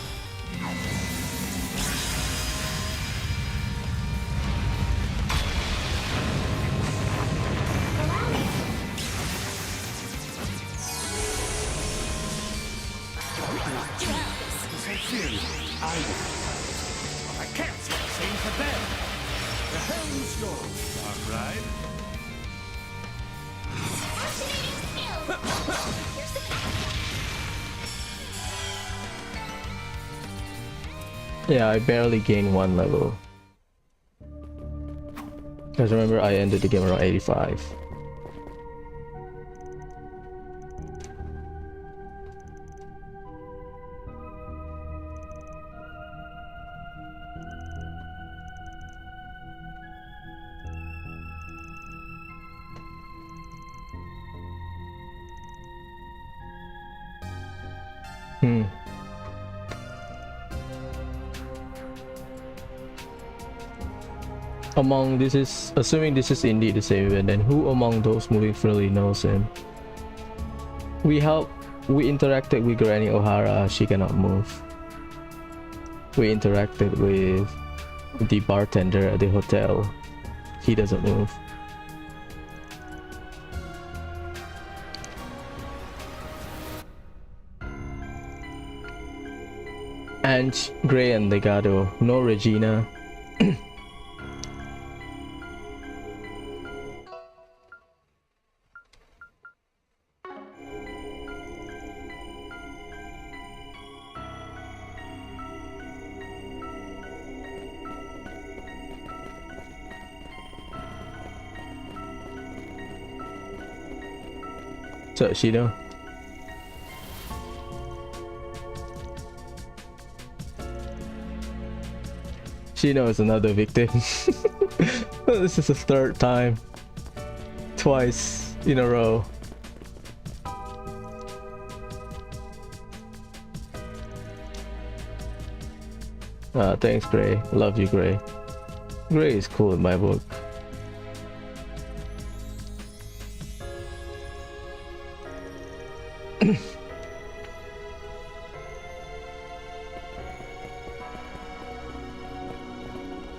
I can't say the same for them. The helm's yours, Darkrai. Yeah, I barely gained 1 level. Because remember, I ended the game around 85. Among this is, assuming this is indeed the same event, then who among those moving freely knows him? We interacted with Granny O'Hara, she cannot move. We interacted with the bartender at the hotel, he doesn't move. Ange, Gray and Legato, no Regina. So Shino. Shino is another victim. This is the 3rd time. Twice in a row. Thanks, Gray. Love you, Gray. Gray is cool in my book.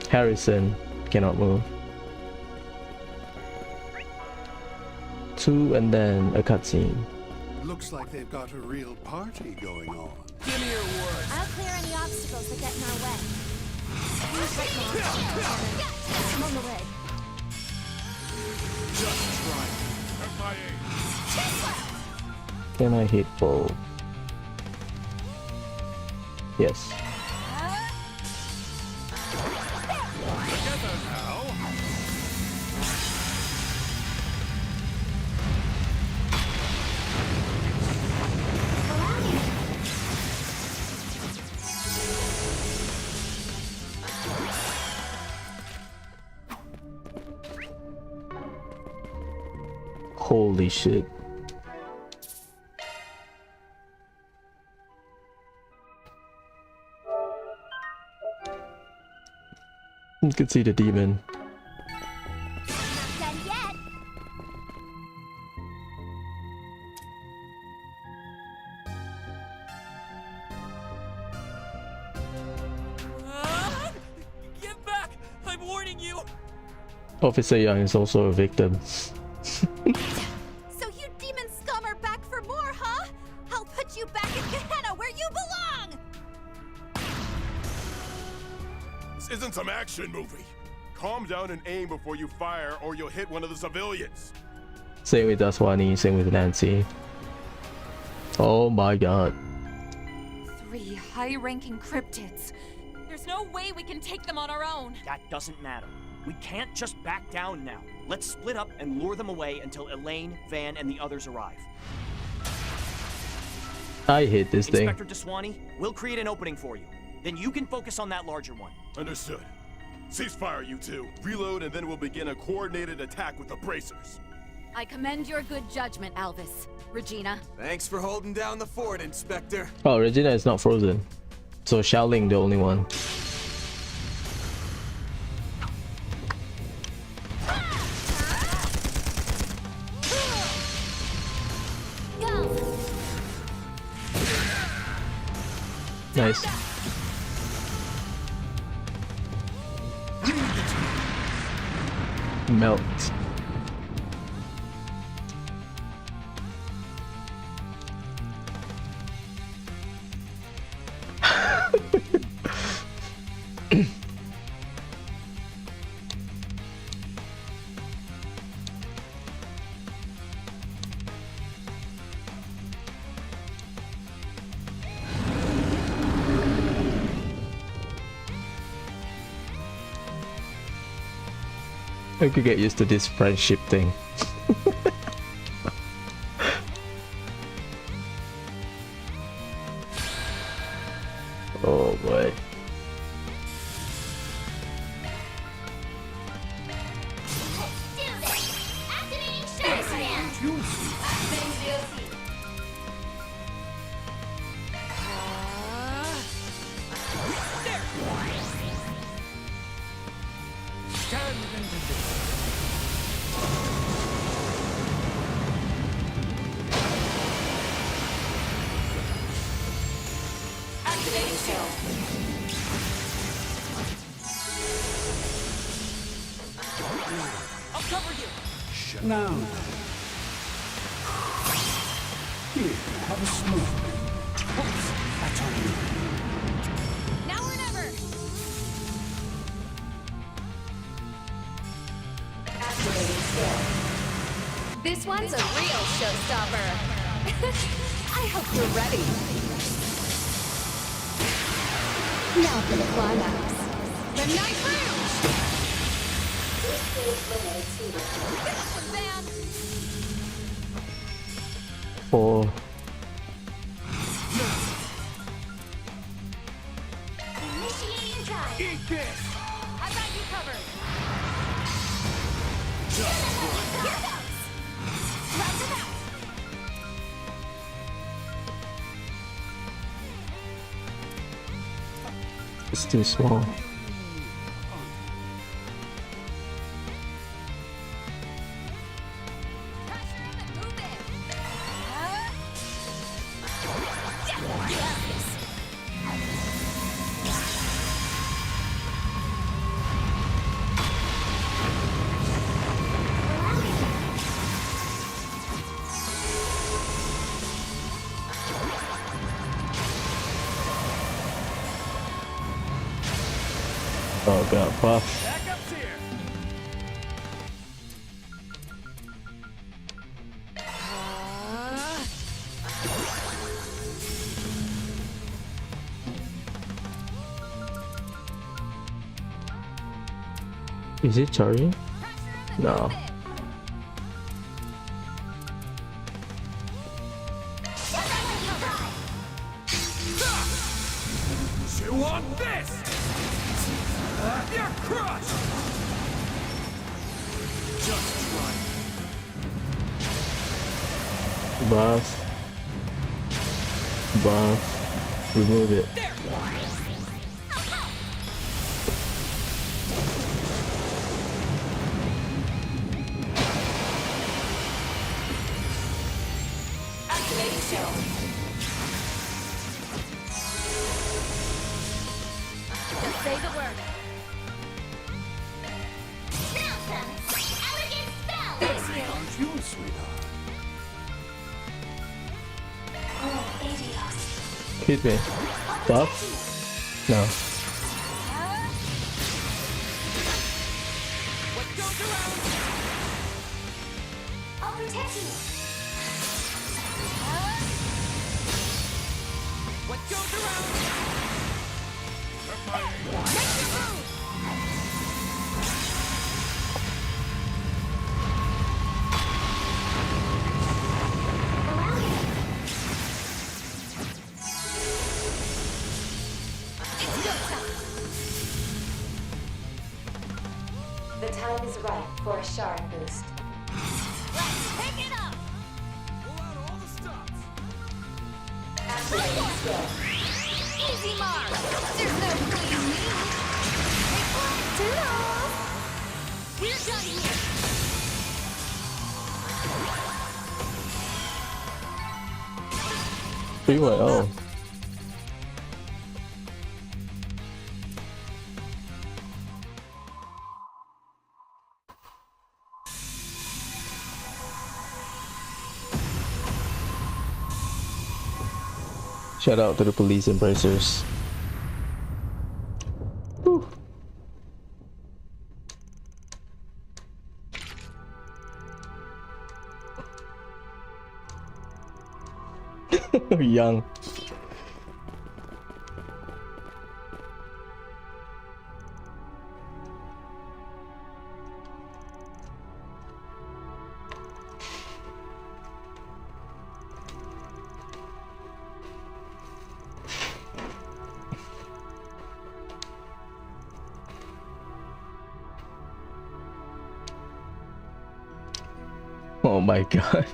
Harrison cannot move. 2 and then a cutscene. Looks like they've got a real party going on. Give me your word. I'll clear any obstacles that get in our way. Who's right now? I'm on the way. Just try it. At my age. Can I hit both? Yes. Together now. Holy shit. You can see the demon. Not done yet. Get back! I'm warning you! Officer Young is also a victim. So you demon scum are back for more, huh? I'll put you back in Gehenna where you belong! This isn't some action movie. Calm down and aim before you fire, or you'll hit one of the civilians. Same with Aswani, same with Nancy. Oh my god. 3 high-ranking cryptids. There's no way we can take them on our own. That doesn't matter. We can't just back down now. Let's split up and lure them away until Elaine, Van, and the others arrive. I hate this thing. Inspector Deswani, we'll create an opening for you. Then you can focus on that larger one. Understood. Ceasefire, you two. Reload, and then we'll begin a coordinated attack with the bracers. I commend your good judgment, Alvis. Regina. Thanks for holding down the fort, Inspector. Oh, Regina is not frozen. So Xiaoling the only one. Nice. Melt. I could get used to this friendship thing. Oh boy. Now, here, have a smoke. Oops, that's on you. Now or never! This one's a real showstopper. I hope you're ready. Now for the climax. The Night Rouge! Oh. Initiating drive. Eat this! I got you covered. Here goes. Round them out. It's too small. Oh god, buff. Is it charging? No. You want this? You're crushed! Just try. Buff. Buff. Remove it. Activating shield. Just say the word. Aren't you, sweetheart? Hit me. Buff? No. What goes around? I'll protect you. What goes around? Make your move. The time is right for a shard boost. Let's pick it up. Activating skill. Easy mark. There's no please me. Toodles. We're done here. Freeway, oh. Shout out to the police embracers. Whew. Young. Oh my god.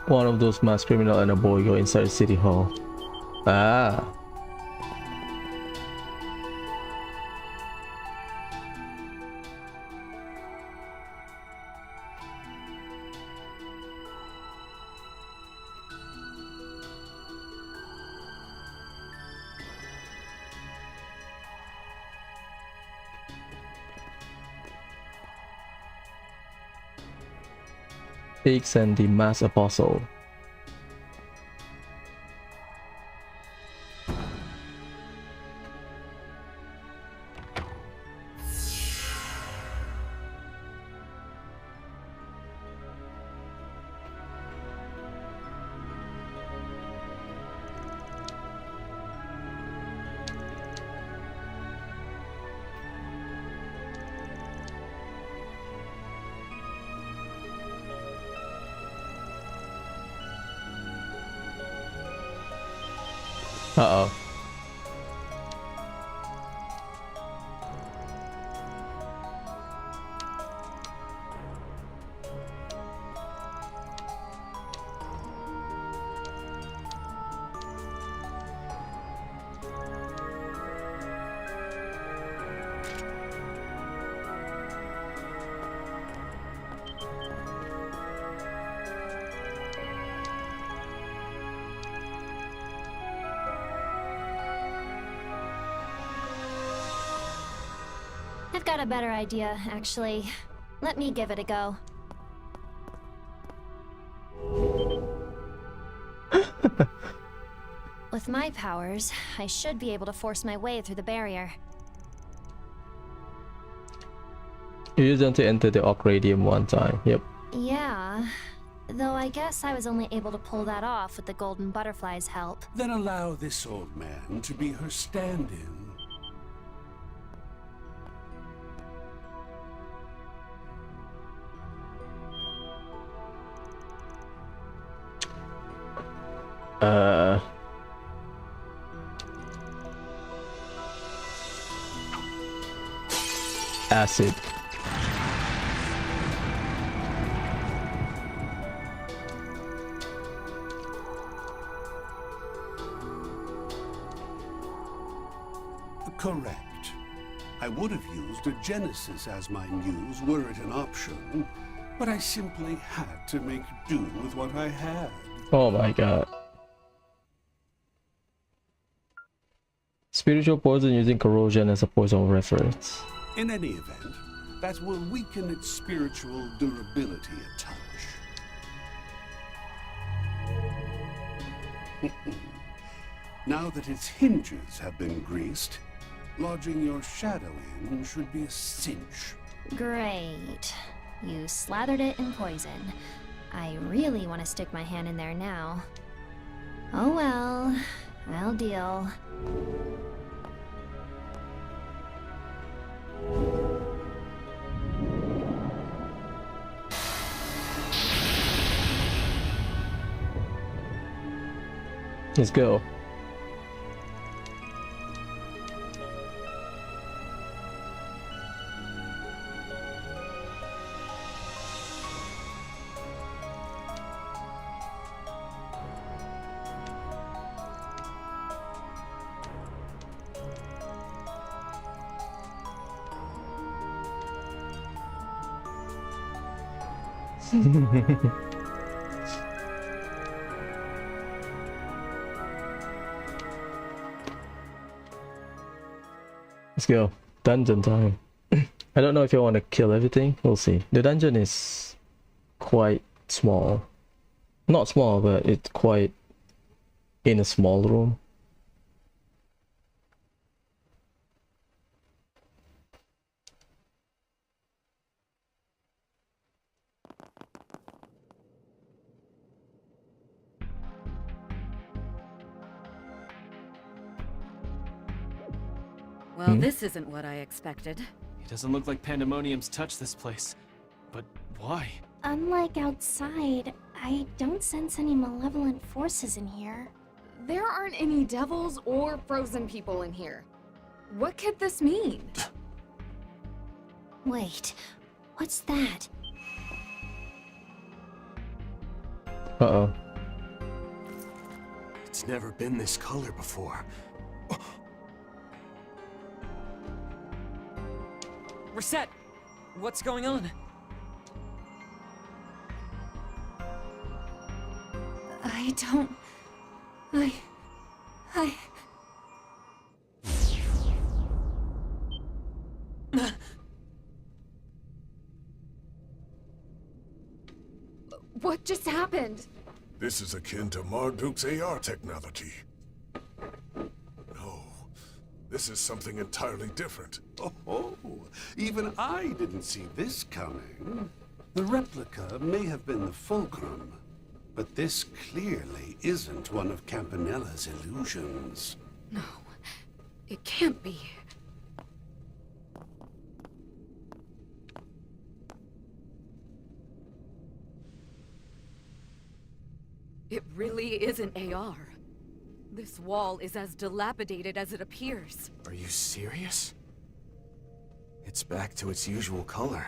One of those masked criminal and a boy go inside City Hall. Ah. Higgs and the Mass Apostle. Uh-oh. I've got a better idea, actually. Let me give it a go. With my powers, I should be able to force my way through the barrier. You use them to enter the Arc Radium one time. Yep. Yeah, though I guess I was only able to pull that off with the Golden Butterfly's help. Then allow this old man to be her stand-in. Acid. Correct. I would have used a Genesis as my muse were it an option, but I simply had to make do with what I had. Oh my god. Spiritual poison using corrosion as a poison reference. In any event, that will weaken its spiritual durability a touch. Now that its hinges have been greased, lodging your shadow in should be a cinch. Great. You slathered it in poison. I really want to stick my hand in there now. Oh well, I'll deal. Let's go. Let's go. Dungeon time. I don't know if you want to kill everything. We'll see. The dungeon is quite small. Not small, but it's quite in a small room. Well, this isn't what I expected. It doesn't look like Pandemonium's touched this place. But why? Unlike outside, I don't sense any malevolent forces in here. There aren't any devils or frozen people in here. What could this mean? Wait, what's that? Uh-oh. It's never been this color before. Reset! What's going on? I don't... I... What just happened? This is akin to Marduk's AR technology. No, this is something entirely different. Oh, even I didn't see this coming. The replica may have been the fulcrum, but this clearly isn't one of Campanella's illusions. No, it can't be. It really is an AR. This wall is as dilapidated as it appears. Are you serious? It's back to its usual color.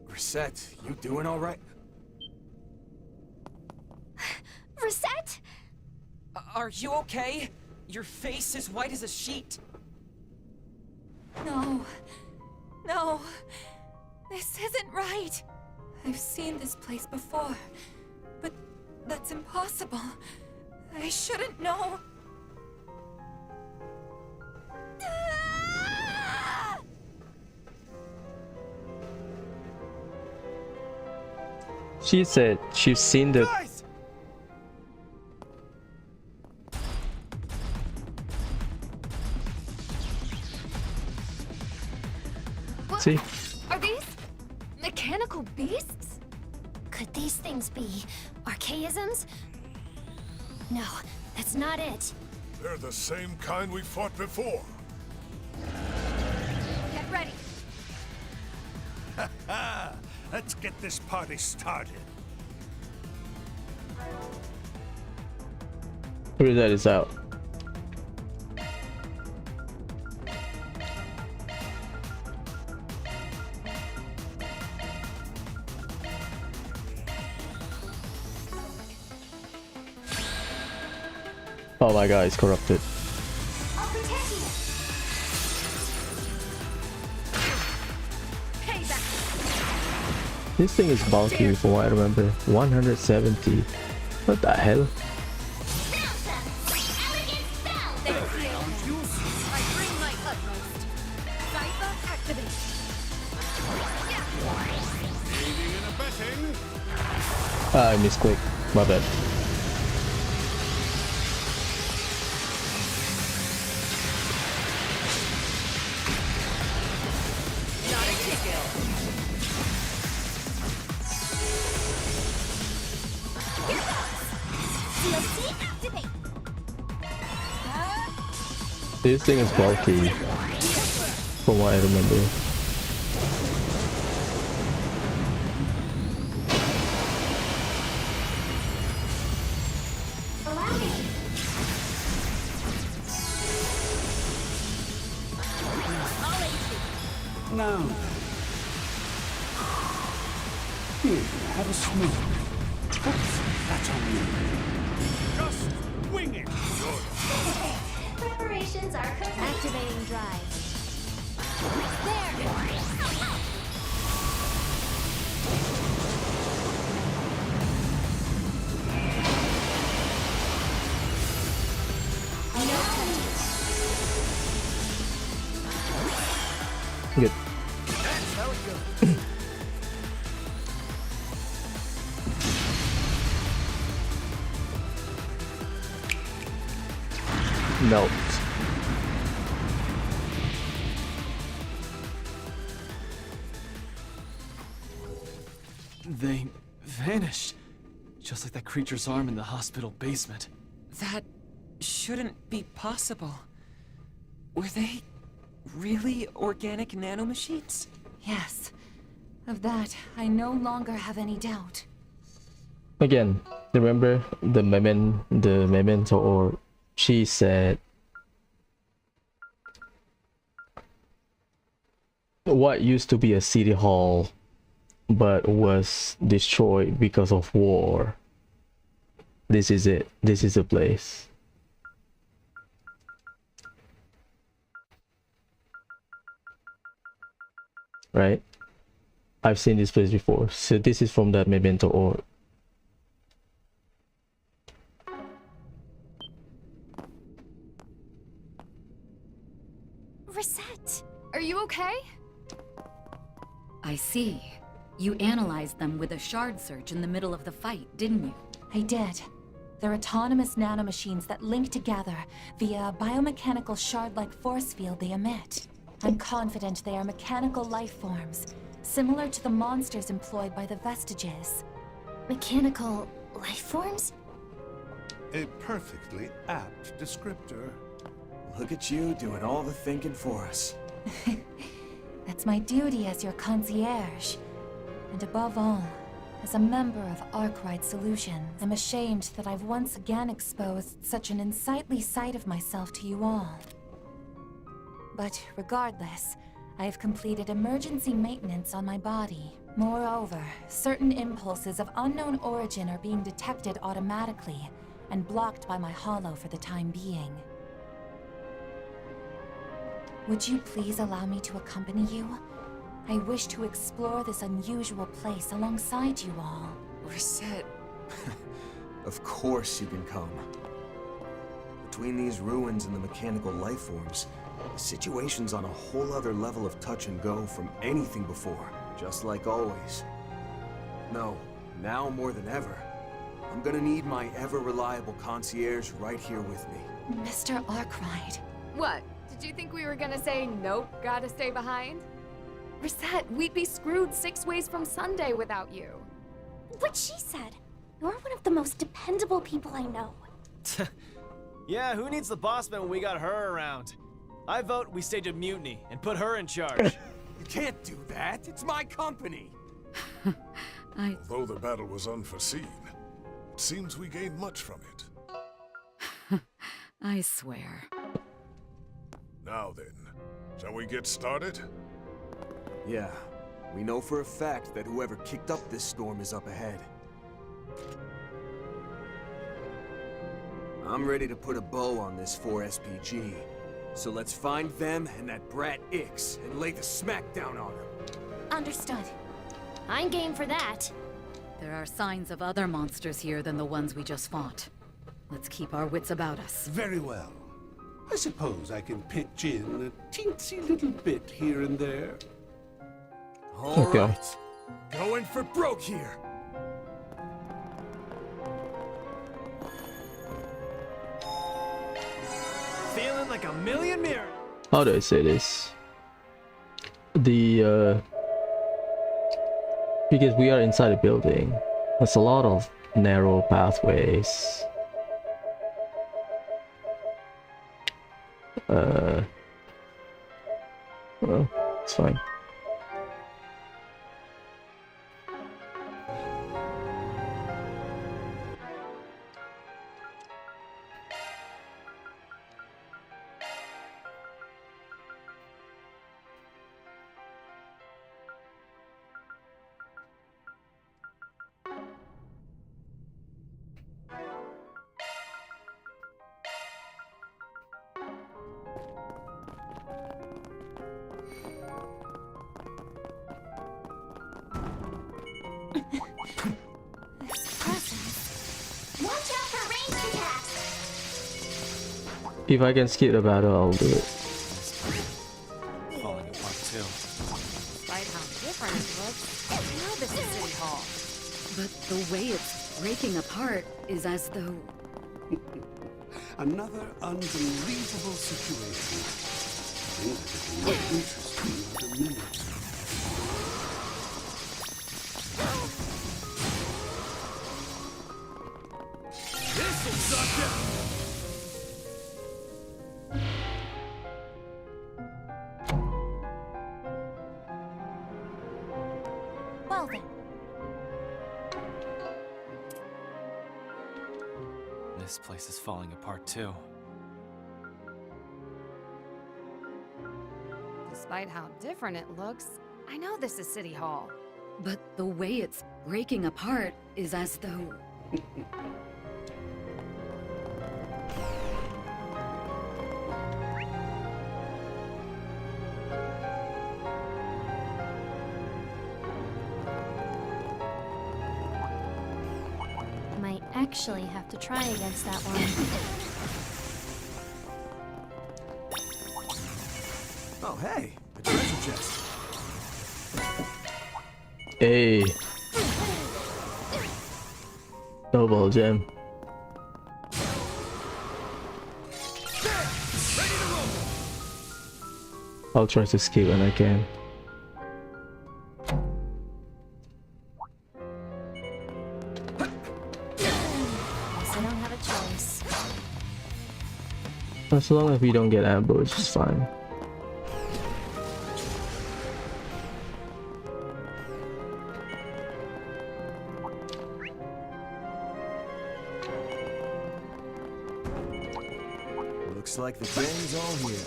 Reset, you doing all right? Reset? Are you okay? Your face is white as a sheet. No. No. This isn't right. I've seen this place before, but that's impossible. I shouldn't know. She said she's seen the... Guys! See? Are these mechanical beasts? Could these things be archaisms? No, that's not it. They're the same kind we fought before. Get ready. Let's get this party started. Reset is out. Oh my god, it's corrupted. This thing is bulky from what I remember. 170. What the hell? Ah, I misclicked. My bad. This thing is bulky from what I remember. Now, here, have a smoke. Oops, that's on you. Just wing it! Preparations are complete. Activating drive. Good. That's how it goes. Note. They vanished. Just like that creature's arm in the hospital basement. That shouldn't be possible. Were they really organic nanomachines? Yes. Of that, I no longer have any doubt. Again, remember the memento, or she said what used to be a city hall but was destroyed because of war. This is it. This is the place. Right? I've seen this place before. So this is from that memento orb. Reset. Are you okay? I see. You analyzed them with a shard search in the middle of the fight, didn't you? I did. They're autonomous nanomachines that link together via a biomechanical shard-like force field they emit. I'm confident they are mechanical life forms, similar to the monsters employed by the Vestiges. Mechanical life forms? A perfectly apt descriptor. Look at you doing all the thinking for us. That's my duty as your concierge. And above all, as a member of Arkwright Solutions, I'm ashamed that I've once again exposed such an unsightly side of myself to you all. But regardless, I have completed emergency maintenance on my body. Moreover, certain impulses of unknown origin are being detected automatically and blocked by my holo for the time being. Would you please allow me to accompany you? I wish to explore this unusual place alongside you all. Reset. Of course you can come. Between these ruins and the mechanical life forms, the situation's on a whole other level of touch and go from anything before, just like always. No, now more than ever, I'm gonna need my ever-reliable concierge right here with me. Mr. Arkwright. What? Did you think we were gonna say nope, gotta stay behind? Reset, we'd be screwed 6 ways from Sunday without you. What she said. You're one of the most dependable people I know. Yeah, who needs the boss man when we got her around? I vote we stage a mutiny and put her in charge. You can't do that. It's my company. Although the battle was unforeseen, it seems we gained much from it. I swear. Now then, shall we get started? Yeah, we know for a fact that whoever kicked up this storm is up ahead. I'm ready to put a bow on this 4-SPG. So let's find them and that brat Ix and lay the smackdown on them. Understood. I'm game for that. There are signs of other monsters here than the ones we just fought. Let's keep our wits about us. Very well. I suppose I can pitch in a teensy little bit here and there. All right. Going for broke here. Feeling like a million mirrors. How do I say this? Because we are inside a building, there's a lot of narrow pathways. Well, it's fine. Watch out for ranged attacks! If I can skip the battle, I'll do it. Falling apart too. Despite how different it looks, I know this is City Hall. But the way it's breaking apart is as though... Another unbelievable situation. Things are getting more interesting by the minute. This'll suck ya! Well then, This place is falling apart too. Despite how different it looks, I know this is City Hall. But the way it's breaking apart is as though... Might actually have to try against that one. Oh, hey, a treasure chest. Hey. Double gem. I'll try to skip when I can. Guess I don't have a choice. As long as we don't get ambushed, it's fine. Looks like the gang's all here.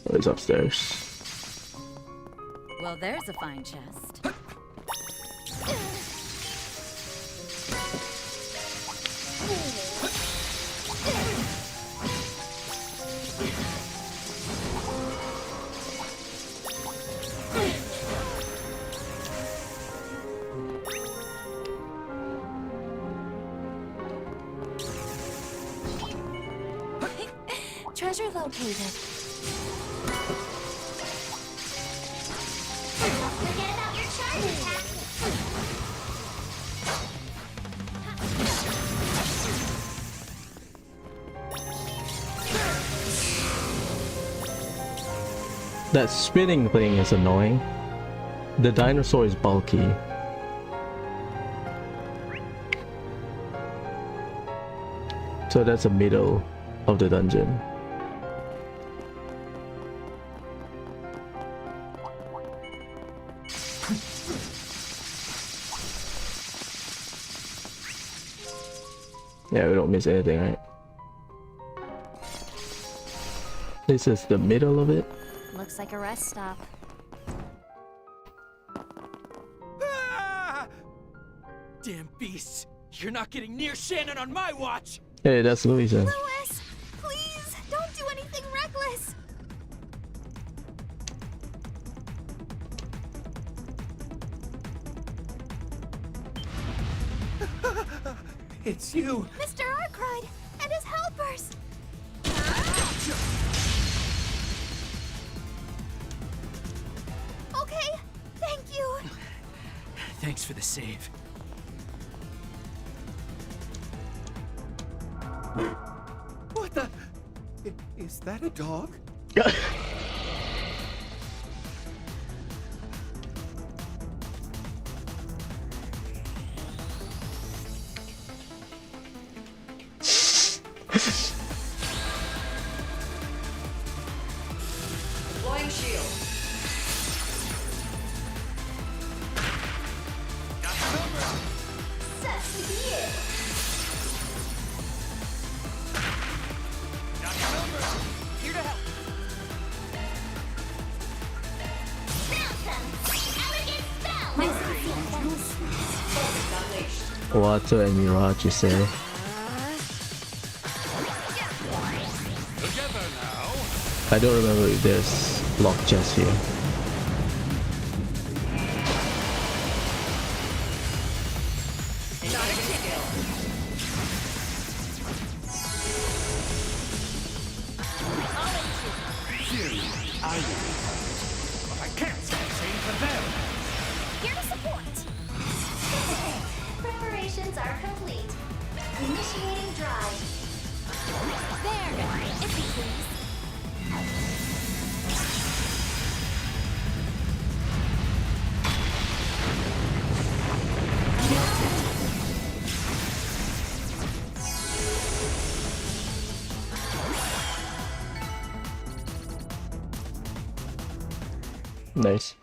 Oh, it's upstairs. Well, there's a fine chest. treasure located. Don't forget about your charge attack. That spinning thing is annoying. The dinosaur is bulky. So that's the middle of the dungeon. Yeah, we don't miss anything, right? This is the middle of it. Looks like a rest stop. Ah! Damn beasts! You're not getting near Shannon on my watch! Hey, that's Louisa. Louis, please, don't do anything reckless. It's you! Mr. Arkwright and his helpers. Okay, thank you. Thanks for the save. What the? Is that a dog? Deploying shield. Got the number. Such it. Got the number. Here to help. Water and Mirage, you say? Together now. I don't remember if there's block chest here. But I can't say the same for them. Here to support. Preparations are complete. Initiating drive. There, if you please. Nice.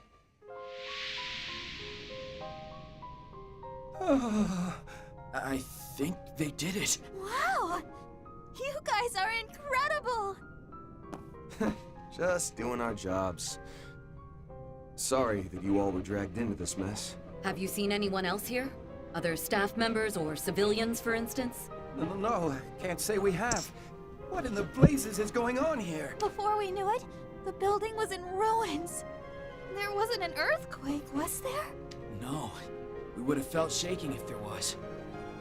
I think they did it. Wow, you guys are incredible. Just doing our jobs. Sorry that you all were dragged into this mess. Have you seen anyone else here? Other staff members or civilians, for instance? No, can't say we have. What in the blazes is going on here? Before we knew it, the building was in ruins. There wasn't an earthquake, was there? No. We would have felt shaking if there was.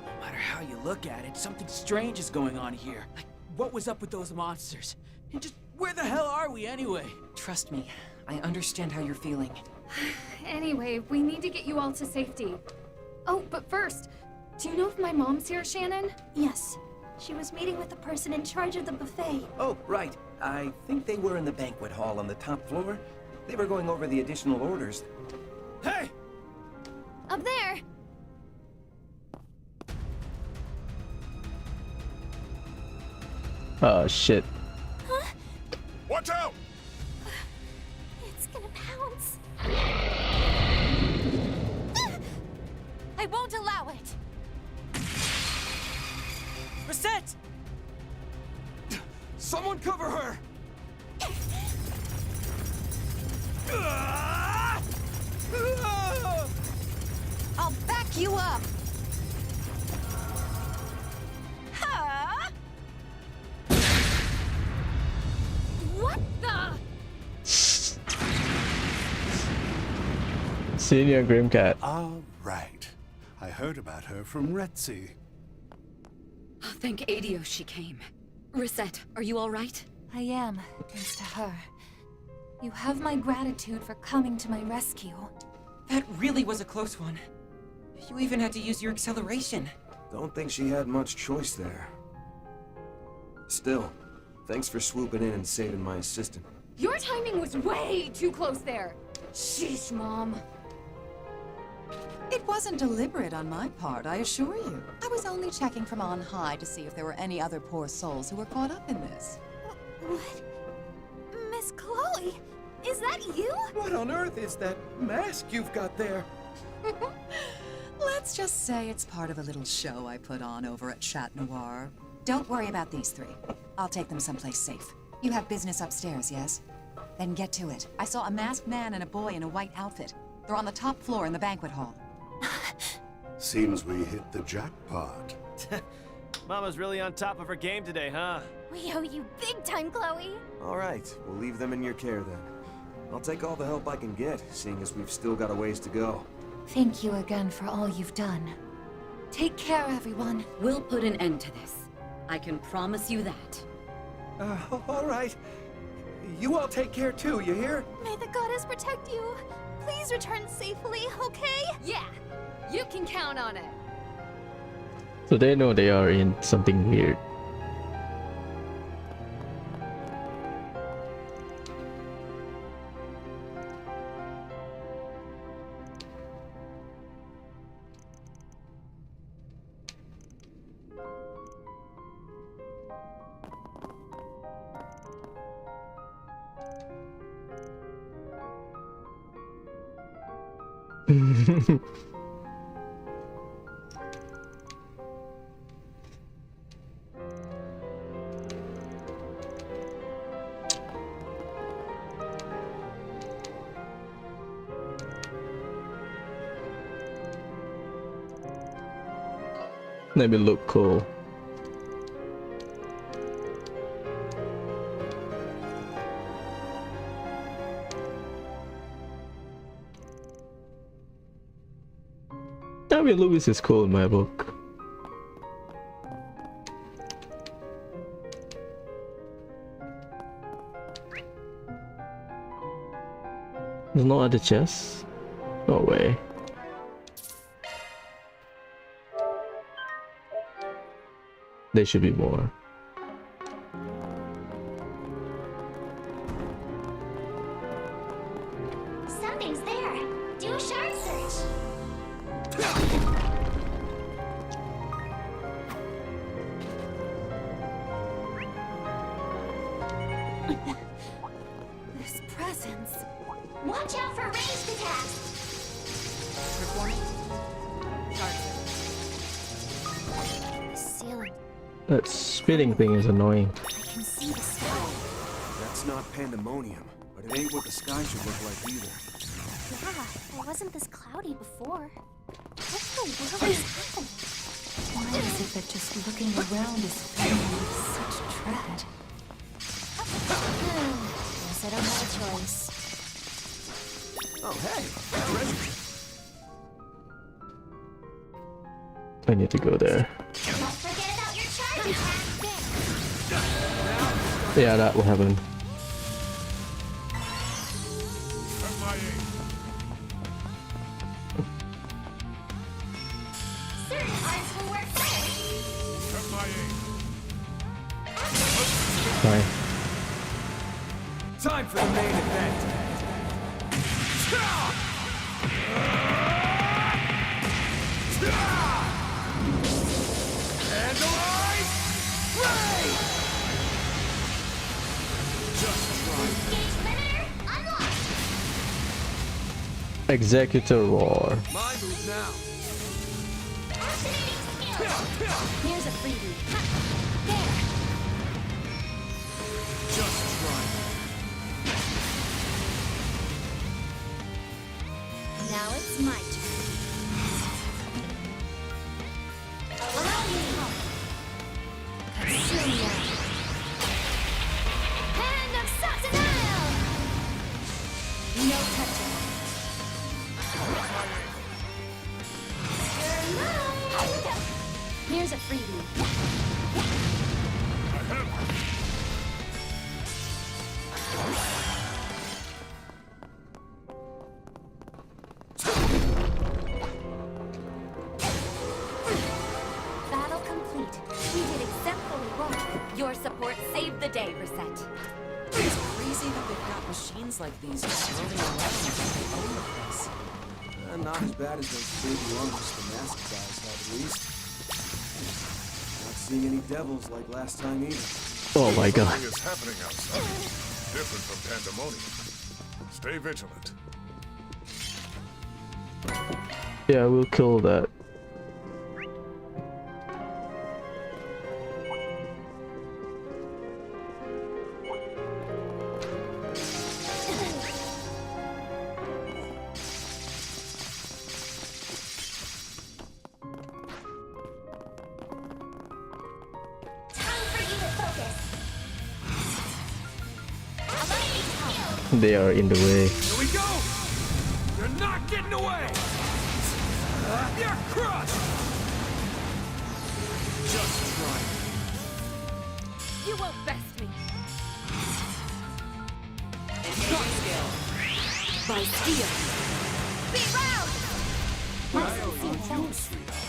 No matter how you look at it, something strange is going on here. Like, what was up with those monsters? And just where the hell are we anyway? Trust me, I understand how you're feeling. Anyway, we need to get you all to safety. Oh, but first, do you know if my mom's here, Shannon? Yes. She was meeting with the person in charge of the buffet. Oh, right. I think they were in the banquet hall on the top floor. They were going over the additional orders. Hey! Up there! Oh shit. Huh? Watch out! It's gonna pounce. I won't allow it! Reset! Someone cover her! I'll back you up! Huh? What the? Senior Grimcat. All right. I heard about her from Retzi. Oh, thank Adios she came. Reset, are you all right? I am, thanks to her. You have my gratitude for coming to my rescue. That really was a close one. You even had to use your acceleration. Don't think she had much choice there. Still, thanks for swooping in and saving my assistant. Your timing was way too close there. Sheesh, Mom. It wasn't deliberate on my part, I assure you. I was only checking from on high to see if there were any other poor souls who were caught up in this. What? Miss Chloe? Is that you? What on earth is that mask you've got there? Let's just say it's part of a little show I put on over at Chat Noir. Don't worry about these three. I'll take them someplace safe. You have business upstairs, yes? Then get to it. I saw a masked man and a boy in a white outfit. They're on the top floor in the banquet hall. Seems we hit the jackpot. Mama's really on top of her game today, huh? We owe you big time, Chloe. All right, we'll leave them in your care then. I'll take all the help I can get, seeing as we've still got a ways to go. Thank you again for all you've done. Take care, everyone. We'll put an end to this. I can promise you that. All right. You all take care too, you hear? May the goddess protect you. Please return safely, okay? Yeah, you can count on it. So they know they are in something weird. Let me look cool. I mean, Louis is cool in my book. There's no other chests? No way. There should be more. Something's there. Do a shard search. This presence. Watch out for ranged attacks. Performing. The ceiling. That spitting thing is annoying. I can see the sky. That's not pandemonium, but it ain't what the sky should look like either. Yeah, it wasn't this cloudy before. What the world is happening? Why is it that just looking around is filling me with such dread? Guess I don't have a choice. Oh, hey! Treasure! I need to go there. Don't forget about your charge attack. Yeah, that will happen. Certain parts will work better. Fine. Time for the main event. Vandalize! Ray! Just try. Gauge limiter unlocked. Executor Roar. My move now. Activating skill. Here's a freebie. There. Just try. Now it's my turn. Allow me. Zemuria. Hand of Satanile! No touching. Here's a freebie. Battle complete. We did exemplary work. Your support saved the day, Reset. It's crazy that they've got machines like these just rolling around as if they own the place. Not as bad as those big lumps the masked guys had, at least. Not seeing any devils like last time either. Oh my god. Something is happening outside. Different from pandemonium. Stay vigilant. Yeah, we'll kill that They are in the way. Here we go! You're not getting away! You're crushed! Just try. You won't best me. Engaging skill. By steel. Be round! I owe you, sweetheart.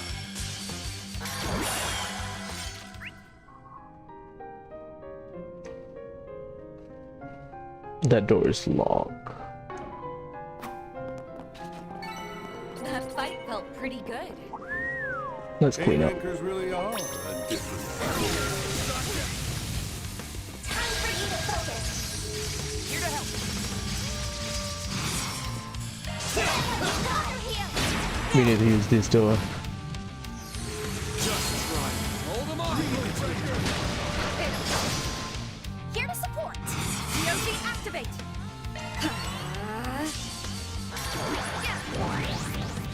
That door is locked. That fight felt pretty good. Let's clean up. Anchors really are a different. Time for you to focus. Here to help. We need to use this door. Just try. Hold them on! Here to support. DOC activate.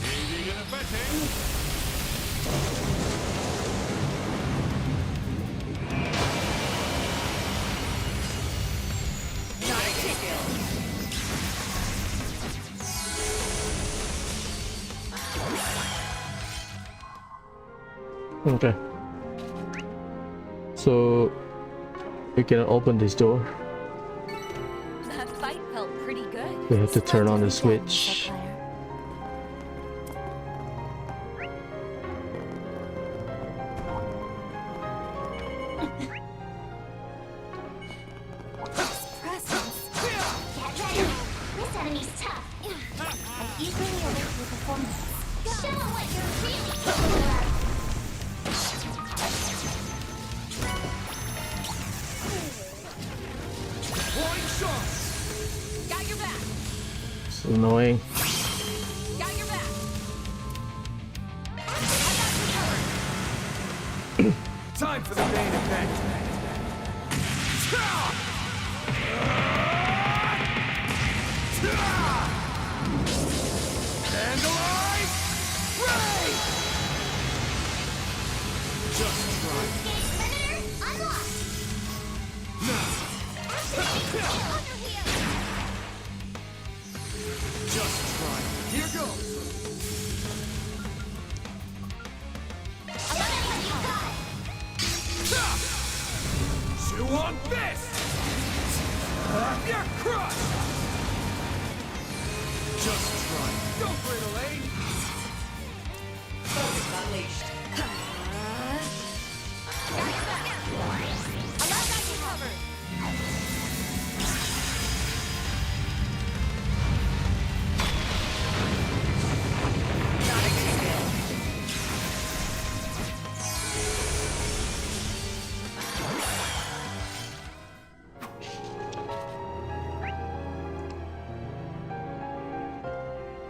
Aiding and abetting. Okay. So we can open this door. That fight felt pretty good. We have to turn on the switch. This enemy's tough. I eagerly await your performance. Show 'em what you're really capable of. Got your back. It's annoying. Got your back. Time for the main event. And alive! Ray! Just try. Perimeter unlocked. Activating skill on your heel. Just try. Here goes! You want this? You're crushed! Just try. Don't bring a lane! Focus unleashed.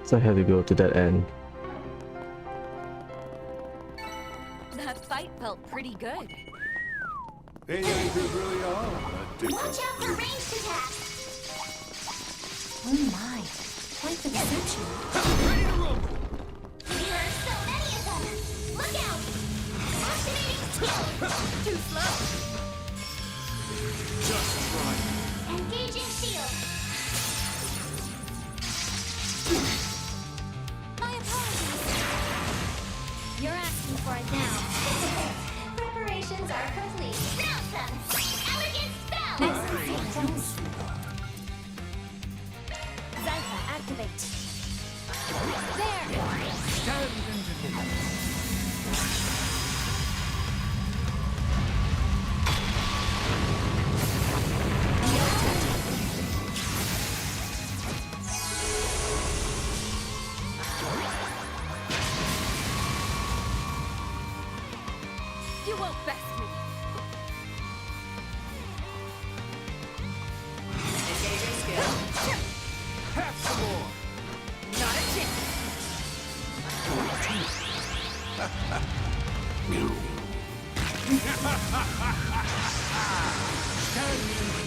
So I have to go to that end. That fight felt pretty good. They anchors really are a different. Watch out for ranged attacks. Oh my, quite the deception. Ready to rumble! There are so many of them. Look out. Activating skill. Too slow. Just try. Engaging shield. My apologies. You're asking for it now. Preparations are complete. Now some elegant spell. Zypha, activate. There. Stand engineer. You won't best me. Engaging skill. Have some more! Not a chance.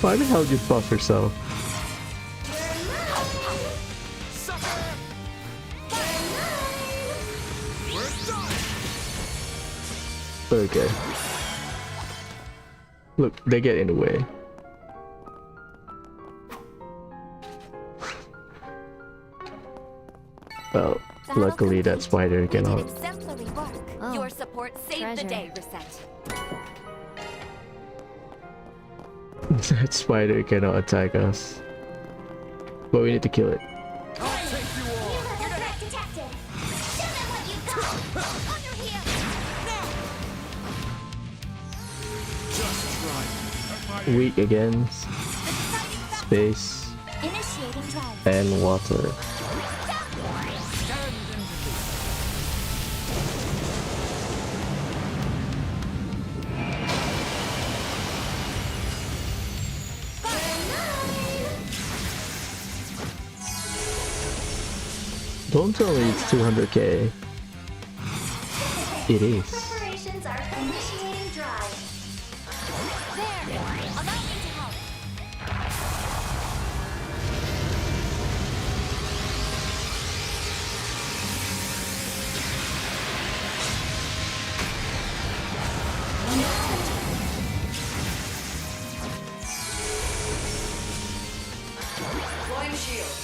Why the hell did you buff yourself? Sucker! We're done! Okay. Look, they get in the way. Well, luckily that spider cannot. Exemplary work. Oh, Your support saved the treasure. day, Reset. That spider cannot attack us. But we need to kill it. Weak against space and water. Don't tell me it's 200k. It is. Preparations are initiating drive. There! Allow me to help. Flame shield.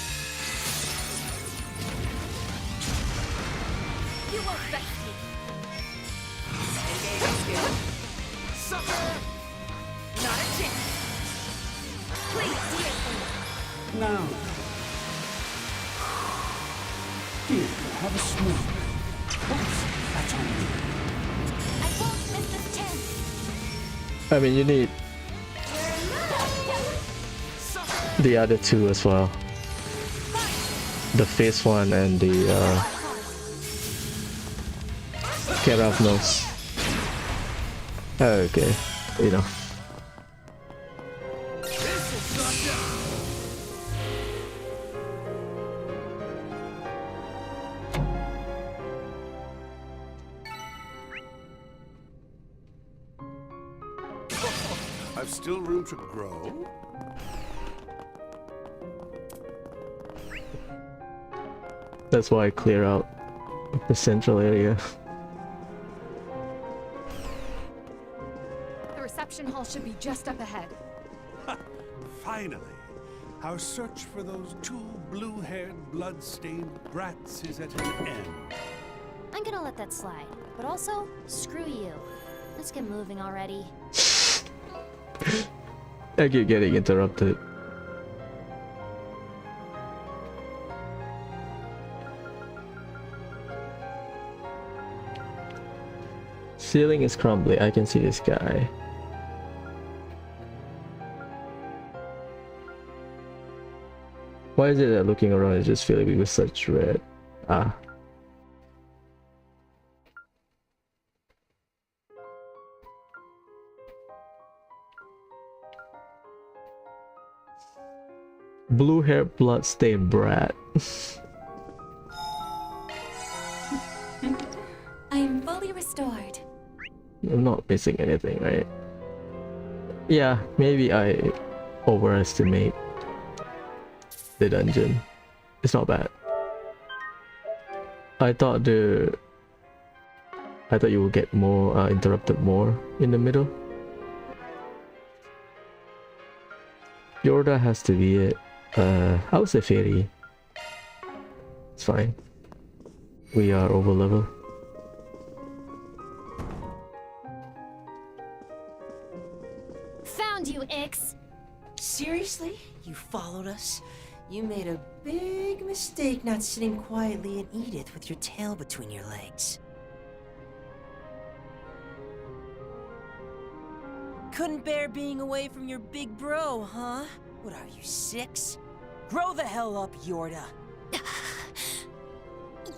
You won't vex me. Engaging skill. Sucker! Not a chance. Please, dear. Now. Here, have a smoke. Oops, that's on me. I won't miss this chance. I mean, you need the other two as well. The face one and the get off nose. Okay, enough. I've still room to grow. That's why I clear out the central area. The reception hall should be just up ahead. Finally, our search for those two blue-haired, blood-stained brats is at an end. I'm gonna let that slide. But also, screw you. Let's get moving already. I keep getting interrupted. Ceiling is crumbly. I can see this guy. Why is it that looking around is just filling me with such dread? Ah. Blue hair, blood-stained brat. I am fully restored. I'm not missing anything, right? Yeah, maybe I overestimate the dungeon. It's not bad. I thought you would get more interrupted more in the middle. Yorda has to be it. I would say Fairy. It's fine. We are over level. Found you, Ix! Seriously? You followed us? You made a big mistake not sitting quietly in Edith with your tail between your legs. Couldn't bear being away from your big bro, huh? What are you, 6? Grow the hell up, Yorda!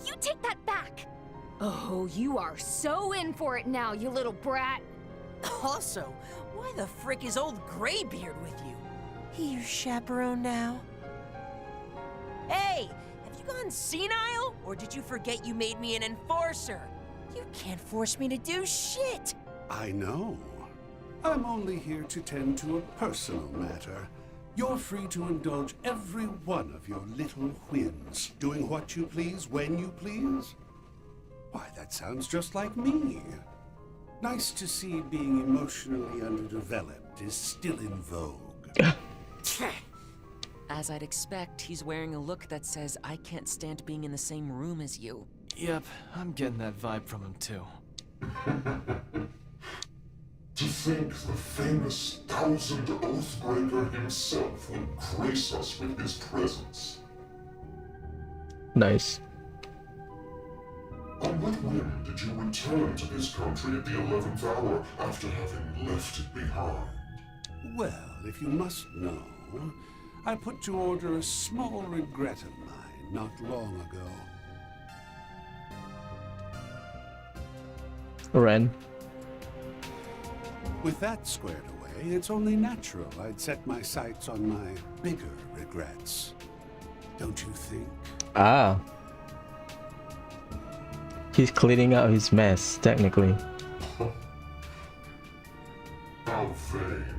You take that back! Oh, you are so in for it now, you little brat! Also, why the frick is old Graybeard with you? He your chaperone now? Hey! Have you gone senile? Or did you forget you made me an enforcer? You can't force me to do shit! I know. I'm only here to tend to a personal matter. You're free to indulge every one of your little whims, doing what you please when you please. Why, that sounds just like me. Nice to see being emotionally underdeveloped is still in vogue. As I'd expect, he's wearing a look that says, I can't stand being in the same room as you. Yep, I'm getting that vibe from him too. To think the famous Thousand Oathbreaker himself will grace us with his presence. Nice. On what whim did you return to this country at the 11th hour after having left it behind? Well, if you must know, I put to order a small regret of mine not long ago. Ren. With that squared away, it's only natural I'd set my sights on my bigger regrets. Don't you think? Ah. He's cleaning out his mess, technically. How vain.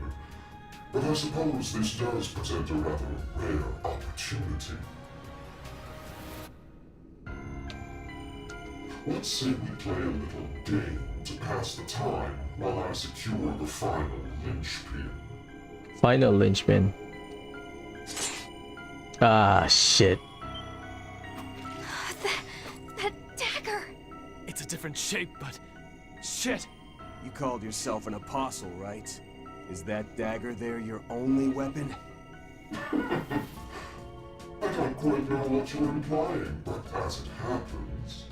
But I suppose this does present a rather rare opportunity. Let's say we play a little game to pass the time while I secure the final linchpin. Final linchpin. Ah, shit. That dagger! It's a different shape, but... shit! You called yourself an apostle, right? Is that dagger there your only weapon? I don't quite know what you're implying, but as it happens...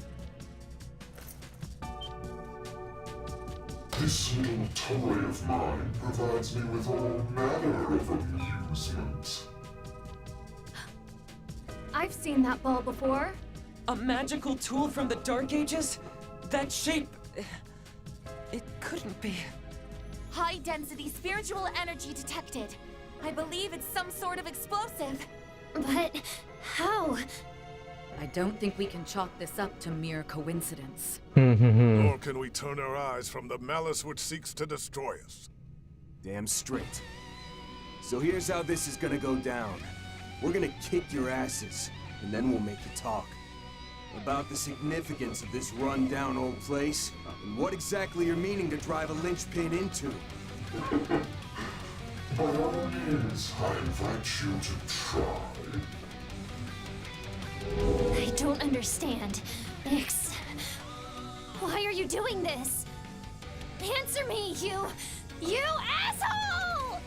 This little toy of mine provides me with all manner of amusement. I've seen that ball before. A magical tool from the Dark Ages? That shape... it couldn't be... High-density spiritual energy detected. I believe it's some sort of explosive. But how? I don't think we can chalk this up to mere coincidence. Nor can we turn our eyes from the malice which seeks to destroy us. Damn straight. So here's how this is gonna go down. We're gonna kick your asses, and then we'll make you talk. About the significance of this run-down old place, and what exactly you're meaning to drive a linchpin into. By all means, I invite you to try. I don't understand. Ix, why are you doing this? Answer me, you asshole!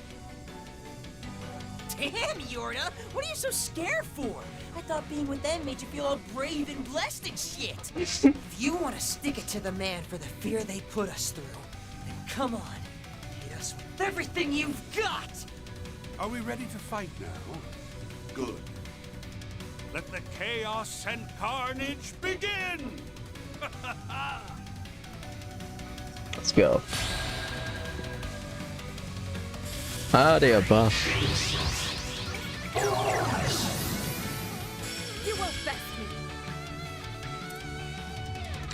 Damn, Yorda! What are you so scared for? I thought being with them made you feel all brave and blessed and shit. If you want to stick it to the man for the fear they put us through, then come on. Hit us with everything you've got! Are we ready to fight now? Good. Let the chaos and carnage begin! Let's go. Ah, they are buff. You won't best me.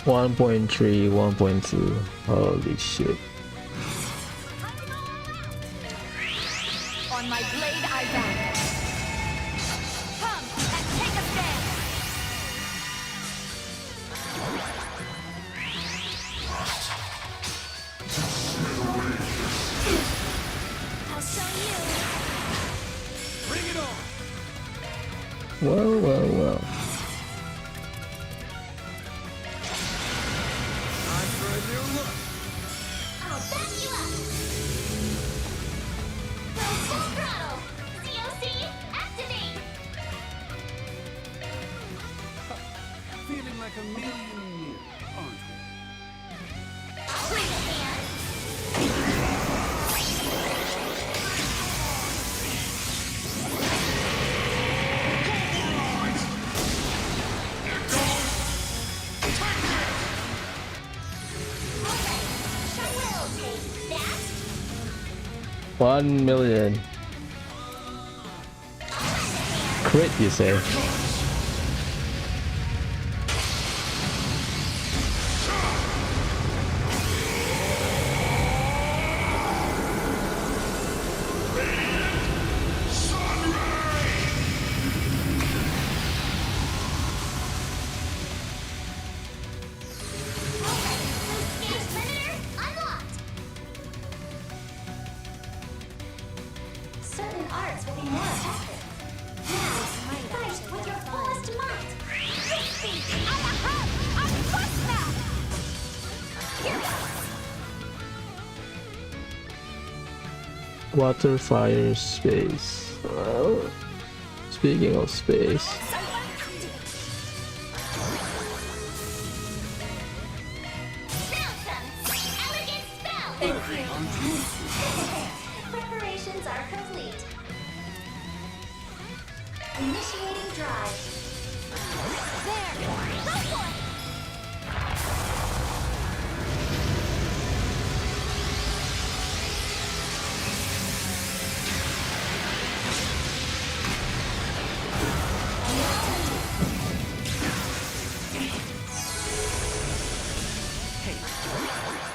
1.3, 1.2. Holy shit. On my blade I bound. Come and take a stand. I'll show you. Bring it on! Whoa, whoa, whoa. Time for a new look. I'll back you up. Go full throttle. COC, activate. Feeling like a million years, aren't we? Bring it, man. I will take that. 1 million. Crit, you say? Escape limiter unlocked. Certain arts will be more effective. Water, fire, space. Well, speaking of space. Preparations are complete. Initiating drive. There! Go for it!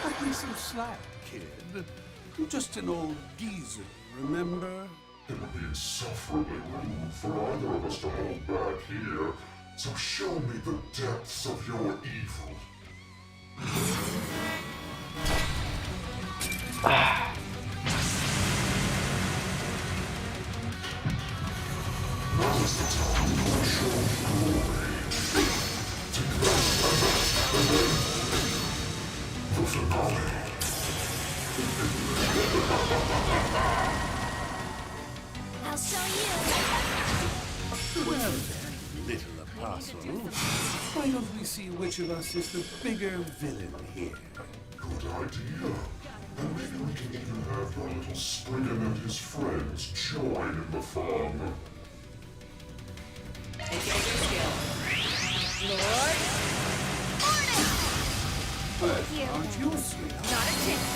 Cut me some slack, kid. I'm just an old geezer, remember? It would be insufferably rude for either of us to hold back here, so show me the depths of your evil. Now is the time to show glory. Take that and then the finale. I'll show you. Well then, little apostle, why don't we see which of us is the bigger villain here? Good idea. And maybe we can even have your little Spriggan and his friends join in the fun. Lord! But aren't you sweet? Not a chance.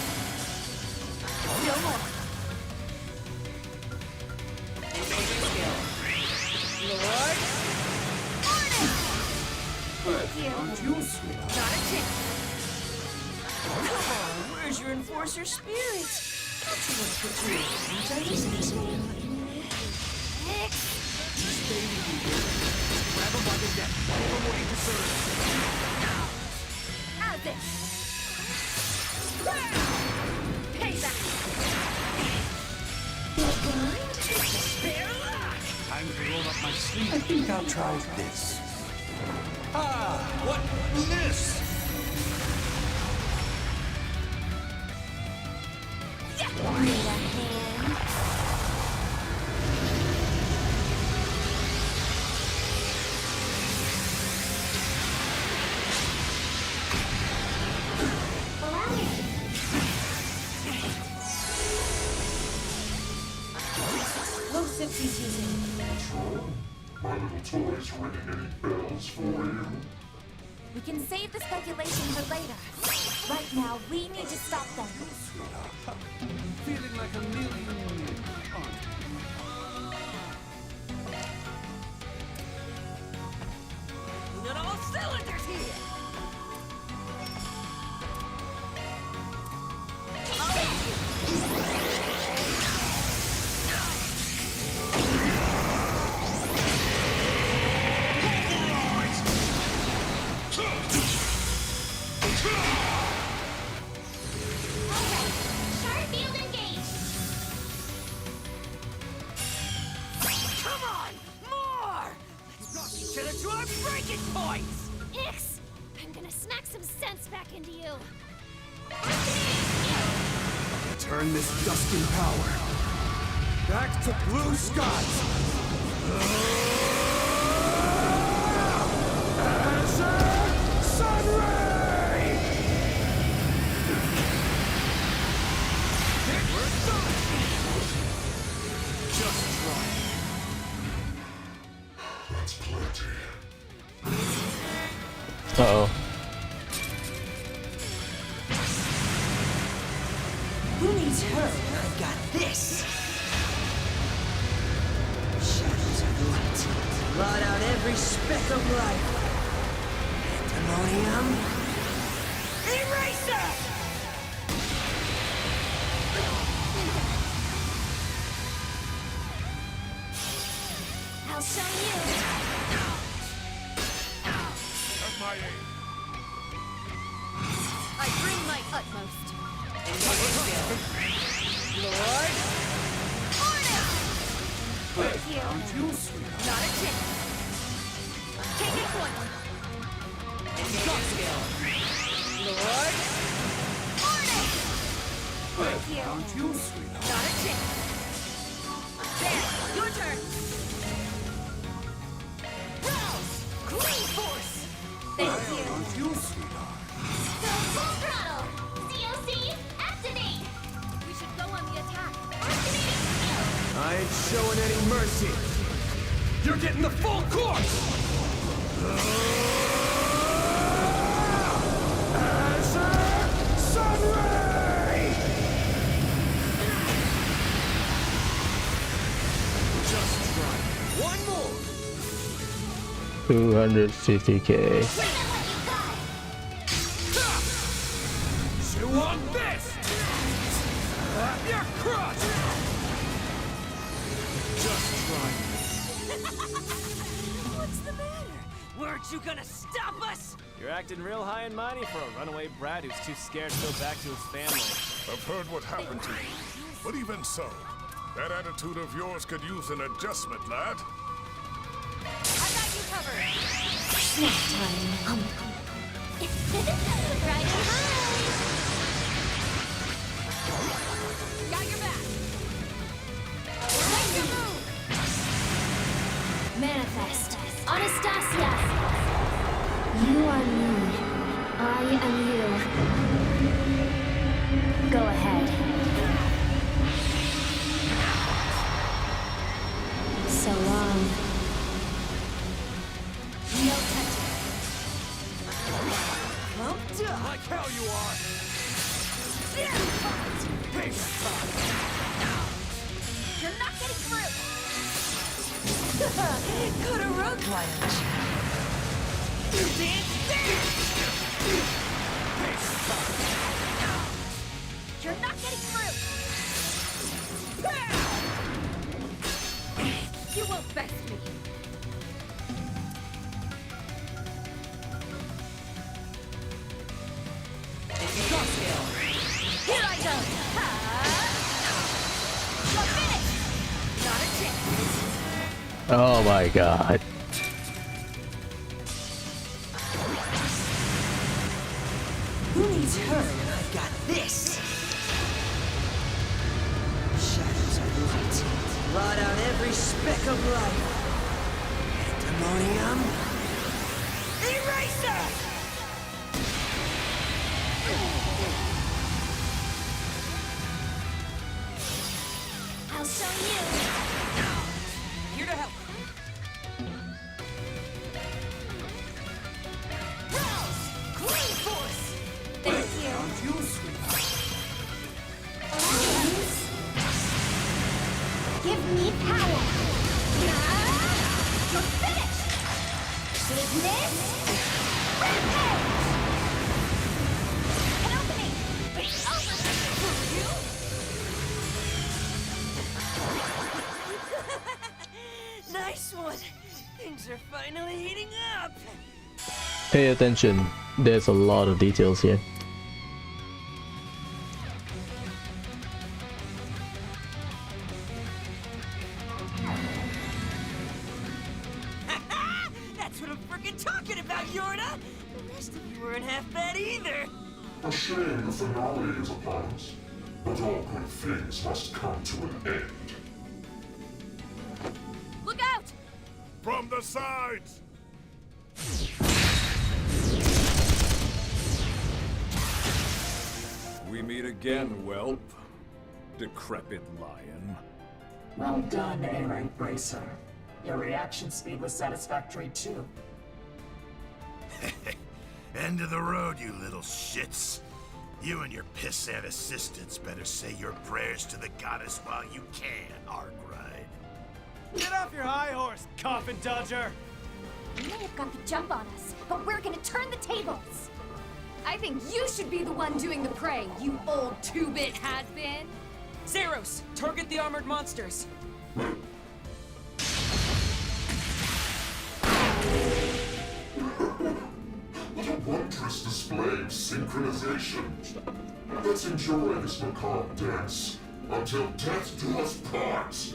No more. Lord! But aren't you sweet? Not a chance. Come on, where's your enforcer spirit? Not too much for two. Grab him by the neck. Give him what he deserves. As it. Payback. Time to roll up my sleeve. I think I'll try this. Ah, what this? Need a hand? Sipsy's using. My little toys ringing any bells for you? We can save the speculation for later. Right now, we need to stop them. Feeling like a million. Not all cylinders here. Ix! I'm gonna smack some sense back into you. Turn this dust in power back to blue skies. Sunray! Just try. That's plenty. Uh-oh. Who needs her? I've got this. Shadows of light. Blot out every speck of light. Pandemonium. Eraser! I'll show you. At my aid. I bring my utmost. Lord! Thank you. Aren't you sweet? Not a chance. Take it one. Lord! Thank you. aren't you, sweetheart? Not a chance. There, your turn. Rouse! Queen Force! Thank you. Aren't you, sweetheart? Go full throttle! COC, activate! We should go on the attack. Activating skill! I ain't showing any mercy. You're getting the full course! Sunray! Just try one more. 250k. Chew on this! You're crushed! Just try. What's the matter? Weren't you gonna stop us? You're acting real high and mighty for a runaway brat who's too scared to go back to his family. I've heard what happened to you. But even so, that attitude of yours could use an adjustment, lad. I got you covered. Snack time. Riding high. Got your back. Make your move. Manifest. Anastasia. You are me. I am you. Go ahead. So long. No touching. Like hell you are! Payback time! You're not getting through. Got a road lunch. You're not getting through. You won't best me. Here I go. You're finished. Not a chance. Oh my god. Who needs her when I've got this? Shadows of light. Blot out every speck of light. Pandemonium. Eraser! I'll show you. Here to help. Rose! Queen Force! Thank you. Aren't you, sweetheart? Give me power. You're finished. Business. Rampage. An opening. It's over for you. Nice one. Things are finally heating up. Pay attention. There's a lot of details here. That's what I'm frickin' talking about, Yorda. The rest of you weren't half bad either. A shame the finale is upon us. But all good things must come to an end. Look out! From the sides! We meet again, whelp. Decrepit lion. Well done, A-rank bracer. Your reaction speed was satisfactory too. End of the road, you little shits. You and your pissant assistants better say your prayers to the goddess while you can, Arkwright. Get off your high horse, coffin dodger! You may have got the jump on us, but we're gonna turn the tables. I think you should be the one doing the praying, you old two-bit has-been. Zeros, target the armored monsters. What a wondrous display of synchronization. Let's enjoy this macabre dance until death do us part.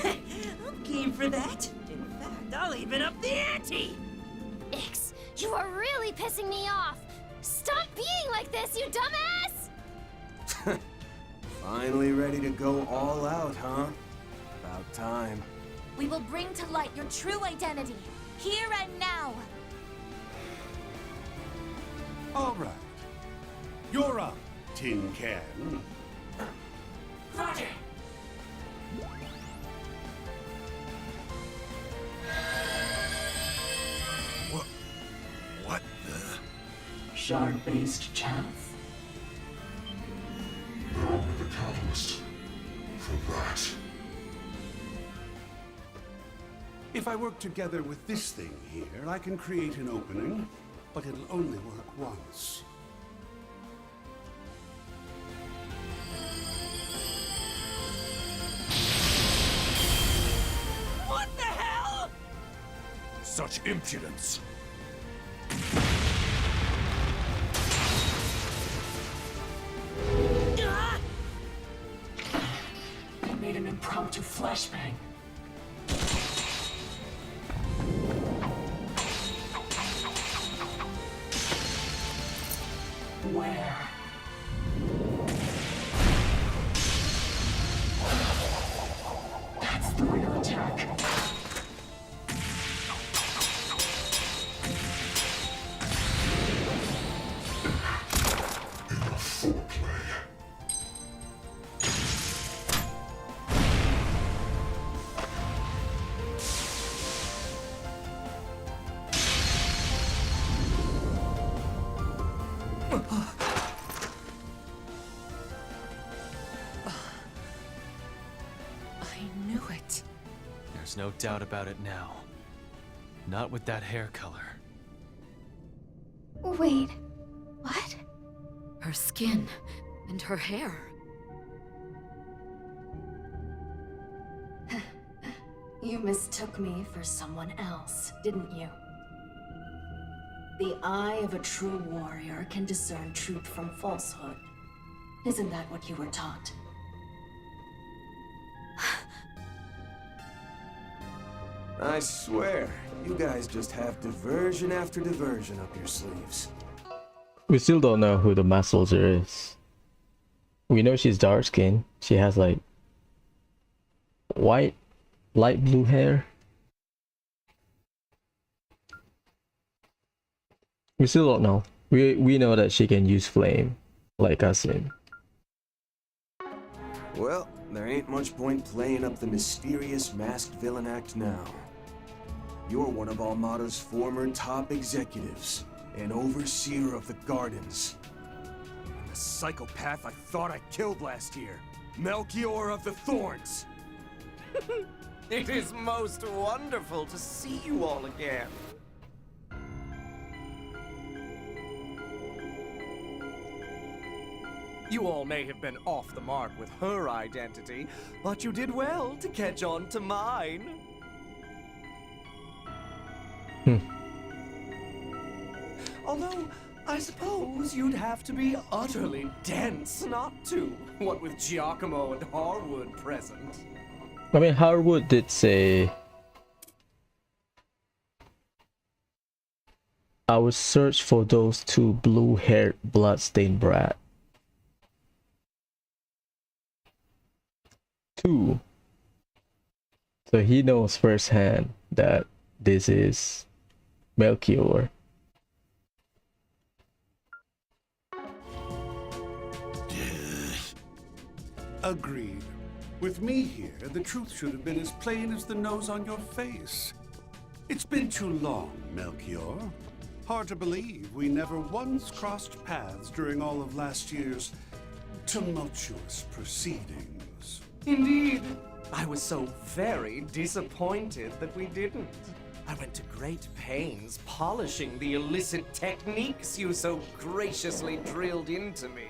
I'm game for that. In fact, I'll even up the ante. Ix, you are really pissing me off. Stop being like this, you dumbass! Finally ready to go all out, huh? About time. We will bring to light your true identity, here and now. All right. You're up, Tin Can. Roger. What the? Shard-based chance. Throw me the catalyst for that. If I work together with this thing here, I can create an opening, but it'll only work once. What the hell? Such impudence! I made an impromptu flashbang. Where? That's the real attack. Enough foreplay. I knew it. There's no doubt about it now. Not with that hair color. Wait, what? Her skin and her hair. You mistook me for someone else, didn't you? The eye of a true warrior can discern truth from falsehood. Isn't that what you were taught? I swear, you guys just have diversion after diversion up your sleeves. We still don't know who the mass soldier is. We know she's dark skinned. She has like white, light blue hair. We still don't know. We know that she can use flame, like us in. Well, there ain't much point playing up the mysterious masked villain act now. You're one of Almada's former top executives, an overseer of the gardens. And the psychopath I thought I killed last year, Melchior of the Thorns. It is most wonderful to see you all again. You all may have been off the mark with her identity, but you did well to catch on to mine. Although, I suppose you'd have to be utterly dense not to, what with Giacomo and Harwood present. I mean, Harwood did say, I would search for those two blue-haired bloodstained brat. Two. So he knows firsthand that this is Melchior. Agreed. With me here, the truth should have been as plain as the nose on your face. It's been too long, Melchior. Hard to believe we never once crossed paths during all of last year's tumultuous proceedings. Indeed. I was so very disappointed that we didn't. I went to great pains polishing the illicit techniques you so graciously drilled into me.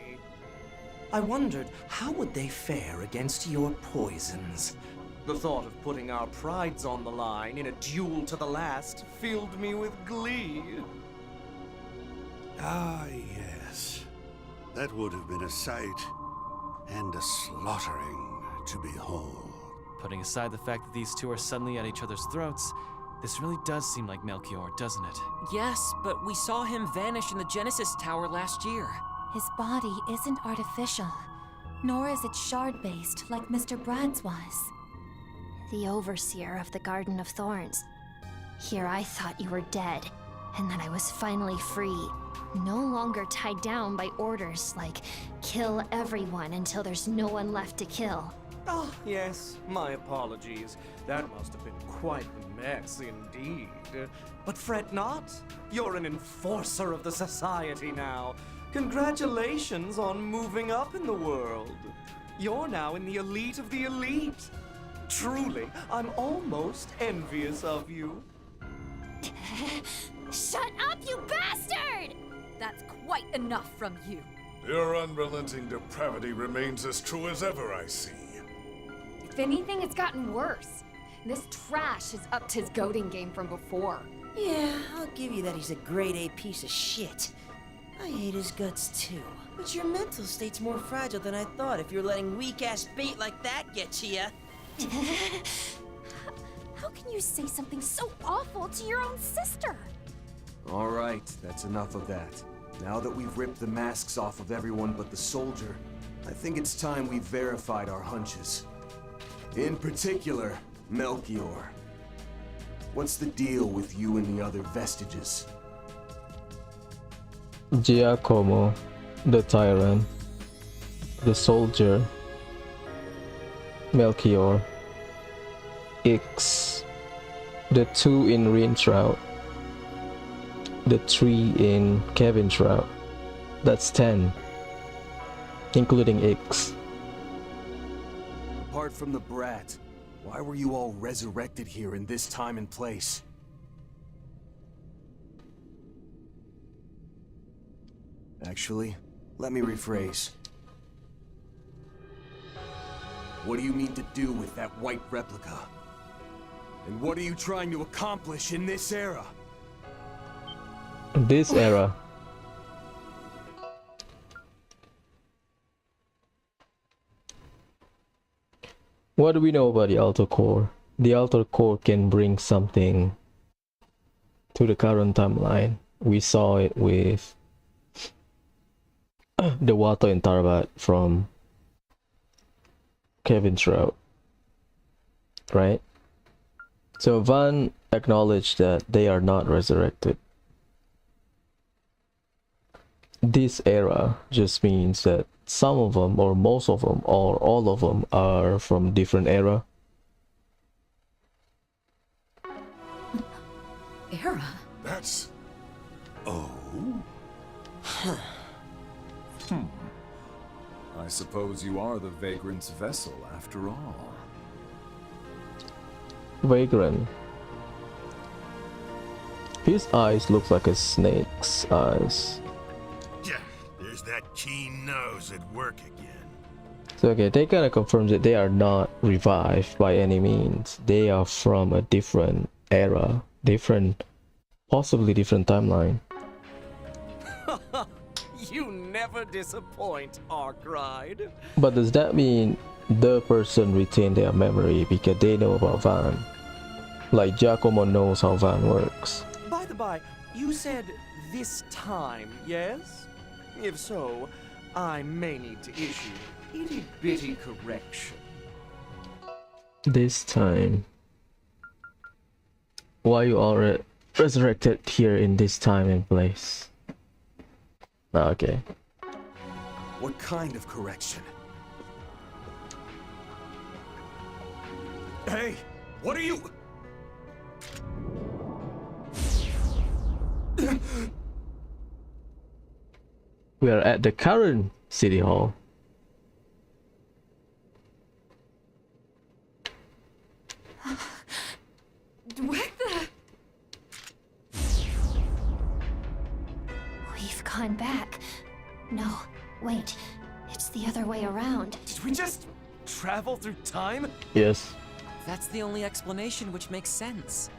I wondered, how would they fare against your poisons? The thought of putting our prides on the line in a duel to the last filled me with glee. Ah, yes. That would have been a sight and a slaughtering to behold. Putting aside the fact that these two are suddenly at each other's throats, this really does seem like Melchior, doesn't it? Yes, but we saw him vanish in the Genesis Tower last year. His body isn't artificial. Nor is it shard-based like Mr. Brad's was. The overseer of the Garden of Thorns. Here I thought you were dead, and that I was finally free. No longer tied down by orders like, kill everyone until there's no one left to kill. Oh, yes, my apologies. That must have been quite a mess indeed. But fret not. You're an enforcer of the society now. Congratulations on moving up in the world. You're now in the elite of the elite. Truly, I'm almost envious of you. Shut up, you bastard! That's quite enough from you. Your unrelenting depravity remains as true as ever, I see. If anything, it's gotten worse. This trash has upped his goading game from before. Yeah, I'll give you that he's a grade A piece of shit. I hate his guts too. But your mental state's more fragile than I thought if you're letting weak-ass bait like that get to ya. How can you say something so awful to your own sister? All right, that's enough of that. Now that we've ripped the masks off of everyone but the soldier, I think it's time we verified our hunches. In particular, Melchior. What's the deal with you and the other vestiges? Giacomo, the tyrant, the soldier, Melchior, Ix, the 2 in Reintrout, the 3 in Kevin Shroud. That's 10, including Ix. Apart from the brat, why were you all resurrected here in this time and place? Actually, let me rephrase. What do you mean to do with that white replica? And what are you trying to accomplish in this era? This era. What do we know about the Alter Core? The Alter Core can bring something to the current timeline. We saw it with the Water and Tarbat from Kevin Shroud, right? So Van acknowledged that they are not resurrected. This era just means that some of them, or most of them, or all of them are from different era. Era? That's... Oh? I suppose you are the Vagrant's vessel after all. Vagrant. His eyes look like a snake's eyes. Yeah, there's that keen nose at work again. So okay, they kind of confirms that they are not revived by any means. They are from a different era, possibly different timeline. You never disappoint, Arkride. But does that mean the person retained their memory because they know about Van? Like Giacomo knows how Van works. By the by, you said this time, yes? If so, I may need to issue an itty-bitty correction. This time. Why you all resurrected here in this time and place? Okay. What kind of correction? Hey, what are you? We are at the current city hall. What the? We've gone back. No, wait. It's the other way around. Did we just travel through time? Yes. That's the only explanation which makes sense.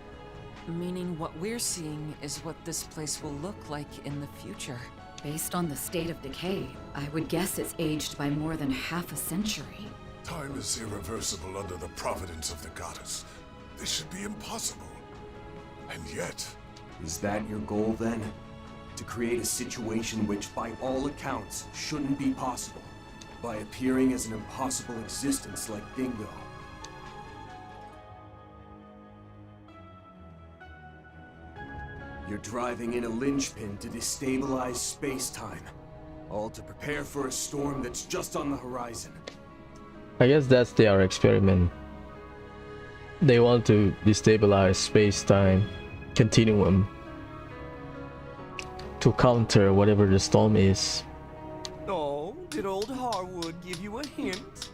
Meaning what we're seeing is what this place will look like in the future. Based on the state of decay, I would guess it's aged by more than half a century. Time is irreversible under the providence of the goddess. This should be impossible. And yet... Is that your goal then? To create a situation which, by all accounts, shouldn't be possible? by appearing as an impossible existence like Dingo. You're driving in a linchpin to destabilize space-time, all to prepare for a storm that's just on the horizon. I guess that's their experiment. They want to destabilize space-time continuum to counter whatever the storm is. Oh, did old Harwood give you a hint?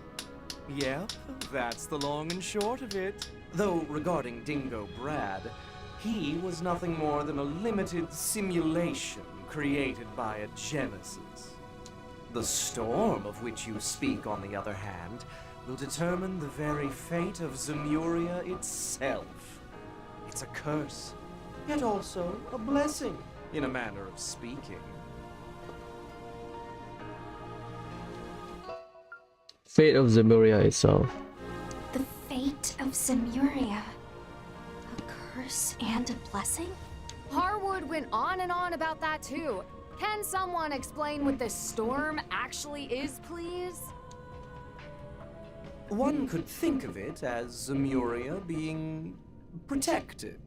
Yep, that's the long and short of it. Though regarding Dingo Brad, he was nothing more than a limited simulation created by a Genesis. The storm of which you speak, on the other hand, will determine the very fate of Zemuria itself. It's a curse, yet also a blessing, in a manner of speaking. Fate of Zemuria itself. The fate of Zemuria. A curse and a blessing? Harwood went on and on about that too. Can someone explain what this storm actually is, please? One could think of it as Zemuria being protected.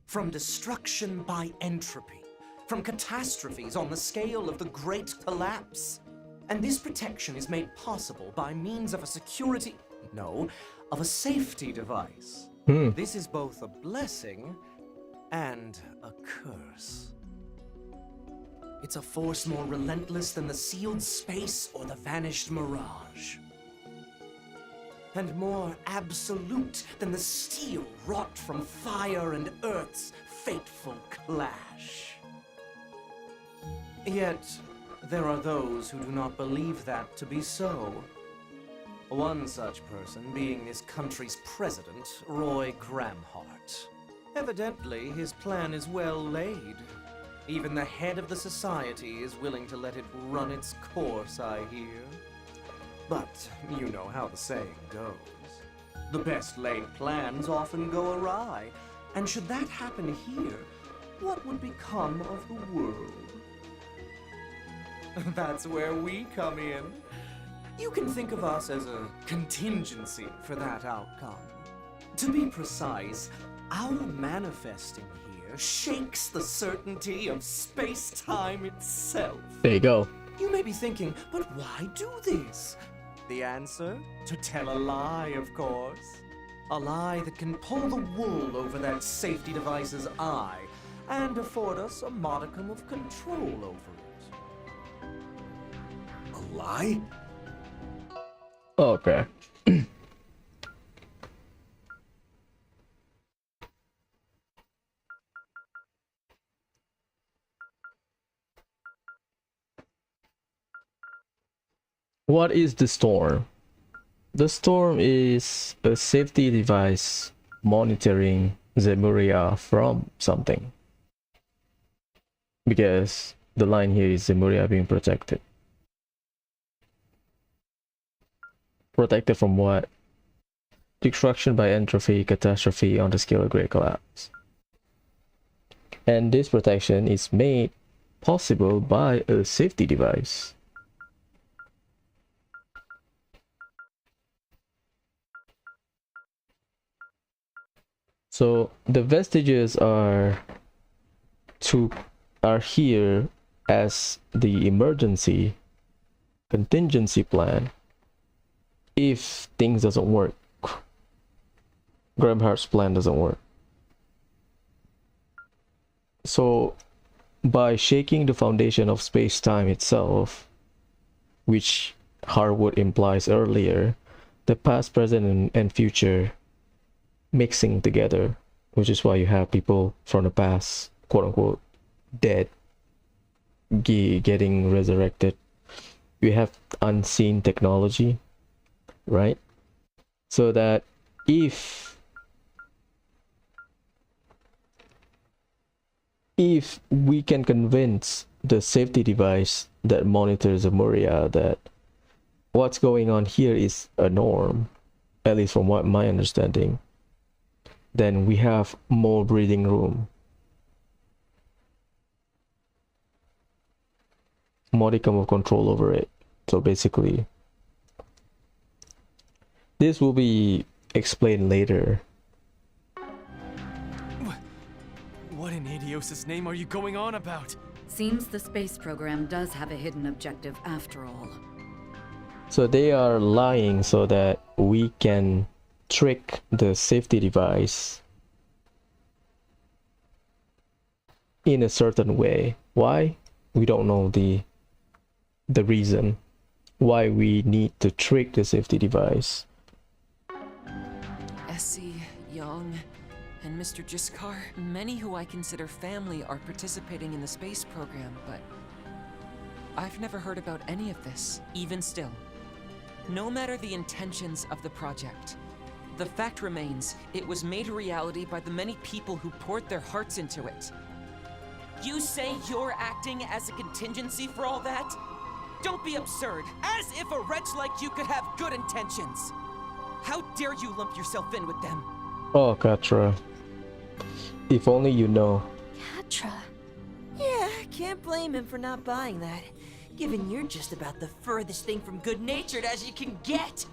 From destruction by entropy, from catastrophes on the scale of the Great Collapse. And this protection is made possible by means of a security... no, of a safety device. This is both a blessing and a curse. It's a force more relentless than the sealed space or the vanished mirage. And more absolute than the steel wrought from fire and earth's fateful clash. Yet, there are those who do not believe that to be so. One such person being this country's president, Roy Gramhart. Evidently, his plan is well laid. Even the head of the society is willing to let it run its course, I hear. But you know how the saying goes. The best laid plans often go awry. And should that happen here, what would become of the world? That's where we come in. You can think of us as a contingency for that outcome. To be precise, our manifesting here shakes the certainty of space-time itself. There you go. You may be thinking, but why do this? The answer? To tell a lie, of course. A lie that can pull the wool over that safety device's eye and afford us a modicum of control over it. A lie? Okay. What is the storm? The storm is a safety device monitoring Zemuria from something. Because the line here is Zemuria being protected. Protected from what? Destruction by entropy, catastrophe on the scale of great collapse. And this protection is made possible by a safety device. So the vestiges are here as the emergency contingency plan if things doesn't work. Gramhart's plan doesn't work. So by shaking the foundation of space-time itself, which Harwood implies earlier, the past, present, and future mixing together, which is why you have people from the past, quote-unquote, dead, getting resurrected. You have unseen technology, right? So that if we can convince the safety device that monitors Zemuria that what's going on here is a norm, at least from what my understanding, then we have more breathing room, modicum of control over it. So basically, this will be explained later. What in Adios' name are you going on about? Seems the space program does have a hidden objective after all. So they are lying so that we can trick the safety device in a certain way. Why? We don't know the reason why we need to trick the safety device. Essie, Young, and Mr. Jiskar, many who I consider family are participating in the space program, but I've never heard about any of this. Even still, no matter the intentions of the project, the fact remains it was made a reality by the many people who poured their hearts into it. You say you're acting as a contingency for all that? Don't be absurd. As if a wretch like you could have good intentions. How dare you lump yourself in with them? Oh, Katra. If only you know. Katra? Yeah, can't blame him for not buying that, given you're just about the furthest thing from good-natured as you can get.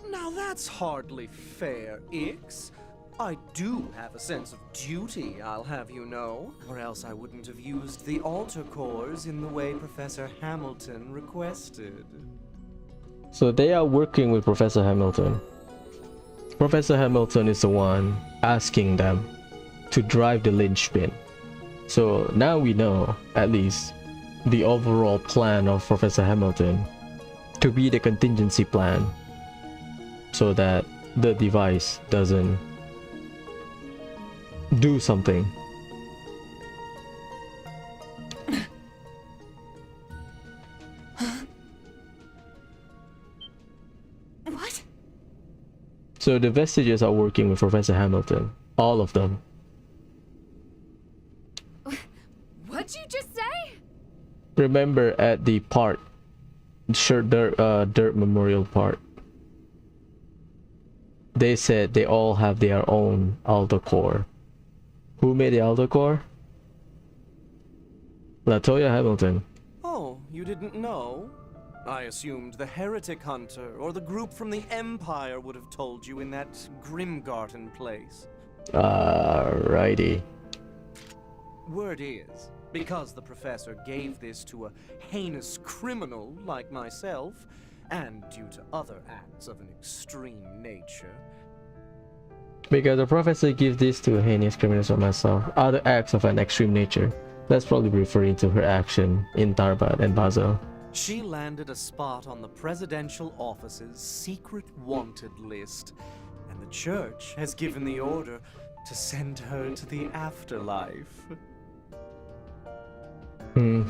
Now that's hardly fair, Ix. I do have a sense of duty, I'll have you know, or else I wouldn't have used the altar cores in the way Professor Hamilton requested. So they are working with Professor Hamilton. Professor Hamilton is the one asking them to drive the linchpin. So now we know, at least, the overall plan of Professor Hamilton to be the contingency plan so that the device doesn't do something. What? So the vestiges are working with Professor Hamilton. All of them. What'd you just say? Remember at the park, dirt memorial park, they said they all have their own altar core. Who made the altar core? Latoya Hamilton. Oh, you didn't know? I assumed the Heretic Hunter or the group from the Empire would have told you in that Grimgarten place. Righty. Word is, because the professor gave this to a heinous criminal like myself, and due to other acts of an extreme nature. Because the professor gives this to heinous criminals like myself, other acts of an extreme nature. That's probably referring to her action in Tarbat and Basel. She landed a spot on the presidential office's secret wanted list, and the church has given the order to send her to the afterlife. Oh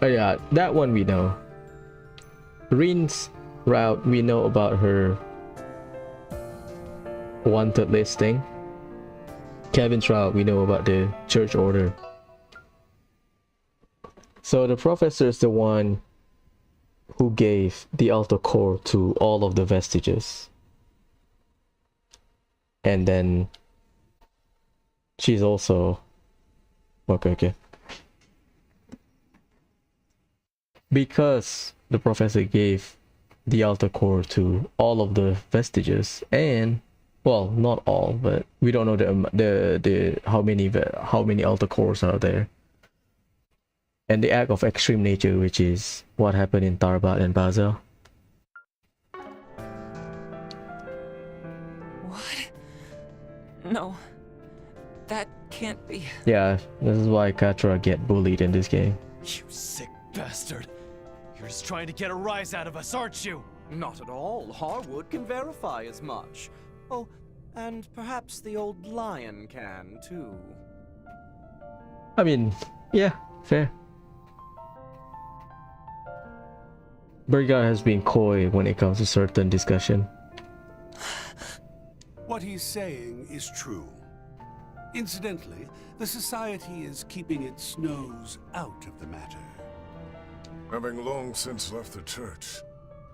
yeah, that one we know. Rin's route, we know about her wanted listing. Kevin's route, we know about the church order. So the professor is the one who gave the altar core to all of the vestiges. And then she's also okay. Because the professor gave the altar core to all of the vestiges, and well, not all, but we don't know the how many altar cores are there. And the act of extreme nature, which is what happened in Tarbat and Basel. What? No. That can't be. Yeah, this is why Katra get bullied in this game. You sick bastard. You're just trying to get a rise out of us, aren't you? Not at all. Harwood can verify as much. Oh, and perhaps the old lion can, too. I mean, yeah, fair. Burgar has been coy when it comes to certain discussion. What he's saying is true. Incidentally, the Society is keeping its nose out of the matter. Having long since left the church,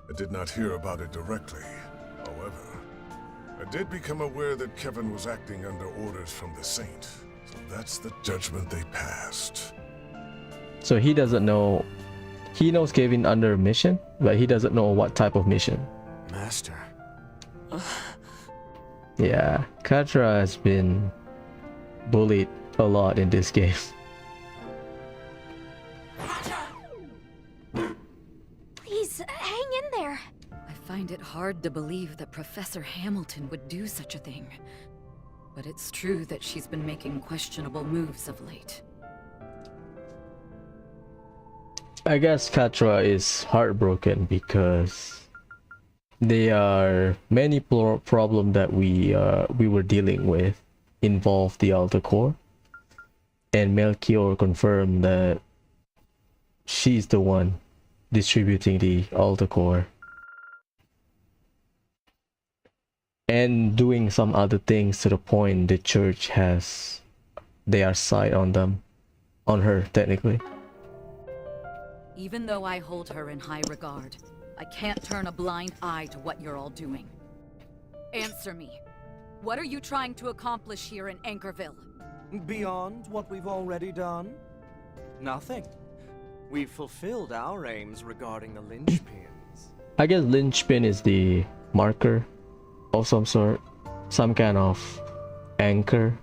I did not hear about it directly. However, I did become aware that Kevin was acting under orders from the Saint. So that's the judgment they passed. So he doesn't know He knows Kevin under mission, but he doesn't know what type of mission. Master. Yeah, Katra has been bullied a lot in this game. Please, hang in there. I find it hard to believe that Professor Hamilton would do such a thing. But it's true that she's been making questionable moves of late. I guess Katra is heartbroken because there are many problems that we were dealing with involve the Alta Core, and Melchior confirmed that she's the one distributing the Alta Core and doing some other things to the point the church has their sight on them, on her technically. Even though I hold her in high regard, I can't turn a blind eye to what you're all doing. Answer me. What are you trying to accomplish here in Anchorville? Beyond what we've already done? Nothing. We've fulfilled our aims regarding the linchpins. I guess linchpin is the marker of some sort, some kind of anchor,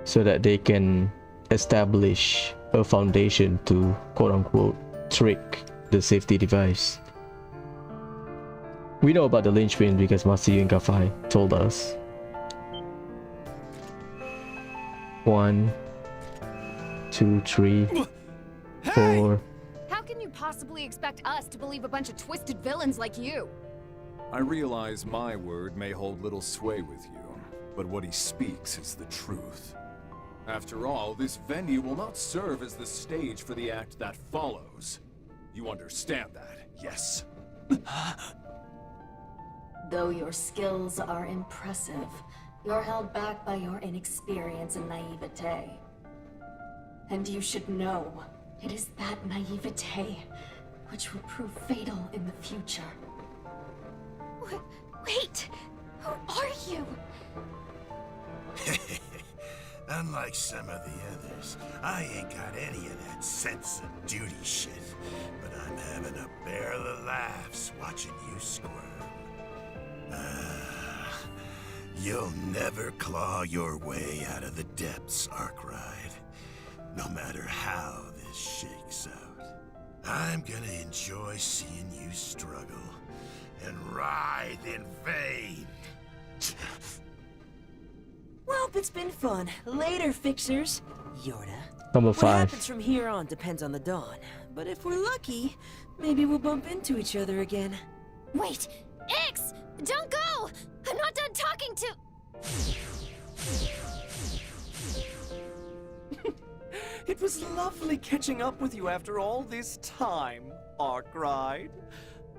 so that they can establish a foundation to quote-unquote trick the safety device. We know about the linchpin because Masayu and Kafai told us. 1, 2, 3, 4. How can you possibly expect us to believe a bunch of twisted villains like you? I realize my word may hold little sway with you, but what he speaks is the truth. After all, this venue will not serve as the stage for the act that follows. You understand that, yes? Though your skills are impressive, you're held back by your inexperience and naivete. And you should know, it is that naivete which will prove fatal in the future. Wait, who are you? Unlike some of the others, I ain't got any of that sense of duty shit. But I'm having a barrel of laughs watching you squirm. You'll never claw your way out of the depths, Arkwright. No matter how this shakes out. I'm gonna enjoy seeing you struggle and writhe in vain. Well, it's been fun. Later, fixers. Yorda. Number What 5. happens from here on depends on the dawn. But if we're lucky, maybe we'll bump into each other again. Wait! Ix! Don't go! I'm not done talking to... It was lovely catching up with you after all this time, Arkwright.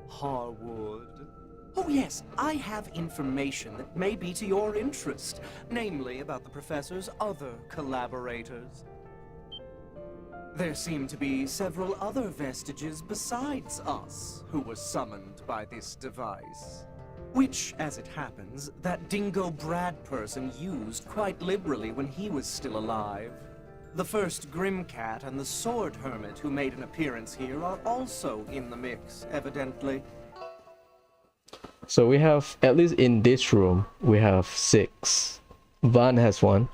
Harwood. Oh yes, I have information that may be to your interest, namely about the Professor's other collaborators. There seem to be several other vestiges besides us who were summoned by this device. Which, as it happens, that Dingo Brad person used quite liberally when he was still alive. The first Grimcat and the Sword Hermit who made an appearance here are also in the mix, evidently. So we have, at least in this room, we have 6. Van has 1.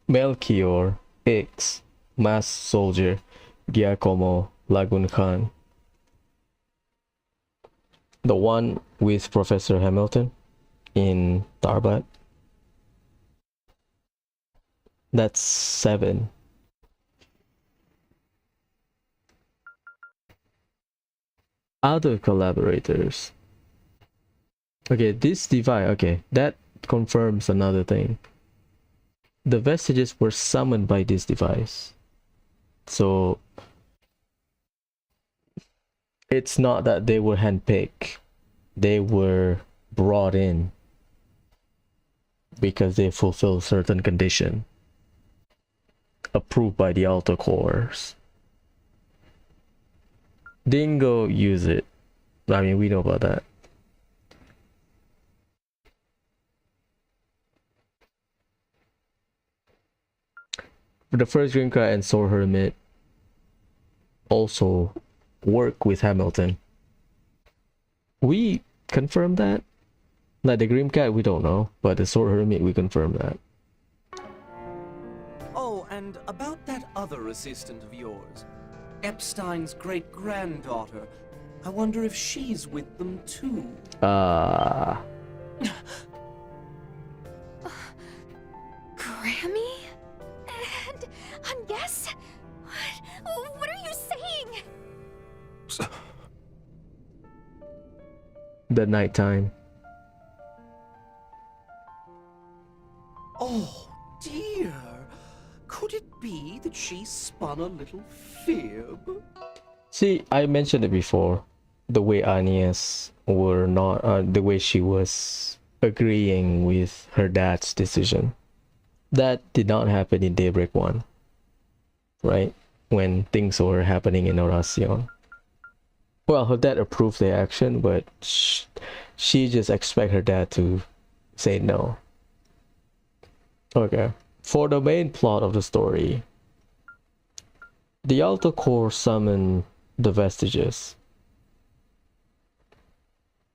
Melchior, Ix, Masked Soldier, Giacomo, Lagoon Khan. The one with Professor Hamilton in Tarbat. That's 7. Other collaborators. Okay, this device, okay, that confirms another thing. The vestiges were summoned by this device. So it's not that they were handpicked. They were brought in because they fulfill certain condition approved by the Alta Cores. Dingo use it. I mean, we know about that. The first Green Card and Sword Hermit also work with Hamilton. We confirmed that. Like the Grim Cat, we don't know, but the Sword Hermit, we confirmed that. Oh, and about that other assistant of yours, Epstein's great-granddaughter. I wonder if she's with them too. Grammy? And Agnes? What are you saying? The nighttime. Oh, dear. Could it be that she spun a little fib? See, I mentioned it before. The way Agnes were not, the way she was agreeing with her dad's decision. That did not happen in Daybreak 1. Right? When things were happening in Oracion. Well, her dad approved the action, but she just expect her dad to say no. Okay. For the main plot of the story, the Alto Core summon the Vestiges.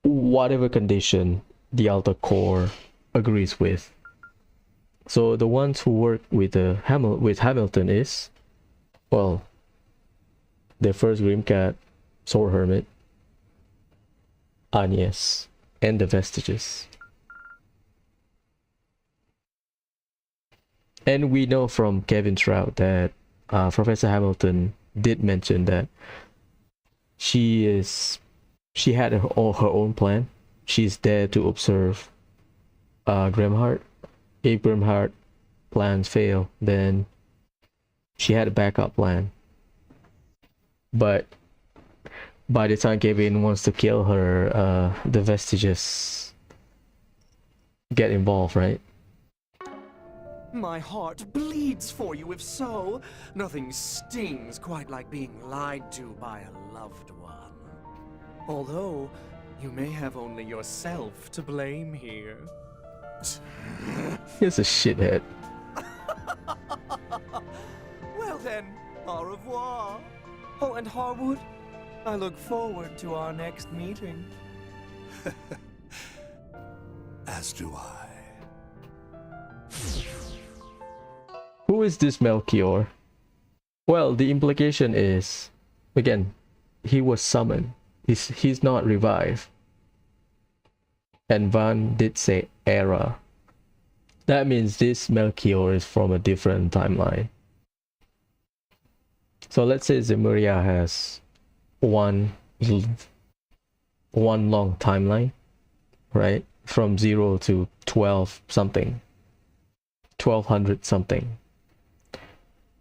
Whatever condition the Alto Core agrees with. So the ones who work with Hamilton is, well, the first Grim Cat, Sword Hermit, Agnes, and the Vestiges. And we know from Kevin's route that Professor Hamilton did mention that she had her own plan. She's there to observe Grimheart. If Grimheart plans fail, then she had a backup plan. But by the time Kevin wants to kill her, the Vestiges get involved, right? My heart bleeds for you if so. Nothing stings quite like being lied to by a loved one. Although, you may have only yourself to blame here. He's a shithead. Well then, au revoir. Oh, and Harwood, I look forward to our next meeting. As do I. Who is this Melchior? Well, the implication is, again, he was summoned. He's not revived. And Van did say era. That means this Melchior is from a different timeline. So let's say Zemuria has one long timeline, right? From 0 to 12 something. 1200 something.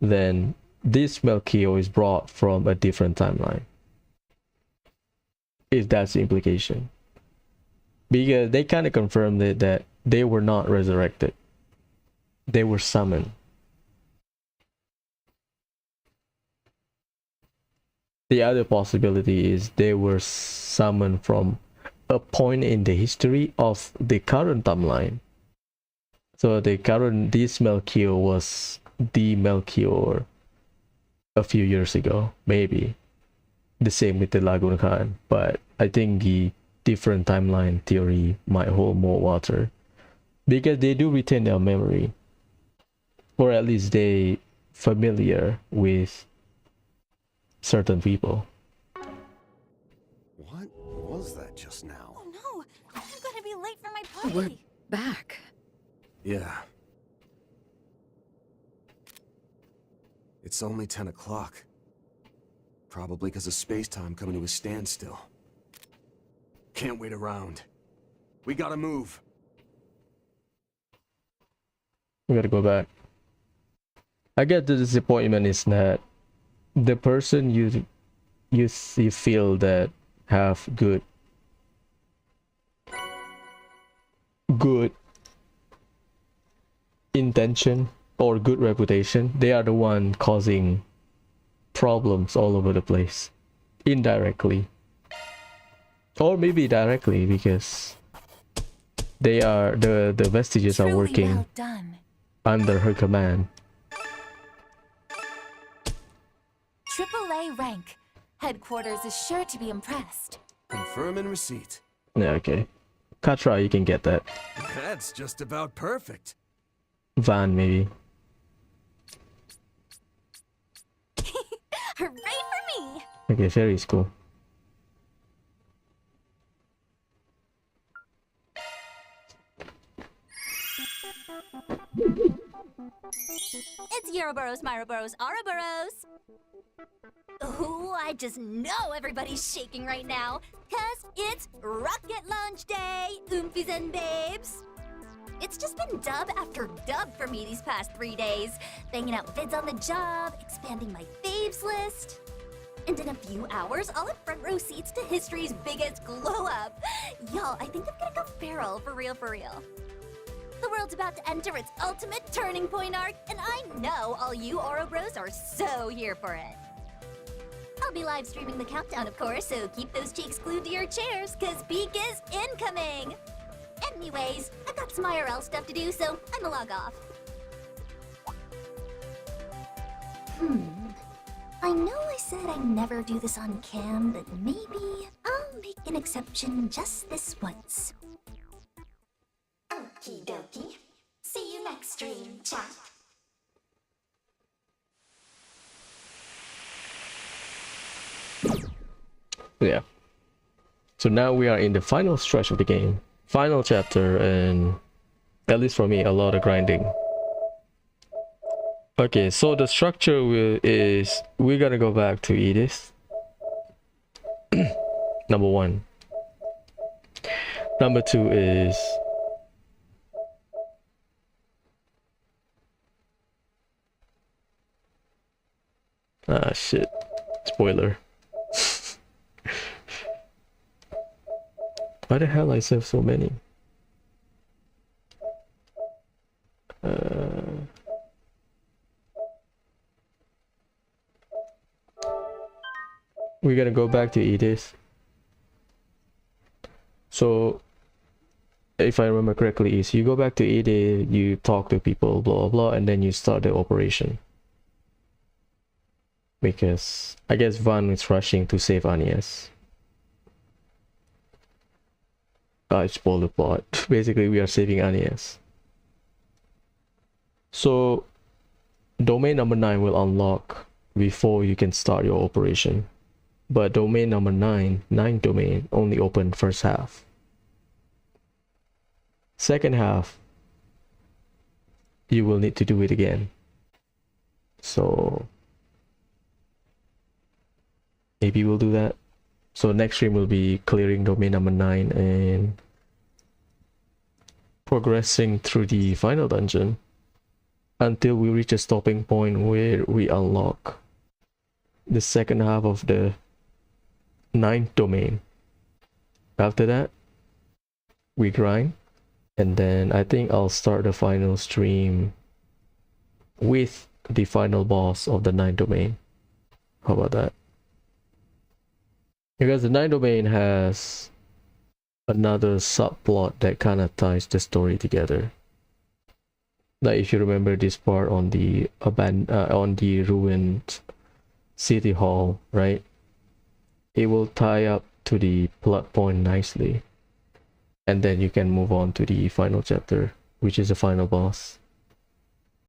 Then this Melchior is brought from a different timeline. If that's the implication. Because they kind of confirmed it that they were not resurrected. They were summoned. The other possibility is they were summoned from a point in the history of the current timeline. So this Melchior was the Melchior a few years ago, maybe. The same with the Lagoon Khan, but I think the different timeline theory might hold more water. Because they do retain their memory. Or at least they familiar with certain people. What was that just now? Oh no! I'm gonna be late for my party! We're back. Yeah. It's only 10 o'clock. Probably because of space-time coming to a standstill. Can't wait around. We gotta move. We gotta go back. I get the disappointment is that the person you feel that have good intention or good reputation, they are the one causing problems all over the place, indirectly, or maybe directly, because they are the Vestiges are working well done. under her command. AAA new rank. Headquarters is sure to be impressed. Confirm and receipt. Yeah, okay. Katra, you can get that. That's just about perfect. Van, maybe. Hooray for me! Okay, Fairy is cool. It's Euroboros, Myroboros, Ouroboros! Ooh, I just know everybody's shaking right now, 'cause it's rocket launch day, oompies and babes! It's just been dub after dub for me these past 3 days, banging out vids on the job, expanding my faves list. And in a few hours, I'll have front row seats to history's biggest glow up. Y'all, I think I'm gonna go feral, for real, for real. The world's about to enter its ultimate turning point arc, and I know all you Ouroboros are so here for it. I'll be live streaming the countdown, of course, so keep those cheeks glued to your chairs, 'cause peak is incoming! Anyways, I've got some IRL stuff to do, so I'ma log off. I know I said I'd never do this on cam, but maybe I'll make an exception just this once. Okie dokie. See you next stream, chat. Yeah. So now we are in the final stretch of the game. Final chapter, and at least for me, a lot of grinding. Okay, so the structure is we're gonna go back to Edith. Number 1. Number 2 is shit. Spoiler. Why the hell I save so many? We're gonna go back to Edith. So if I remember correctly, is you go back to Edith, you talk to people, blah blah blah, and then you start the operation. Because I guess Van is rushing to save Agnes. I spoiled the plot. Basically, we are saving Agnes. So, domain number 9 will unlock before you can start your operation. But domain number 9 domain, only open first half. Second half, you will need to do it again. So, maybe we'll do that. So next stream will be clearing domain number 9 and progressing through the final dungeon until we reach a stopping point where we unlock the second half of the 9th domain. After that, we grind, and then I think I'll start the final stream with the final boss of the 9th domain. How about that? Because the 9th domain has another subplot that kind of ties the story together. Like if you remember this part on the ruined city hall, right? It will tie up to the plot point nicely, and then you can move on to the final chapter, which is the final boss.